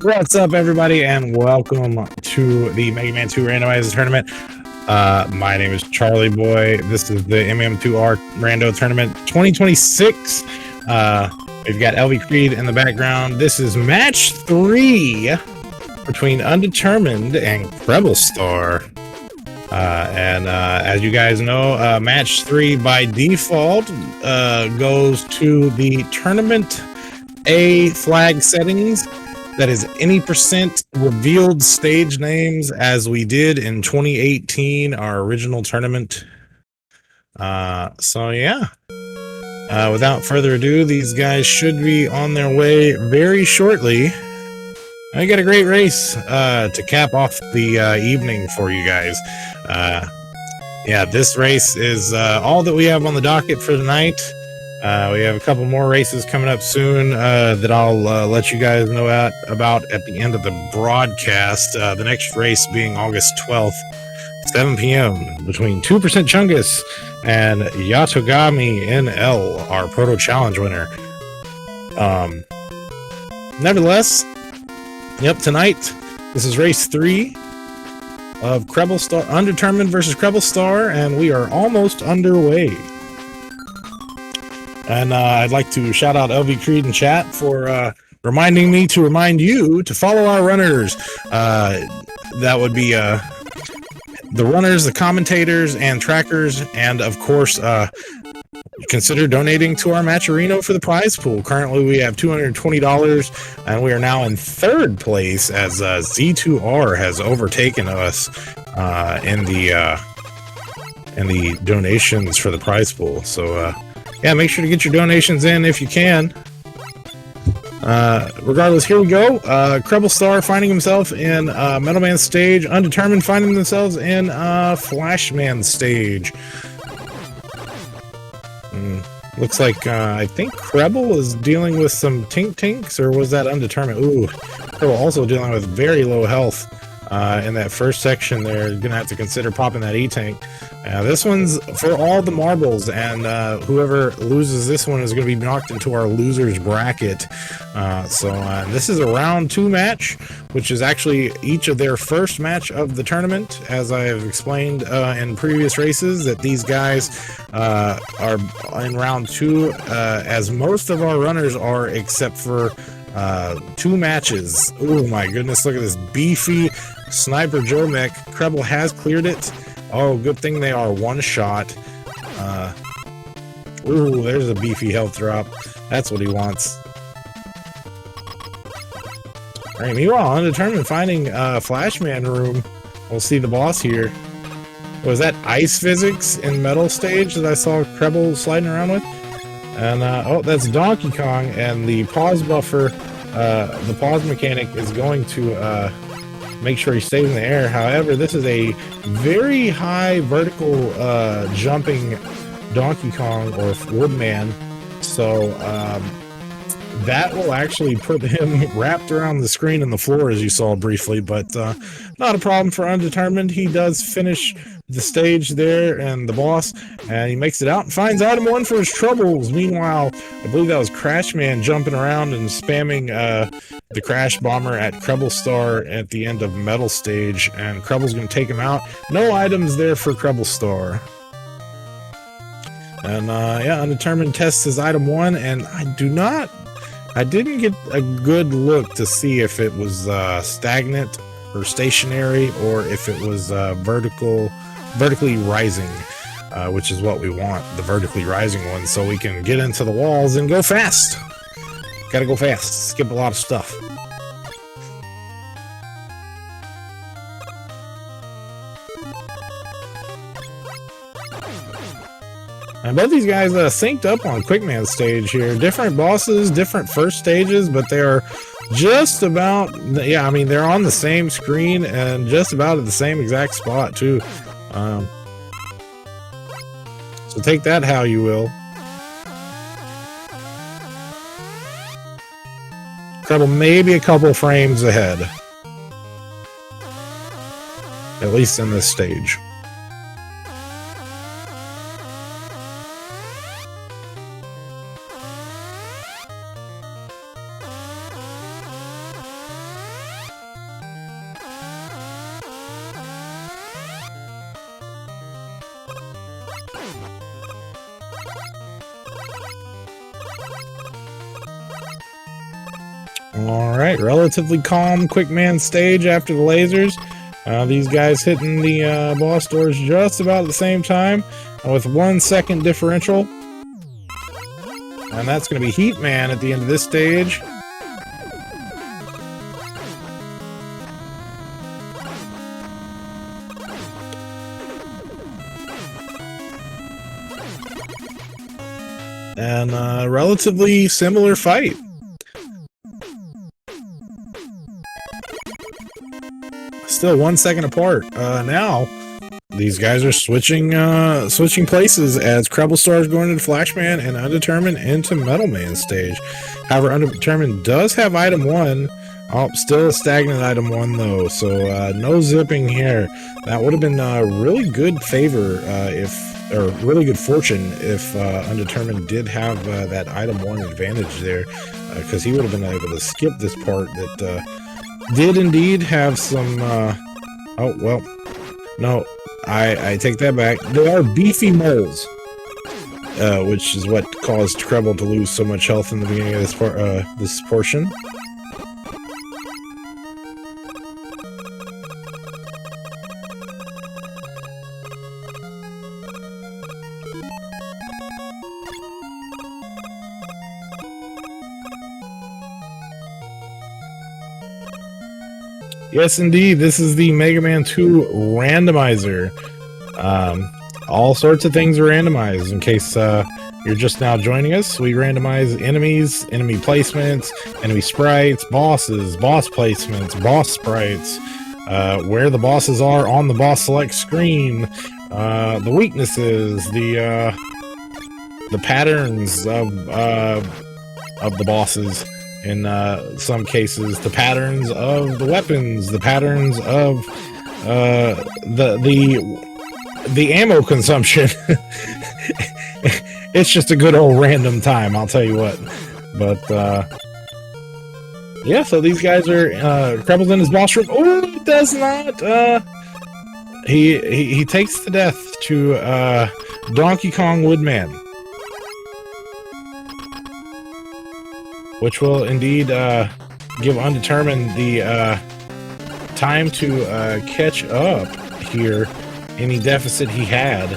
What's up, everybody, and welcome to the Mega Man 2 Randomizer Tournament. My name is Charlie Boy. This is the MM2R Rando Tournament 2026. We've got LV Creed in the background. This is match 3 between Undetermined and CrebleStar. As you guys know, match 3 by default goes to the tournament A flag settings. That is any % revealed stage names, as we did in 2018, our original tournament. So yeah, without further ado, these guys should be on their way very shortly. I got a great race to cap off the evening for you guys. Yeah, this race is all that we have on the docket for tonight. We have a couple more races coming up soon that I'll let you guys know about at the end of the broadcast. The next race being August 12th, 7 p.m. between 2% Chungus and Yatogami NL, our Proto Challenge winner. Nevertheless, yep, tonight, this is race 3 of CrebleStar, Undetermined versus CrebleStar, and we are almost underway. And I'd like to shout out LV Creed in chat for reminding me to remind you to follow our runners. That would be the runners, the commentators, and trackers, and of course, consider donating to our Matcherino for the prize pool. Currently, we have $220, and we are now in 3rd place as Z2R has overtaken us in the donations for the prize pool. So. Yeah, make sure to get your donations in if you can. Regardless, here we go. CrebleStar finding himself in Metal Man stage. Undetermined finding themselves in Flashman stage. Looks like I think Creble is dealing with some Tinks, or was that Undetermined? Ooh, Creble also dealing with very low health in that first section. They're gonna have to consider popping that E-Tank. This one's for all the marbles, and whoever loses this one is going to be knocked into our losers bracket. So this is a round 2 match, which is actually each of their first match of the tournament. As I have explained in previous races, that these guys are in round 2, as most of our runners are, except for 2 matches. Oh my goodness, look at this beefy Sniper Joe mech. Creble has cleared it. Oh, good thing they are one shot. Ooh, there's a beefy health drop. That's what he wants. Alright, meanwhile, Undetermined finding Flashman room. We'll see the boss here. Was that ice physics in metal stage that I saw Creble sliding around with? And, oh, that's Donkey Kong, and the pause buffer, the pause mechanic is going to, make sure he stays in the air. However, this is a very high vertical jumping Donkey Kong or Woodman, so that will actually put him wrapped around the screen and the floor, as you saw briefly, but not a problem for Undetermined. He does finish the stage there and the boss, and he makes it out and finds item 1 for his troubles. Meanwhile, I believe that was Crashman jumping around and spamming the Crash Bomber at CrebleStar at the end of Metal stage, and Creble's going to take him out. No items there for CrebleStar. And yeah, Undetermined tests his item 1, and I didn't get a good look to see if it was stagnant or stationary, or if it was vertically rising, which is what we want, the vertically rising one, so we can get into the walls and go fast. Gotta go fast, skip a lot of stuff. And both these guys synced up on Quickman stage here. Different bosses, different first stages, but they are just about, yeah, I mean, they're on the same screen and just about at the same exact spot, too. So take that how you will. Creble maybe a couple frames ahead. At least in this stage. All right, relatively calm quick man stage after the lasers. These guys hitting the boss doors just about at the same time with 1 second differential. And that's going to be Heat Man at the end of this stage. And a relatively similar fight. Still 1 second apart. Now these guys are switching places as CrebleStar is going into Flashman and Undetermined into Metal Man stage. However, Undetermined does have item 1. Oh, still a stagnant item 1 though, so no zipping here. That would have been a really good favor or really good fortune if Undetermined did have that item 1 advantage there, because he would have been able to skip this part that did indeed have some oh well, no, I take that back. They are beefy moles, which is what caused Creble to lose so much health in the beginning of this portion. Yes, indeed. This is the Mega Man 2 Randomizer. All sorts of things are randomized. In case you're just now joining us, we randomize enemies, enemy placements, enemy sprites, bosses, boss placements, boss sprites, where the bosses are on the boss select screen, the weaknesses, the patterns of the bosses. In some cases, the patterns of the weapons, the patterns of the ammo consumption. It's just a good old random time, I'll tell you what. But yeah, so these guys are Creble's in his boss room. Oh, it does not. He takes the death to Donkey Kong Woodman, which will indeed give Undetermined the time to catch up here, any deficit he had.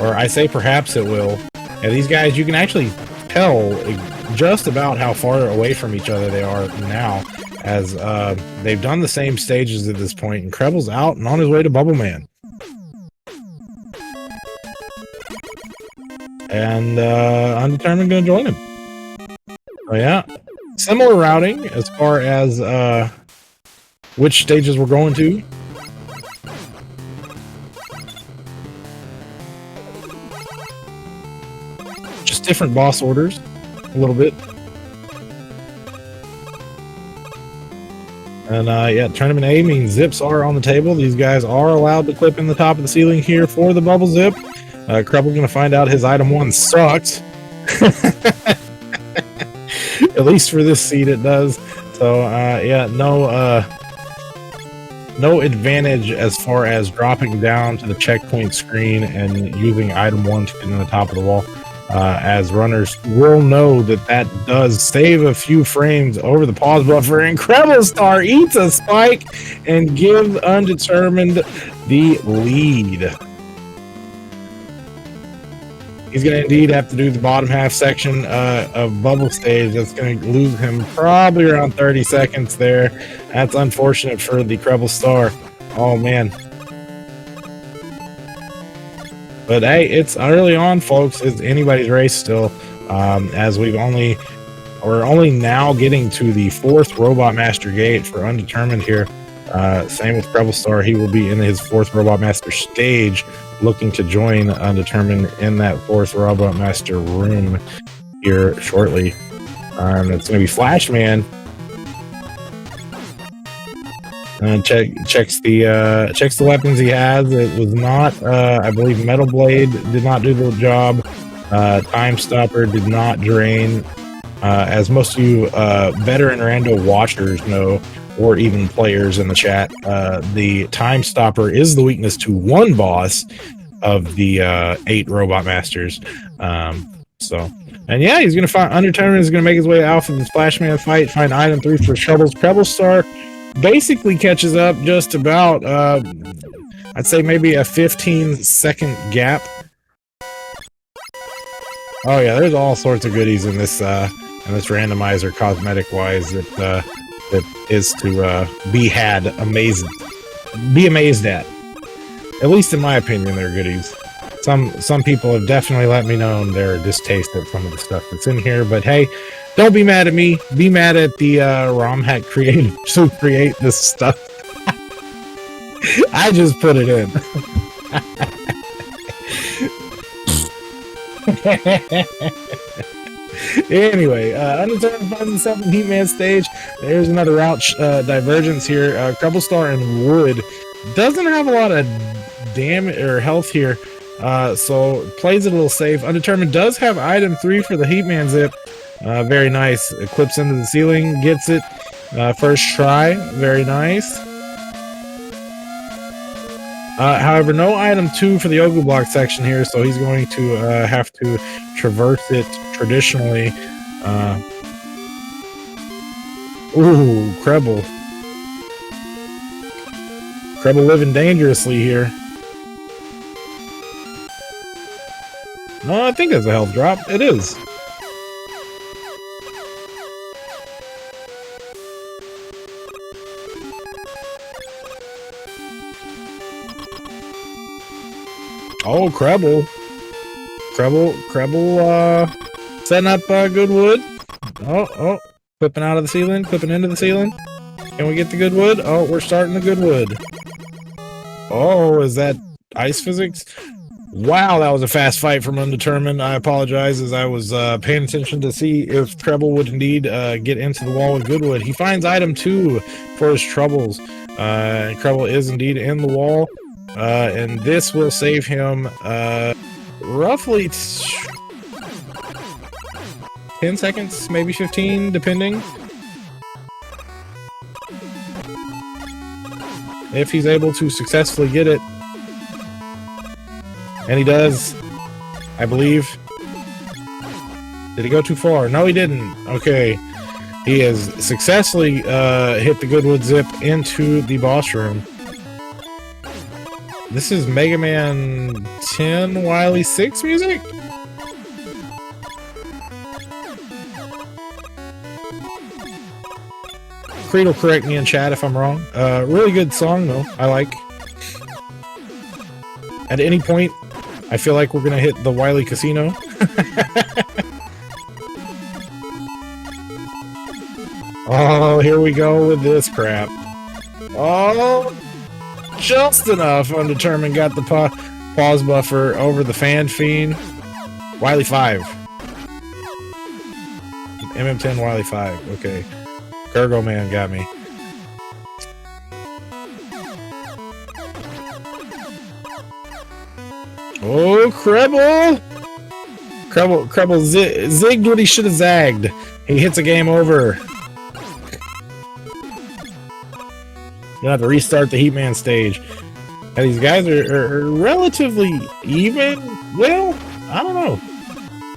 Or I say perhaps it will. Yeah, these guys, you can actually tell just about how far away from each other they are now, as they've done the same stages at this point, and Creble's out and on his way to Bubble Man. And Undetermined gonna join him. Oh yeah, similar routing as far as which stages we're going to. Just different boss orders, a little bit. And yeah, Tournament A means zips are on the table. These guys are allowed to clip in the top of the ceiling here for the bubble zip. Creble's gonna find out his item 1 sucked. At least for this seed it does. So yeah, no advantage as far as dropping down to the checkpoint screen and using item 1 to get in the top of the wall, as runners will know that does save a few frames over the pause buffer, and CrebleStar eats a spike and gives Undetermined the lead. He's going to indeed have to do the bottom half section of Bubble Stage. That's going to lose him probably around 30 seconds there. That's unfortunate for the CrebleStar. Oh, man. But, hey, it's early on, folks. It's anybody's race still, as we're only now getting to the 4th Robot Master gate for Undetermined here. Same with CrebleStar. He will be in his 4th Robot Master stage, looking to join Undetermined in that 4th Robot Master room here shortly. It's going to be Flashman. Checks the weapons he has. It was not, I believe, Metal Blade did not do the job. Time Stopper did not drain. As most of you veteran Rando watchers know, or even players in the chat, the Time Stopper is the weakness to one boss of the 8 Robot Masters. So And yeah, he's gonna find Undetermined is gonna make his way out for the Splashman fight, find item 3 for Shovels. CrebleStar basically catches up just about I'd say maybe a 15-second gap. Oh yeah, there's all sorts of goodies in this randomizer cosmetic wise that is to be amazed at. At least in my opinion, they're goodies. Some people have definitely let me know their distaste at some of the stuff that's in here, but hey, don't be mad at me. Be mad at the ROM hack creators who create this stuff. I just put it in. Anyway, Undetermined finds himself in Heatman stage. There's another route divergence here. CrebleStar and Wood doesn't have a lot of damage or health here. So plays it a little safe. Undetermined does have item 3 for the Heatman zip. Very nice. It clips into the ceiling, gets it. First try. Very nice. However, no item 2 for the Ogu block section here, so he's going to have to traverse it traditionally. Ooh, Kreble. Kreble living dangerously here. No, I think it's a health drop. It is. Oh, Kreble, setting up good wood. Oh, clipping out of the ceiling, clipping into the ceiling. Can we get the good wood? Oh, we're starting the good wood. Oh, is that ice physics? Wow, that was a fast fight from Undetermined. I apologize, as I was paying attention to see if Kreble would indeed get into the wall with Goodwood. He finds item 2 for his troubles. Kreble is indeed in the wall, and this will save him roughly 10 seconds, maybe 15, depending. If he's able to successfully get it. And he does, I believe. Did he go too far? No, he didn't. Okay. He has successfully hit the Goodwood zip into the boss room. This is Mega Man 10 Wily 6 music? Creed will correct me in chat if I'm wrong. Really good song, though. I like. At any point, I feel like we're gonna hit the Wily Casino. Oh, here we go with this crap. Oh, just enough. Undetermined got the pause buffer over the Fan Fiend. Wily 5. MM10 Wily 5. Okay. Cargo Man got me. Oh, Kreble! Kreble zigged what he should have zagged. He hits a game over. Gonna have to restart the Heatman stage. Now, these guys are relatively even. Well, I don't know.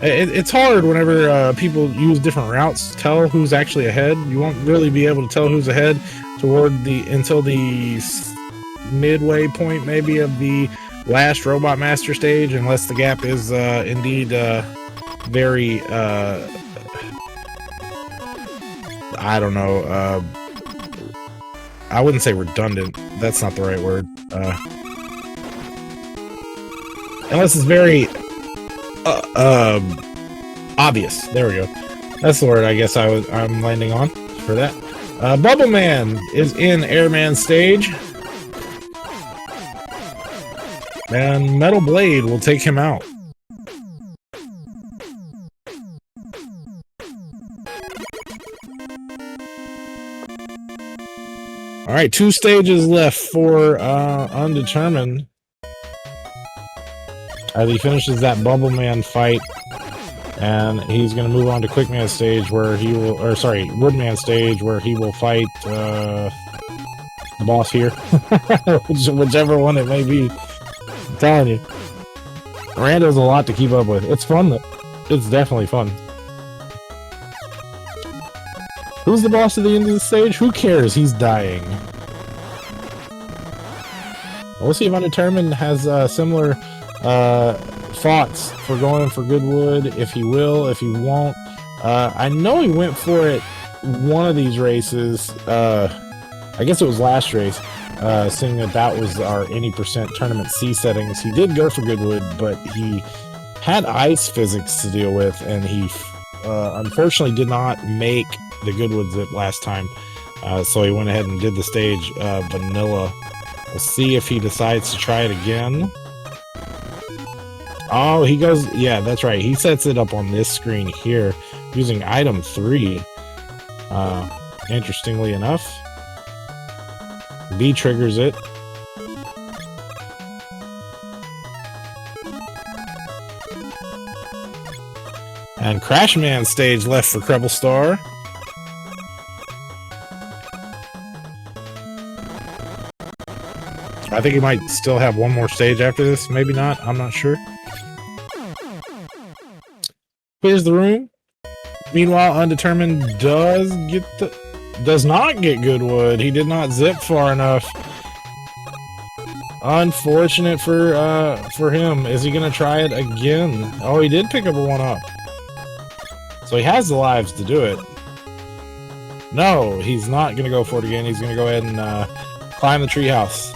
It's hard whenever people use different routes to tell who's actually ahead. You won't really be able to tell who's ahead until the midway point, maybe, of the last Robot Master stage, unless the gap is indeed very I don't know, I wouldn't say redundant, that's not the right word, unless it's very obvious. There we go, that's the word I guess I'm landing on for that. Bubble Man is in Airman stage, and Metal Blade will take him out. Alright, 2 stages left for Undetermined. As he finishes that Bubble Man fight, and he's going to move on to Quickman stage where he will, or sorry, Woodman stage where he will fight the boss here. Whichever one it may be. I'm telling you, Rando's a lot to keep up with. It's fun though. It's definitely fun. Who's the boss at the end of the stage? Who cares? He's dying. We'll see if Undetermined has similar thoughts for going for Goodwood. If he will, if he won't. I know he went for it one of these races. I guess it was last race. Seeing that was our any percent tournament C settings. He did go for Goodwood, but he had ice physics to deal with, and he unfortunately did not make the Goodwood zip last time. So he went ahead and did the stage vanilla. We'll see if he decides to try it again. Oh, he goes, yeah, that's right. He sets it up on this screen here using item 3. Interestingly enough, B triggers it. And Crashman stage left for CrebleStar. I think he might still have one more stage after this. Maybe not. I'm not sure. Here's the room. Meanwhile, Undetermined does not get Goodwood. He did not zip far enough. Unfortunate for him. Is he gonna try it again? Oh, he did pick up a 1-up. So he has the lives to do it. No, he's not gonna go for it again. He's gonna go ahead and climb the treehouse.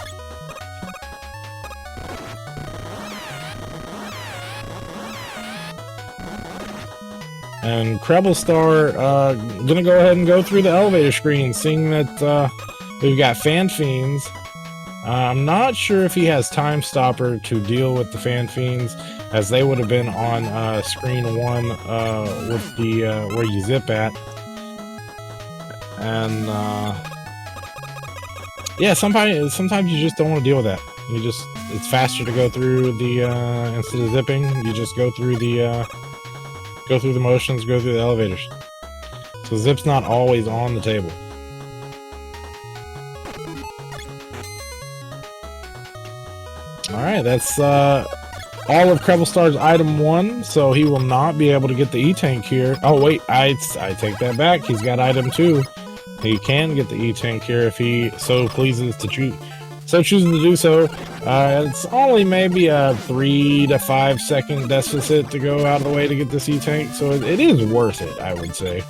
And CrebleStar gonna go ahead and go through the elevator screen, seeing that we've got Fan Fiends. I'm not sure if he has Time Stopper to deal with the Fan Fiends, as they would have been on screen 1 with the where you zip at. And yeah, sometimes you just don't want to deal with that. It's faster to go through the instead of zipping. You just go through the motions, go through the elevators. So zip's not always on the table. Alright, that's all of CrebleStar's item 1, so he will not be able to get the E-Tank here. Oh wait, I take that back. He's got item 2. He can get the E-Tank here if he so pleases to chooses to do so. It's only maybe a 3 to 5 second deficit to go out of the way to get this E-Tank, so it is worth it, I would say,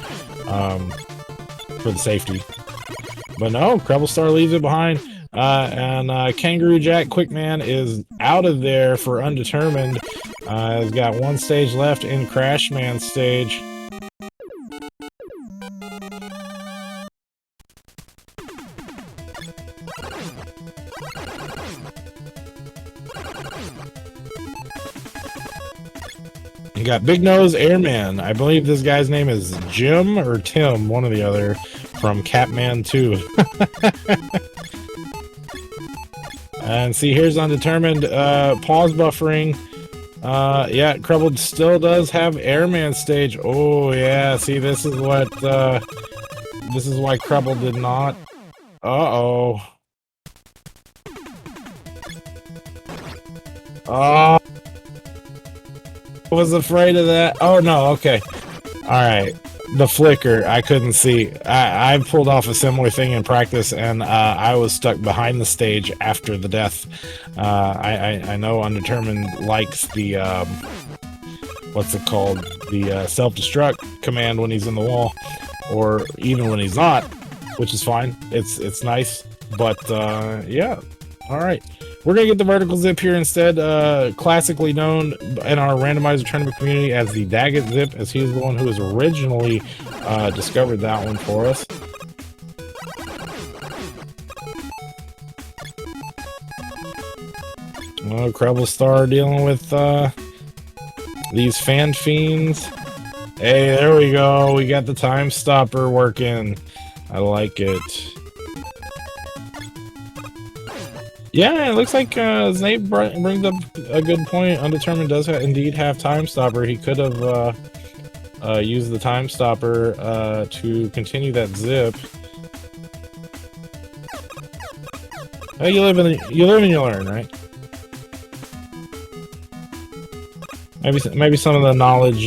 for the safety. But no, CrebleStar leaves it behind. And Kangaroo Jack Quickman is out of there for Undetermined. Has got 1 stage left in Crashman stage. You got Big Nose Airman. I believe this guy's name is Jim or Tim, one or the other, from Catman 2. And see, here's Undetermined, pause buffering. Yeah, Creble still does have Airman stage. Oh yeah, see, this is why Creble did not. Uh-oh. Oh, I was afraid of that. Oh no, okay. Alright. The flicker, I couldn't see. I pulled off a similar thing in practice, and I was stuck behind the stage after the death. I know Undetermined likes the what's it called? The self-destruct command when he's in the wall, or even when he's not, which is fine. It's nice, but yeah. All right. We're going to get the vertical zip here instead, classically known in our randomizer tournament community as the Daggett zip, as he is the one who has originally discovered that one for us. Oh, CrebleStar dealing with these Fan Fiends. Hey, there we go. We got the Time Stopper working. I like it. Yeah, it looks like Snape brings up a good point. Undetermined does indeed have Time Stopper. He could have used the Time Stopper to continue that zip. Hey, you live and you learn, right? Maybe some of the knowledge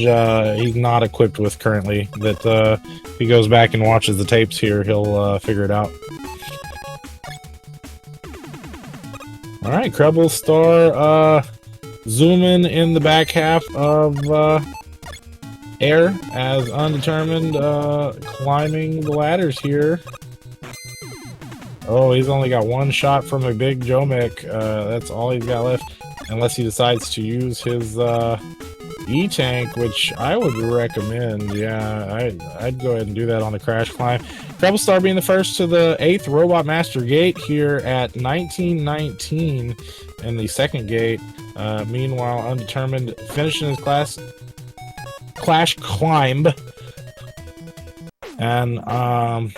he's not equipped with currently. That if he goes back and watches the tapes here, he'll figure it out. All right, CrebleStar zooming in the back half of air as undetermined climbing the ladders here. Oh, he's only got one shot from a big Joe Mick. That's all he's got left, unless he decides to use his E-Tank, which I would recommend. Yeah, I'd go ahead and do that on the crash climb. CrebleStar being the first to the 8th Robot Master gate here at 1919 in the second gate. Meanwhile, undetermined finishing his clash climb, and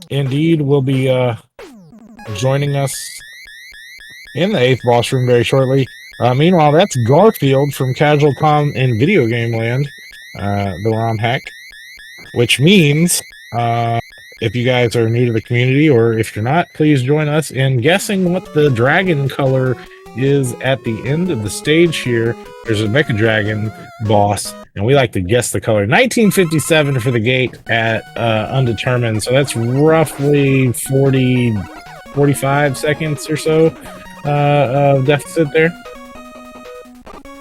indeed will be joining us in the 8th boss room very shortly. Meanwhile, that's Garfield from Casual Com in Video Game Land, the ROM hack, which means if you guys are new to the community, or if you're not, please join us in guessing what the dragon color is at the end of the stage here. There's a Mecha Dragon boss, and we like to guess the color. 1957 for the gate at undetermined, so that's roughly 45 seconds or so of deficit there.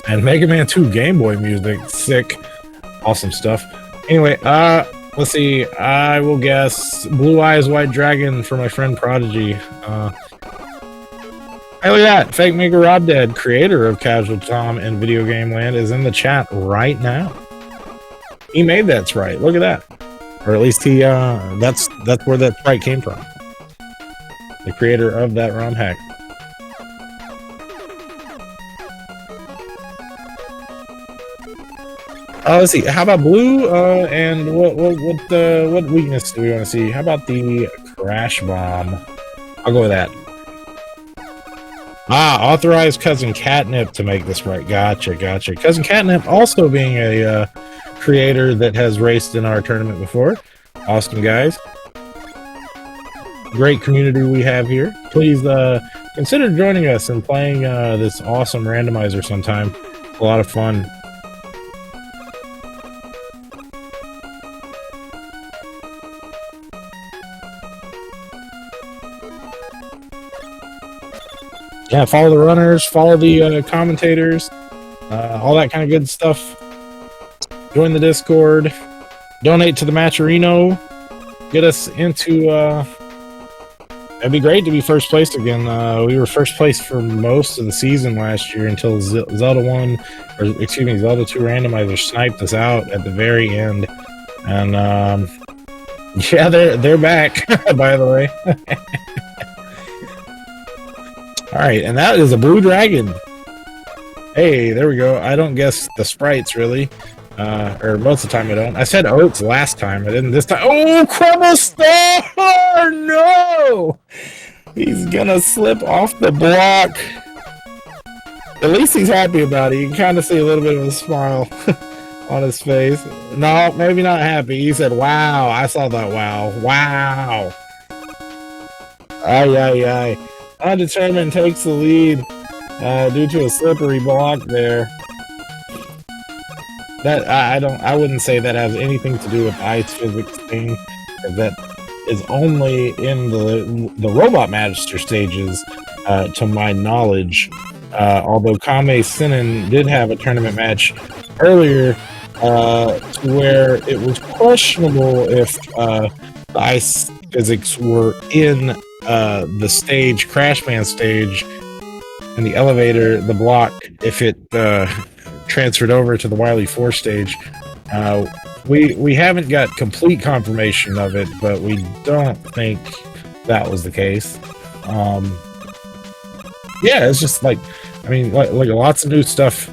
And Mega Man 2 Game Boy music, sick, awesome stuff. Anyway, let's see. I will guess Blue Eyes White Dragon for my friend Prodigy. Hey, look at that! Fake Maker Rob Dead, creator of Casual Tom and Video Game Land, is in the chat right now. He made that sprite. Look at that. Or at least he, that's where that sprite came from. The creator of that ROM hack. Let's see. How about blue? And what weakness do we want to see? How about the crash bomb? I'll go with that. Authorized Cousin Catnip to make this right. Gotcha. Cousin Catnip also being a creator that has raced in our tournament before. Awesome guys. Great community we have here. Please consider joining us and playing this awesome randomizer sometime. It's a lot of fun. Yeah, follow the runners, follow the commentators, all that kind of good stuff. Join the Discord, donate to the Matcherino, get us into, it'd be great to be first place again. We were first place for most of the season last year until Zelda 2 Randomizer sniped us out at the very end. And, yeah, they're back, by the way. Alright, and that is a blue dragon. Hey, there we go. I don't guess the sprites, really. Or most of the time I don't. I said oats last time. I didn't this time. Oh, CrebleStar! No! He's gonna slip off the block. At least he's happy about it. You can kind of see a little bit of a smile on his face. No, maybe not happy. He said, wow. I saw that wow. Wow. Ay. Undetermined takes the lead due to a slippery block there. That I wouldn't say that has anything to do with the ice physics thing. That is only in the Robot Master stages, to my knowledge. Although Kame Sinen did have a tournament match earlier where it was questionable if the ice physics were in the stage, Crashman stage, and the elevator, the block, if it transferred over to the Wily 4 stage. We haven't got complete confirmation of it, but we don't think that was the case. Yeah, it's just like, I mean, like lots of new stuff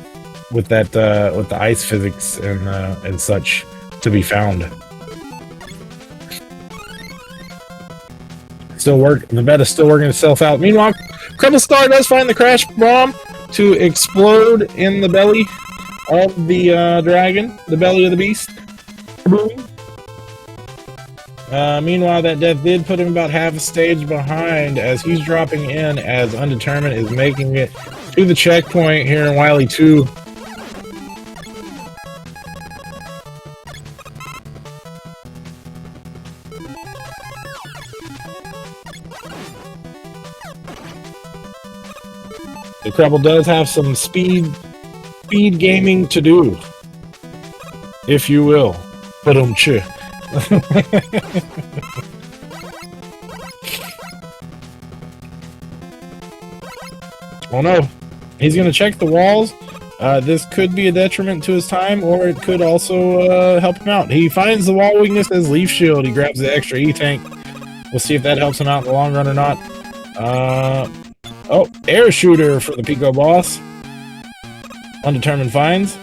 with that with the ice physics and such to be found. The meta's still working itself out. Meanwhile, CrebleStar does find the crash bomb to explode in the belly of the dragon, the belly of the beast. Meanwhile, that death did put him about half a stage behind as he's dropping in as Undetermined is making it to the checkpoint here in Wily 2. The Creble does have some speed gaming to do, if you will. But oh no, he's gonna check the walls. This could be a detriment to his time, or it could also help him out. He finds the wall weakness as Leaf Shield. He grabs the extra E-Tank. We'll see if that helps him out in the long run or not. Oh, Air Shooter for the Pico boss. Undetermined finds.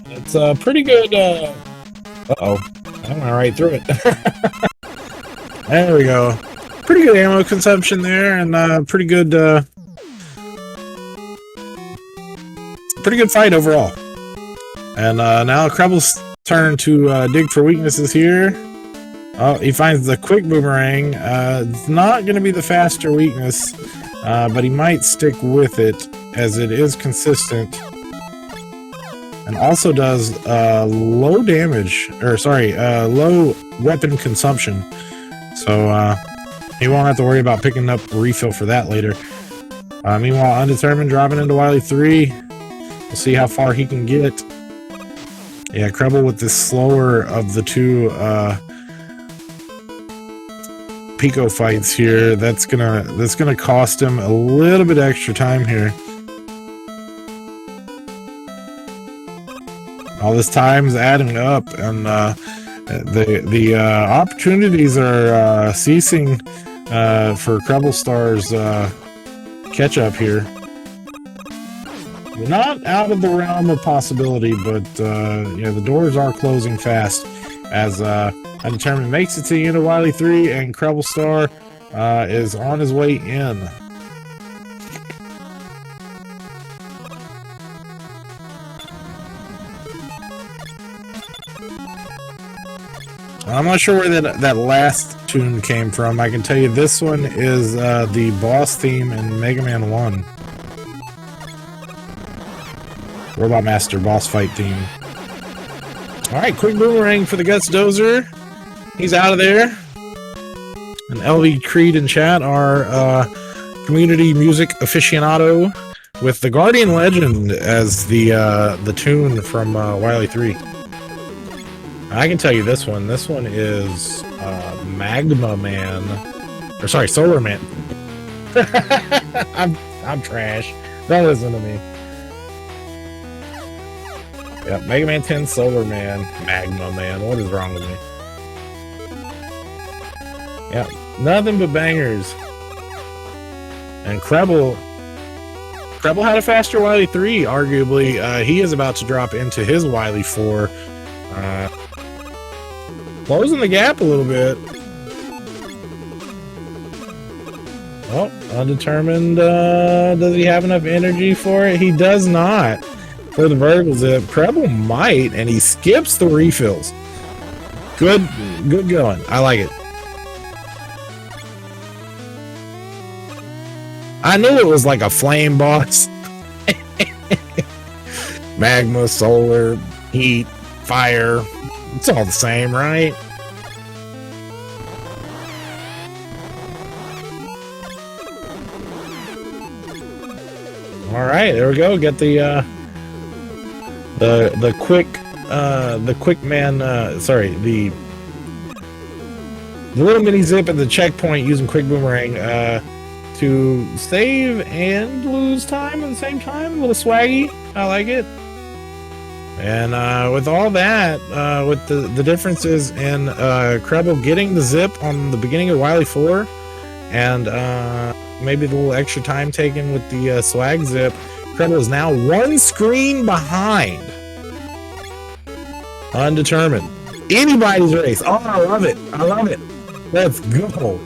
It's a pretty good, uh-oh, I went right through it. There we go. Pretty good ammo consumption there, and pretty good fight overall. And now Creble's turn to dig for weaknesses here. Oh, he finds the quick boomerang. It's not going to be the faster weakness, but he might stick with it as it is consistent. And also does low damage, or sorry, low weapon consumption. So he won't have to worry about picking up a refill for that later. Meanwhile, Undetermined dropping into Wily 3. We'll see how far he can get. Yeah, Creble with this slower of the two Pico fights here. That's gonna cost him a little bit extra time here. All this time's adding up, and the opportunities are ceasing for CrebleStar's catch up here. Not out of the realm of possibility, but yeah, the doors are closing fast as Undetermined makes it to the end of Wily 3, and CrebleStar is on his way in. I'm not sure where that last tune came from. I can tell you this one is the boss theme in Mega Man 1. Robot Master boss fight theme. Alright, quick boomerang for the Guts Dozer. He's out of there. And LV Creed and chat are community music aficionado with the Guardian Legend as the tune from Wily 3. I can tell you this one. This one is Magma Man, or sorry, Solar Man. I'm trash. Don't listen to me. Yeah, Mega Man 10, Solar Man, Magma Man. What is wrong with me? Yeah, nothing but bangers. And Creble had a faster Wily 3. Arguably, he is about to drop into his Wily 4. Closing the gap a little bit. Oh, Undetermined. Does he have enough energy for it? He does not. For the vertical zip, Creble might, and he skips the refills. Good going. I like it. I knew it was like a flame boss. Magma, solar, heat, fire. It's all the same, right? All right, there we go. Get the quick man. Sorry, the little mini zip at the checkpoint using quick boomerang to save and lose time at the same time. A little swaggy. I like it. And with all that, with the differences in Creble getting the zip on the beginning of Wily 4, and maybe the little extra time taken with the swag zip, Creble is now one screen behind Undetermined. Anybody's race. Oh, I love it. I love it. Let's go.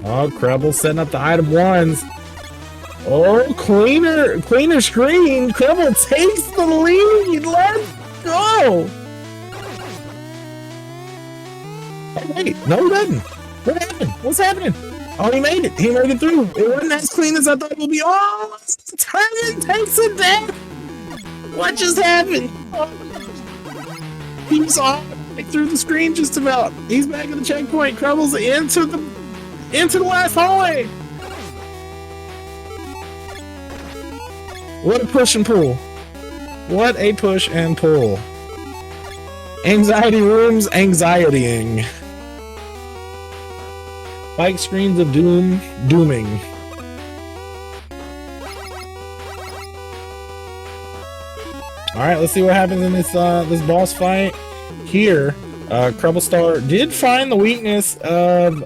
Oh, Creble setting up the item ones. Oh, cleaner screen. Creble takes the lead. Let's go. Oh, wait, no, he doesn't. What happened? What's happening? Oh, he made it. He made it through. It wasn't as clean as I thought it would be. Oh, Turner takes it down. What just happened? Oh, he was off through the screen just about. He's back at the checkpoint. Creble's into the last hallway. What a push and pull. What a push and pull. Anxiety rooms, anxietying. Bike screens of dooming. Alright, let's see what happens in this this boss fight. Here, CrebleStar did find the weakness of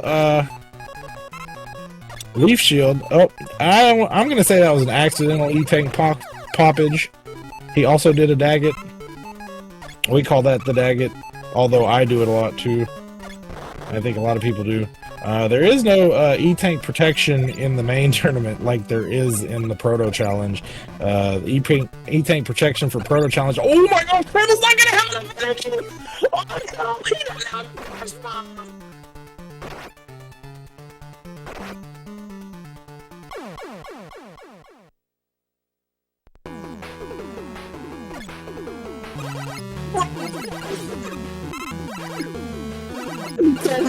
Leaf Shield. Oh, I'm gonna say that was an accidental E-Tank poppage. He also did a Daggett. We call that the Daggett, although I do it a lot too. I think a lot of people do. There is no E-Tank protection in the main tournament like there is in the Proto Challenge. E-Tank protection for Proto Challenge. Oh my god, Creble's not gonna have enough energy! Oh my god, he doesn't have enough.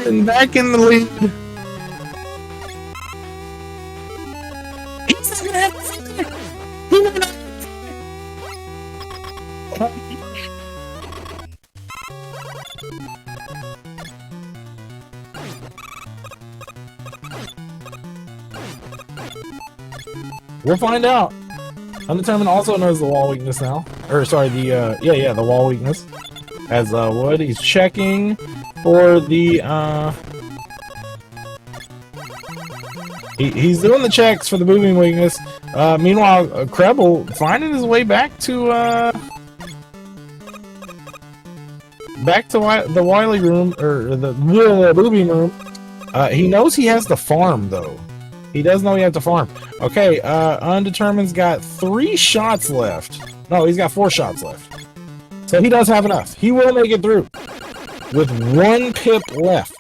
And back in the lead. He's not gonna have he might not. We'll find out. Undetermined also knows the wall weakness now. Or sorry, the the wall weakness. As Wood, he's checking for the he's doing the checks for the moving weakness. Meanwhile, Creble finding his way back to the Wily room, or the moving room. He knows he has to farm though. He does know he has to farm. Okay, Undetermined's got 3 shots left. No, he's got 4 shots left. So he does have enough. He will make it through with 1 pip left.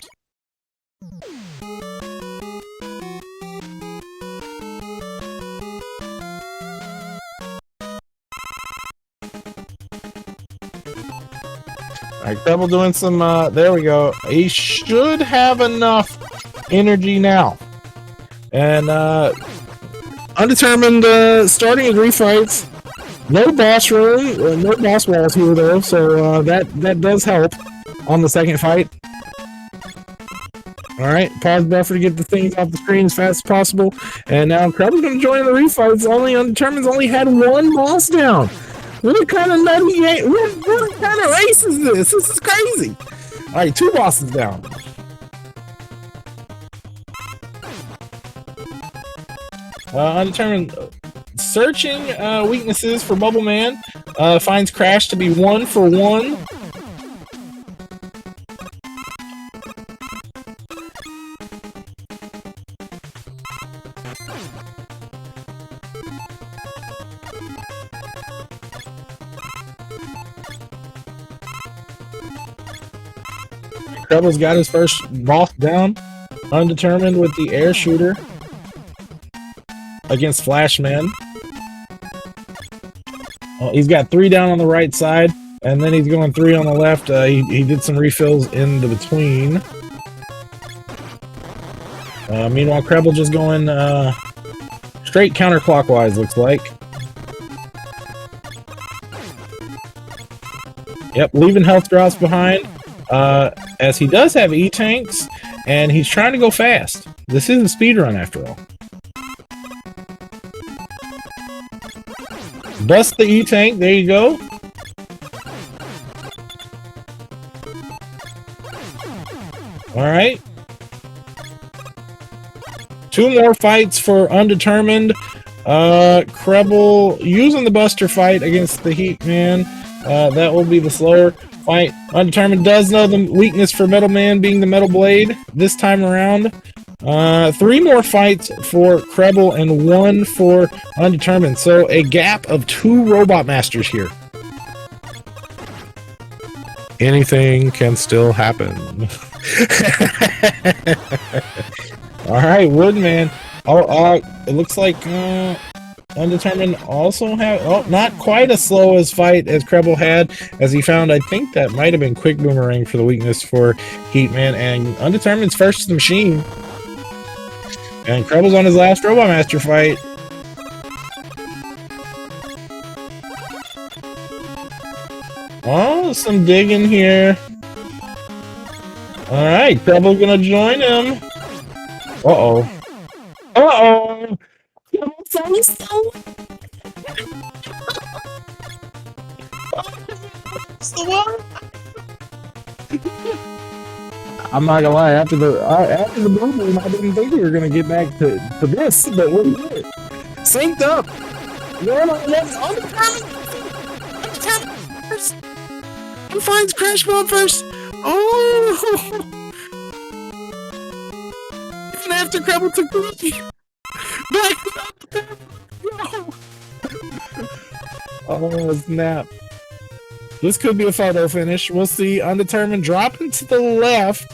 Alright, Creble doing some, there we go. He should have enough energy now. And, Undetermined, starting his refights. No boss room, no boss walls here though, so that does help on the second fight. Alright, pause buffer to get the things off the screen as fast as possible. And now Creble's gonna join the refights. Undetermined's only had 1 boss down. What kind of nutty what kind of race is this? This is crazy. Alright, 2 bosses down. Undetermined searching weaknesses for Bubble Man, finds Crash to be 1 for 1. Creble's got his first boss down. Undetermined with the air shooter against Flashman. Well, he's got 3 down on the right side, and then he's going 3 on the left. He did some refills in the between. Meanwhile, Creble just going straight counterclockwise, looks like. Yep, leaving health drops behind, as he does have E-Tanks, and he's trying to go fast. This is a speed run after all. Bust the E-Tank, there you go. Alright. 2 more fights for Undetermined. Creble using the Buster fight against the Heat Man. That will be the slower fight. Undetermined does know the weakness for Metal Man being the Metal Blade this time around. 3 more fights for Kreble and 1 for Undetermined. So a gap of 2 Robot Masters here. Anything can still happen. All right, Woodman. Oh, it looks like Undetermined also have... Oh, not quite as slow as fight as Kreble had, as he found, I think that might have been Quick Boomerang for the weakness for Heatman, and Undetermined's first to the machine. And Kreble's on his last Robot Master fight. Oh, some digging here. Alright, Kreble gonna join him. Uh-oh. Uh-oh! I'm not gonna lie, after the boom, I didn't think we were gonna get back to this, but we did. Synced up! No, let's first. Who finds Crash Bomb first? Oh! And after Kreble took the lead. Back no. Oh, snap. This could be a photo finish. We'll see. Undetermined dropping to the left.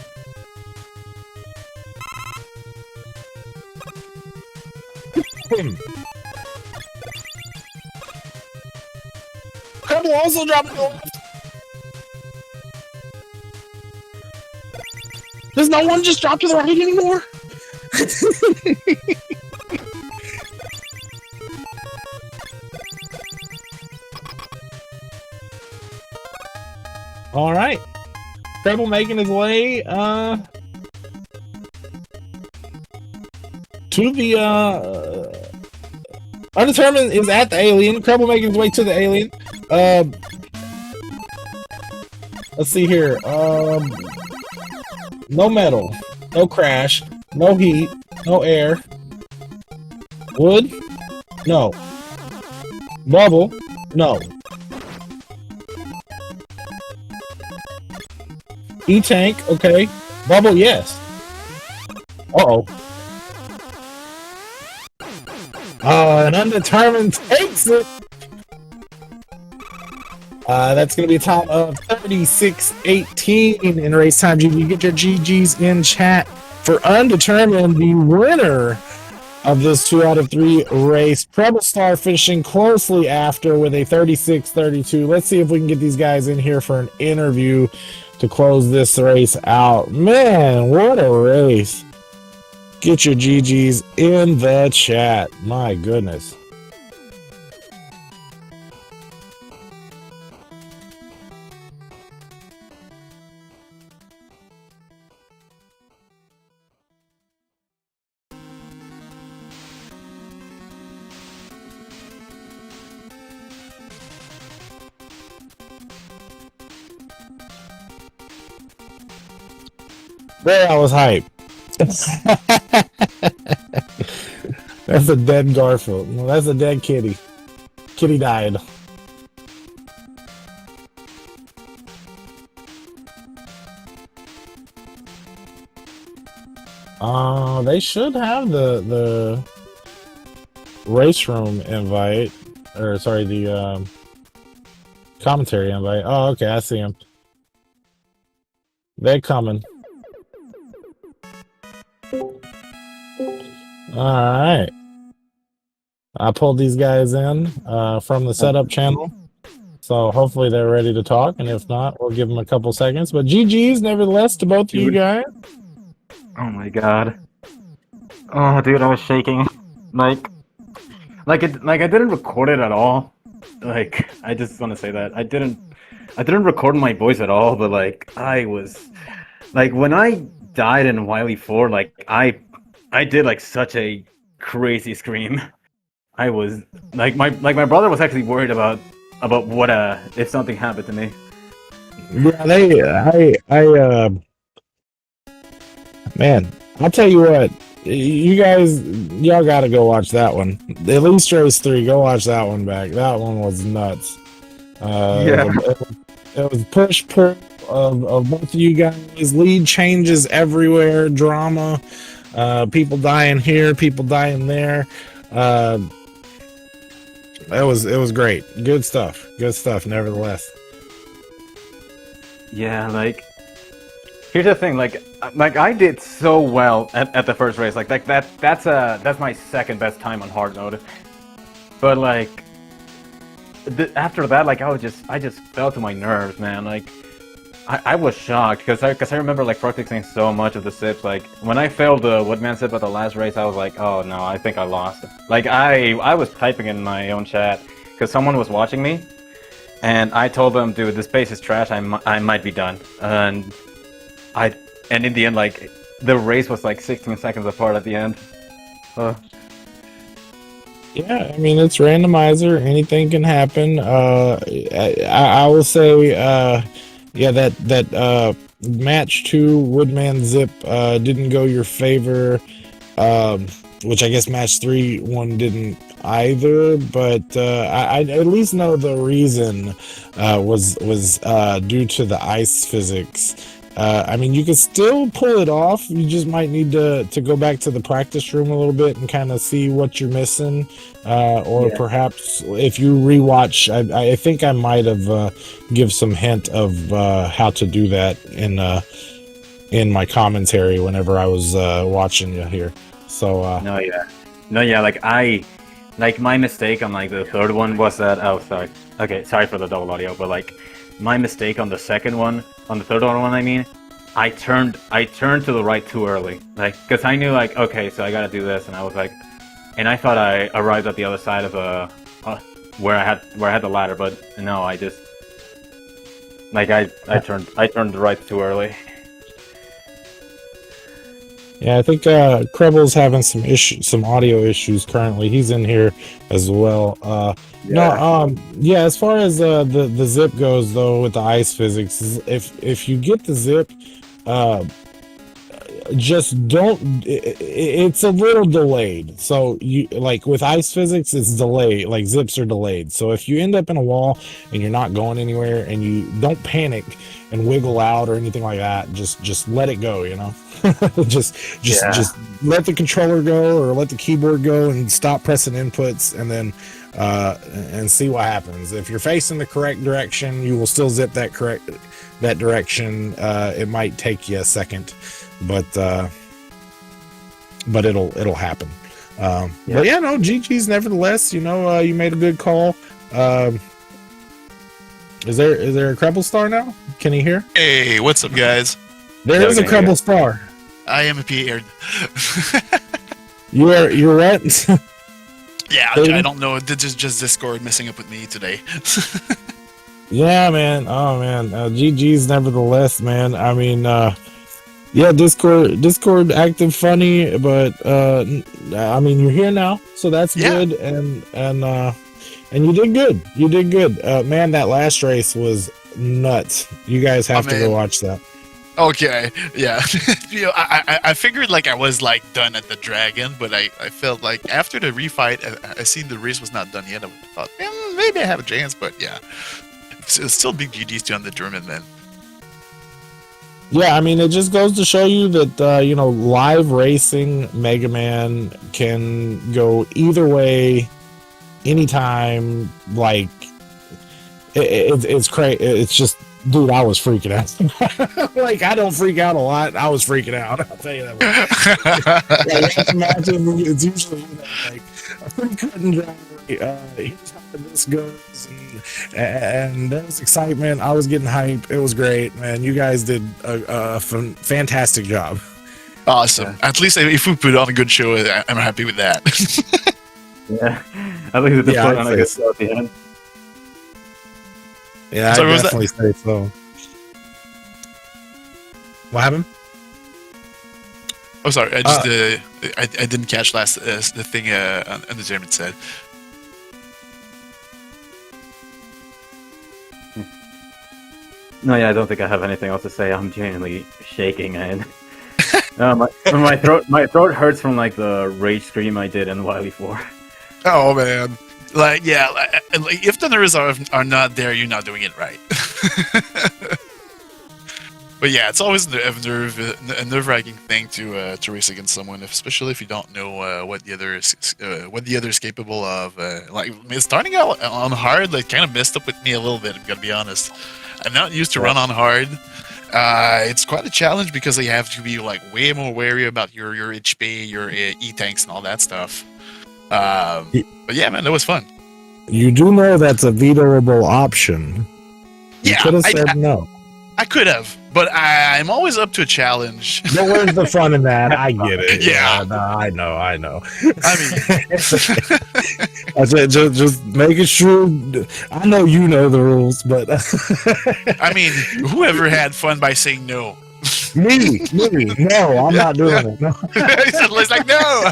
Kreble also dropping to the left. Does no one just drop to the right anymore? All right, Kreble making his way to the Undetermined is at the alien. Kreble making his way to the alien. Let's see here. No metal, no crash, no heat, no air. Wood? No. Bubble? No. E-tank, okay. Bubble, yes. Uh-oh. And Undetermined takes it. That's going to be a time of 36:18 in race time. You get your GGs in chat for Undetermined, the winner of this 2 out of 3 race. CrebleStar finishing closely after with a 36-32. Let's see if we can get these guys in here for an interview to close this race out. Man, what a race. Get your GGs in the chat. My goodness. There, I was hyped. That's a dead Garfield. No, that's a dead kitty. Kitty died. They should have the race room invite, or sorry, the commentary invite. Oh, okay, I see him. They're coming. Alright. I pulled these guys in from the setup channel. So hopefully they're ready to talk. And if not, we'll give them a couple seconds. But GG's nevertheless to both of you guys. Oh my god. Oh dude, I was shaking. Like I didn't record it at all. Like, I just want to say that. I didn't record my voice at all, but like I was like when I died in Wily 4, like I did like such a crazy scream. I was like my brother was actually worried about what if something happened to me. Yeah, man, I'll tell you what, y'all gotta go watch that one. At least Race 3, go watch that one back. That one was nuts. Yeah. It was push of both of you guys, lead changes everywhere, drama. People dying here, people dying there. It was great. Good stuff. Good stuff. Nevertheless. Yeah, like here's the thing, like I did so well at the first race, that's my second best time on hard mode. But like after that, like I just fell to my nerves, man. Like I was shocked because I remember like practicing so much of the sips. Like when I failed the Woodman sip at the last race, I was like, oh no, I think I lost. Like I was typing in my own chat because someone was watching me. And I told them, dude, this pace is trash. I might be done. And in the end, like the race was like 16 seconds apart at the end. Yeah, I mean it's randomizer. Anything can happen. I will say, yeah, that match 2 Woodman Zip didn't go your favor. Which I guess match 3 one didn't either, but I at least know the reason was due to the ice physics. I mean, you could still pull it off. You just might need to go back to the practice room a little bit and kind of see what you're missing, or perhaps if you rewatch, I think I might have give some hint of how to do that in my commentary whenever I was watching you here. So no, yeah, like my mistake on like the third one was that, oh sorry, okay, sorry for the double audio, but like my mistake on the second one, on the third one, I mean, I turned to the right too early, like because I knew like, okay, so I gotta do this, and I was like, and I thought I arrived at the other side of where I had the ladder, but no, I just like I turned right too early. Yeah, I think Creble's having some audio issues currently. He's in here as well. Yeah, as far as the zip goes though, with the ice physics, if you get the zip, just don't. It's a little delayed. So you like with ice physics, it's delayed. Like zips are delayed. So if you end up in a wall and you're not going anywhere, and you don't panic and wiggle out or anything like that, just let it go. You know. just let the controller go or let the keyboard go and stop pressing inputs, and then and see what happens. If you're facing the correct direction, you will still zip that direction. It might take you a second, but it'll happen. But yeah, no, GG's nevertheless. You know, you made a good call. Is there a CrebleStar now? Can you hear? Hey, what's up, guys? There is a CrebleStar. I am appeared. You're right. Yeah, I don't know. Just Discord messing up with me today. Yeah, man. Oh man. GG's nevertheless, man. I mean, yeah, Discord acting funny, but I mean, you're here now, so that's good, and you did good. You did good, man. That last race was nuts. You guys have to go watch that. Okay, yeah. You know, I figured like I was like done at the dragon, but I felt like after the refight, I seen the race was not done yet. I thought, maybe I have a chance, but yeah, it's still big GGs to undetermined, man. Yeah, I mean, it just goes to show you that you know, live racing Mega Man can go either way, anytime. Like it's crazy. It's just. Dude, I was freaking out. Like, I don't freak out a lot. I was freaking out. I'll tell you that. Yeah, imagine it's usually, you know, like a pretty cut and dry. Here's how this goes, and there was excitement. I was getting hype. It was great, man. You guys did a fantastic job. Awesome. Yeah. At least if we put on a good show, I'm happy with that. Yeah, at least it's put on a good show at the end. Yeah, I definitely say so. What happened? Oh, sorry. I just I didn't catch last the thing Undetermined said. No, yeah, I don't think I have anything else to say. I'm genuinely shaking, and my throat hurts from like the rage scream I did in Wily 4. Oh man. Like, yeah, like, if the nerves are not there, you're not doing it right. But yeah, it's always a nerve-wracking thing to race against someone, especially if you don't know what the other is capable of. Like I mean, starting out on hard, like kind of messed up with me a little bit. I'm gonna be honest. I'm not used to run on hard. It's quite a challenge because you have to be like way more wary about your HP, your E tanks, and all that stuff. But yeah, man, that was fun. You do know that's a vetoable option. You could have said no. I could have, but I'm always up to a challenge. But where's the fun in that? I get it. Yeah. No, I know. I mean, I said just making sure. I know you know the rules, but I mean, whoever had fun by saying no? me. No, I'm not doing it. No. He's like, no,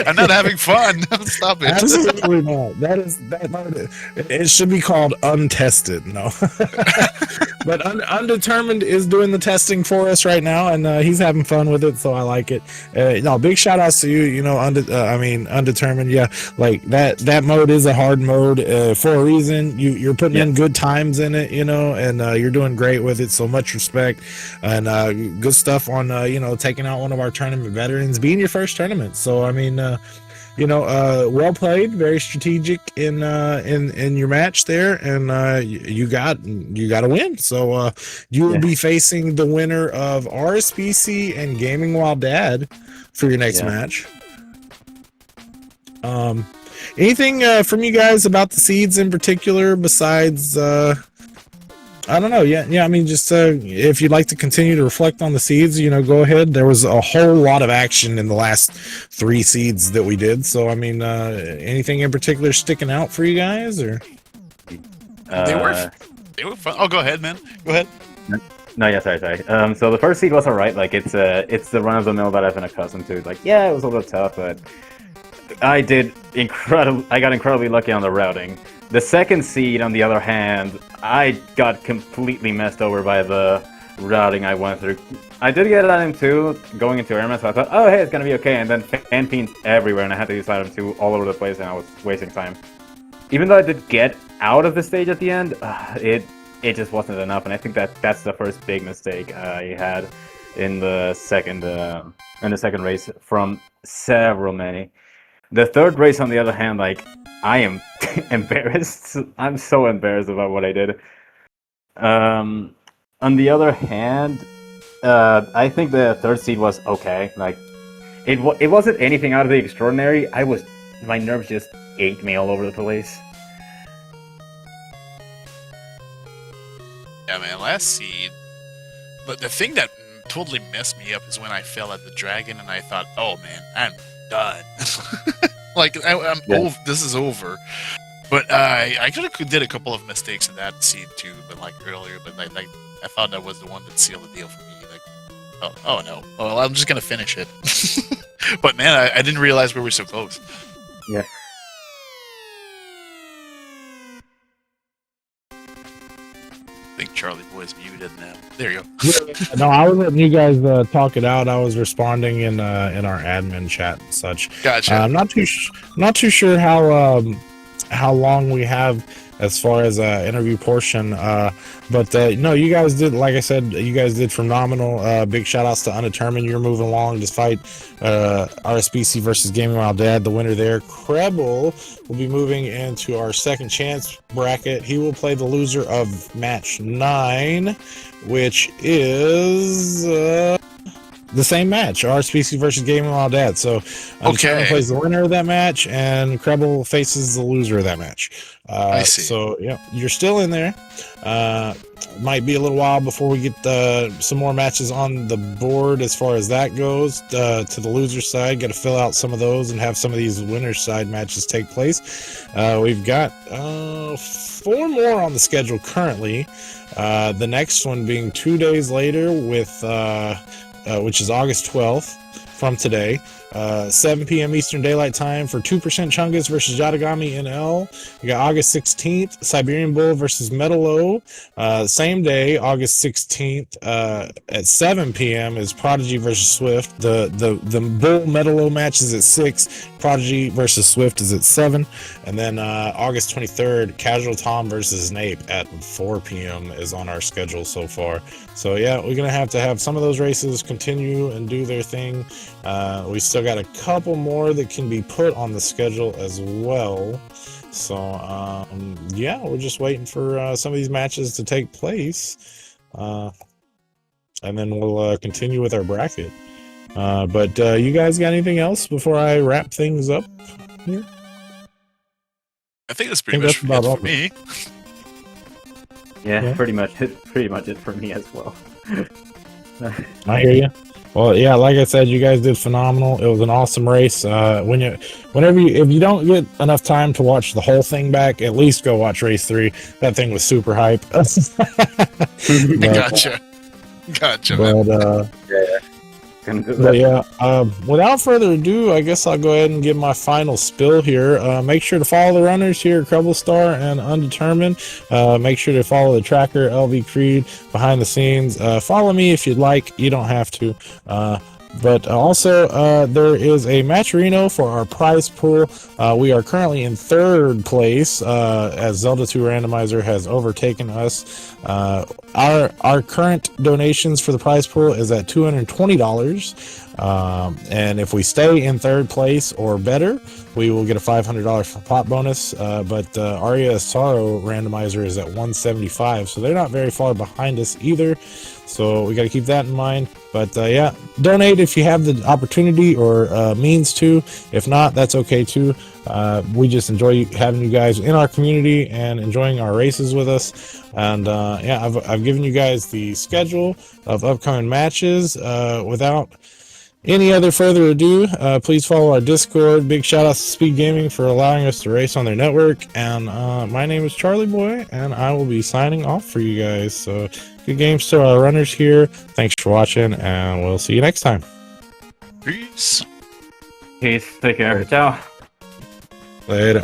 I'm not having fun. Stop it. Absolutely not. That it should be called untested. No, but undetermined is doing the testing for us right now, and he's having fun with it, so I like it. No, big shout outs to you. You know, undetermined. Yeah, like that mode is a hard mode for a reason. You're putting in good times in it, you know, and you're doing great with it. So much respect. And good stuff on you know, taking out one of our tournament veterans, being your first tournament. So I mean, you know, well played, very strategic in your match there, and you got a win. So you will be facing the winner of RSPC and Gaming While Dad for your next match. Anything from you guys about the seeds in particular besides? I don't know. Yeah. I mean, just if you'd like to continue to reflect on the seeds, you know, go ahead. There was a whole lot of action in the last 3 seeds that we did. So, I mean, anything in particular sticking out for you guys, or? They were fun. Oh, go ahead, man. Go ahead. No, yeah, sorry. So the first seed was alright. Like it's the run of the mill that I've been accustomed to. Like, yeah, it was a little tough, but I got incredibly lucky on the routing. The second seed, on the other hand, I got completely messed over by the routing I went through. I did get item 2 going into Airman, so I thought, oh, hey, it's gonna be okay. And then fan peens everywhere, and I had to use item 2 all over the place, and I was wasting time. Even though I did get out of the stage at the end, it just wasn't enough, and I think that's the first big mistake I had in the second race from several many. The third race, on the other hand, like, I am embarrassed. I'm so embarrassed about what I did. On the other hand, I think the third seed was okay. Like, it wasn't anything out of the extraordinary. My nerves just ate me all over the place. Yeah, man, last seed. But the thing that totally messed me up is when I fell at the dragon and I thought, oh man, I'm done. Like, I'm over. This is over. But I could have did a couple of mistakes in that seed too, but like earlier. But like I thought that was the one that sealed the deal for me. Like, oh no, well I'm just gonna finish it. But man, I didn't realize we were so close. Yeah. I think Charlie Boy's muted now. There you go. No, I was letting you guys talk it out. I was responding in our admin chat and such. Gotcha. I'm not too sure how long we have as far as interview portion, but no, you guys did, like I said, you guys did phenomenal. Big shout outs to Undetermined. You're moving along despite RSPC versus Gaming While Dad, the winner there. Creble will be moving into our second chance bracket. He will play the loser of match 9, which is the same match, RSPC versus Gaming While Dad. So Undetermined plays the winner of that match, and Creble faces the loser of that match. I see. So yeah, you're still in there. Might be a little while before we get some more matches on the board as far as that goes. To the loser side, got to fill out some of those and have some of these winner side matches take place. We've got 4 more on the schedule currently. The next one being 2 days later with which is August 12th from today, 7 p.m. Eastern Daylight Time for 2% Chungus versus Yatagami NL. We got August 16th, Siberian Bull versus Metalo. Same day, August 16th, at 7 p.m. is Prodigy versus Swift. The Bull Metalo match is at 6. Prodigy versus Swift is at 7. And then August 23rd, Casual Tom versus Nape at 4 p.m. is on our schedule so far. So yeah, we're going to have some of those races continue and do their thing. We still got a couple more that can be put on the schedule as well. So yeah, we're just waiting for some of these matches to take place. And then we'll continue with our bracket. But you guys got anything else before I wrap things up here? I think that's pretty much it for me. Yeah, pretty much it for me as well. I hear you. Well, yeah, like I said, you guys did phenomenal. It was an awesome race. If you don't get enough time to watch the whole thing back, at least go watch race 3. That thing was super hype. Gotcha. But yeah, without further ado, I guess I'll go ahead and give my final spill here. Make sure to follow the runners here at CrebleStar and Undetermined. Make sure to follow the tracker, LV Creed, behind the scenes. Follow me if you'd like. You don't have to. But also, there is a matcherino for our prize pool. We are currently in 3rd place, as Zelda 2 Randomizer has overtaken us. Our current donations for the prize pool is at $220. And if we stay in 3rd place or better, we will get a $500 pot bonus. But Arya Sorrow Randomizer is at $175, so they're not very far behind us either. So we got to keep that in mind. But yeah, donate if you have the opportunity or means to. If not, that's okay too. We just enjoy having you guys in our community and enjoying our races with us. And yeah, I've given you guys the schedule of upcoming matches. Without any other further ado, please follow our Discord. Big shout out to Speedgaming for allowing us to race on their network. And my name is Charlie Boy, and I will be signing off for you guys. So good games to our runners here. Thanks for watching, and we'll see you next time. Peace. Peace. Take care. Ciao. Later.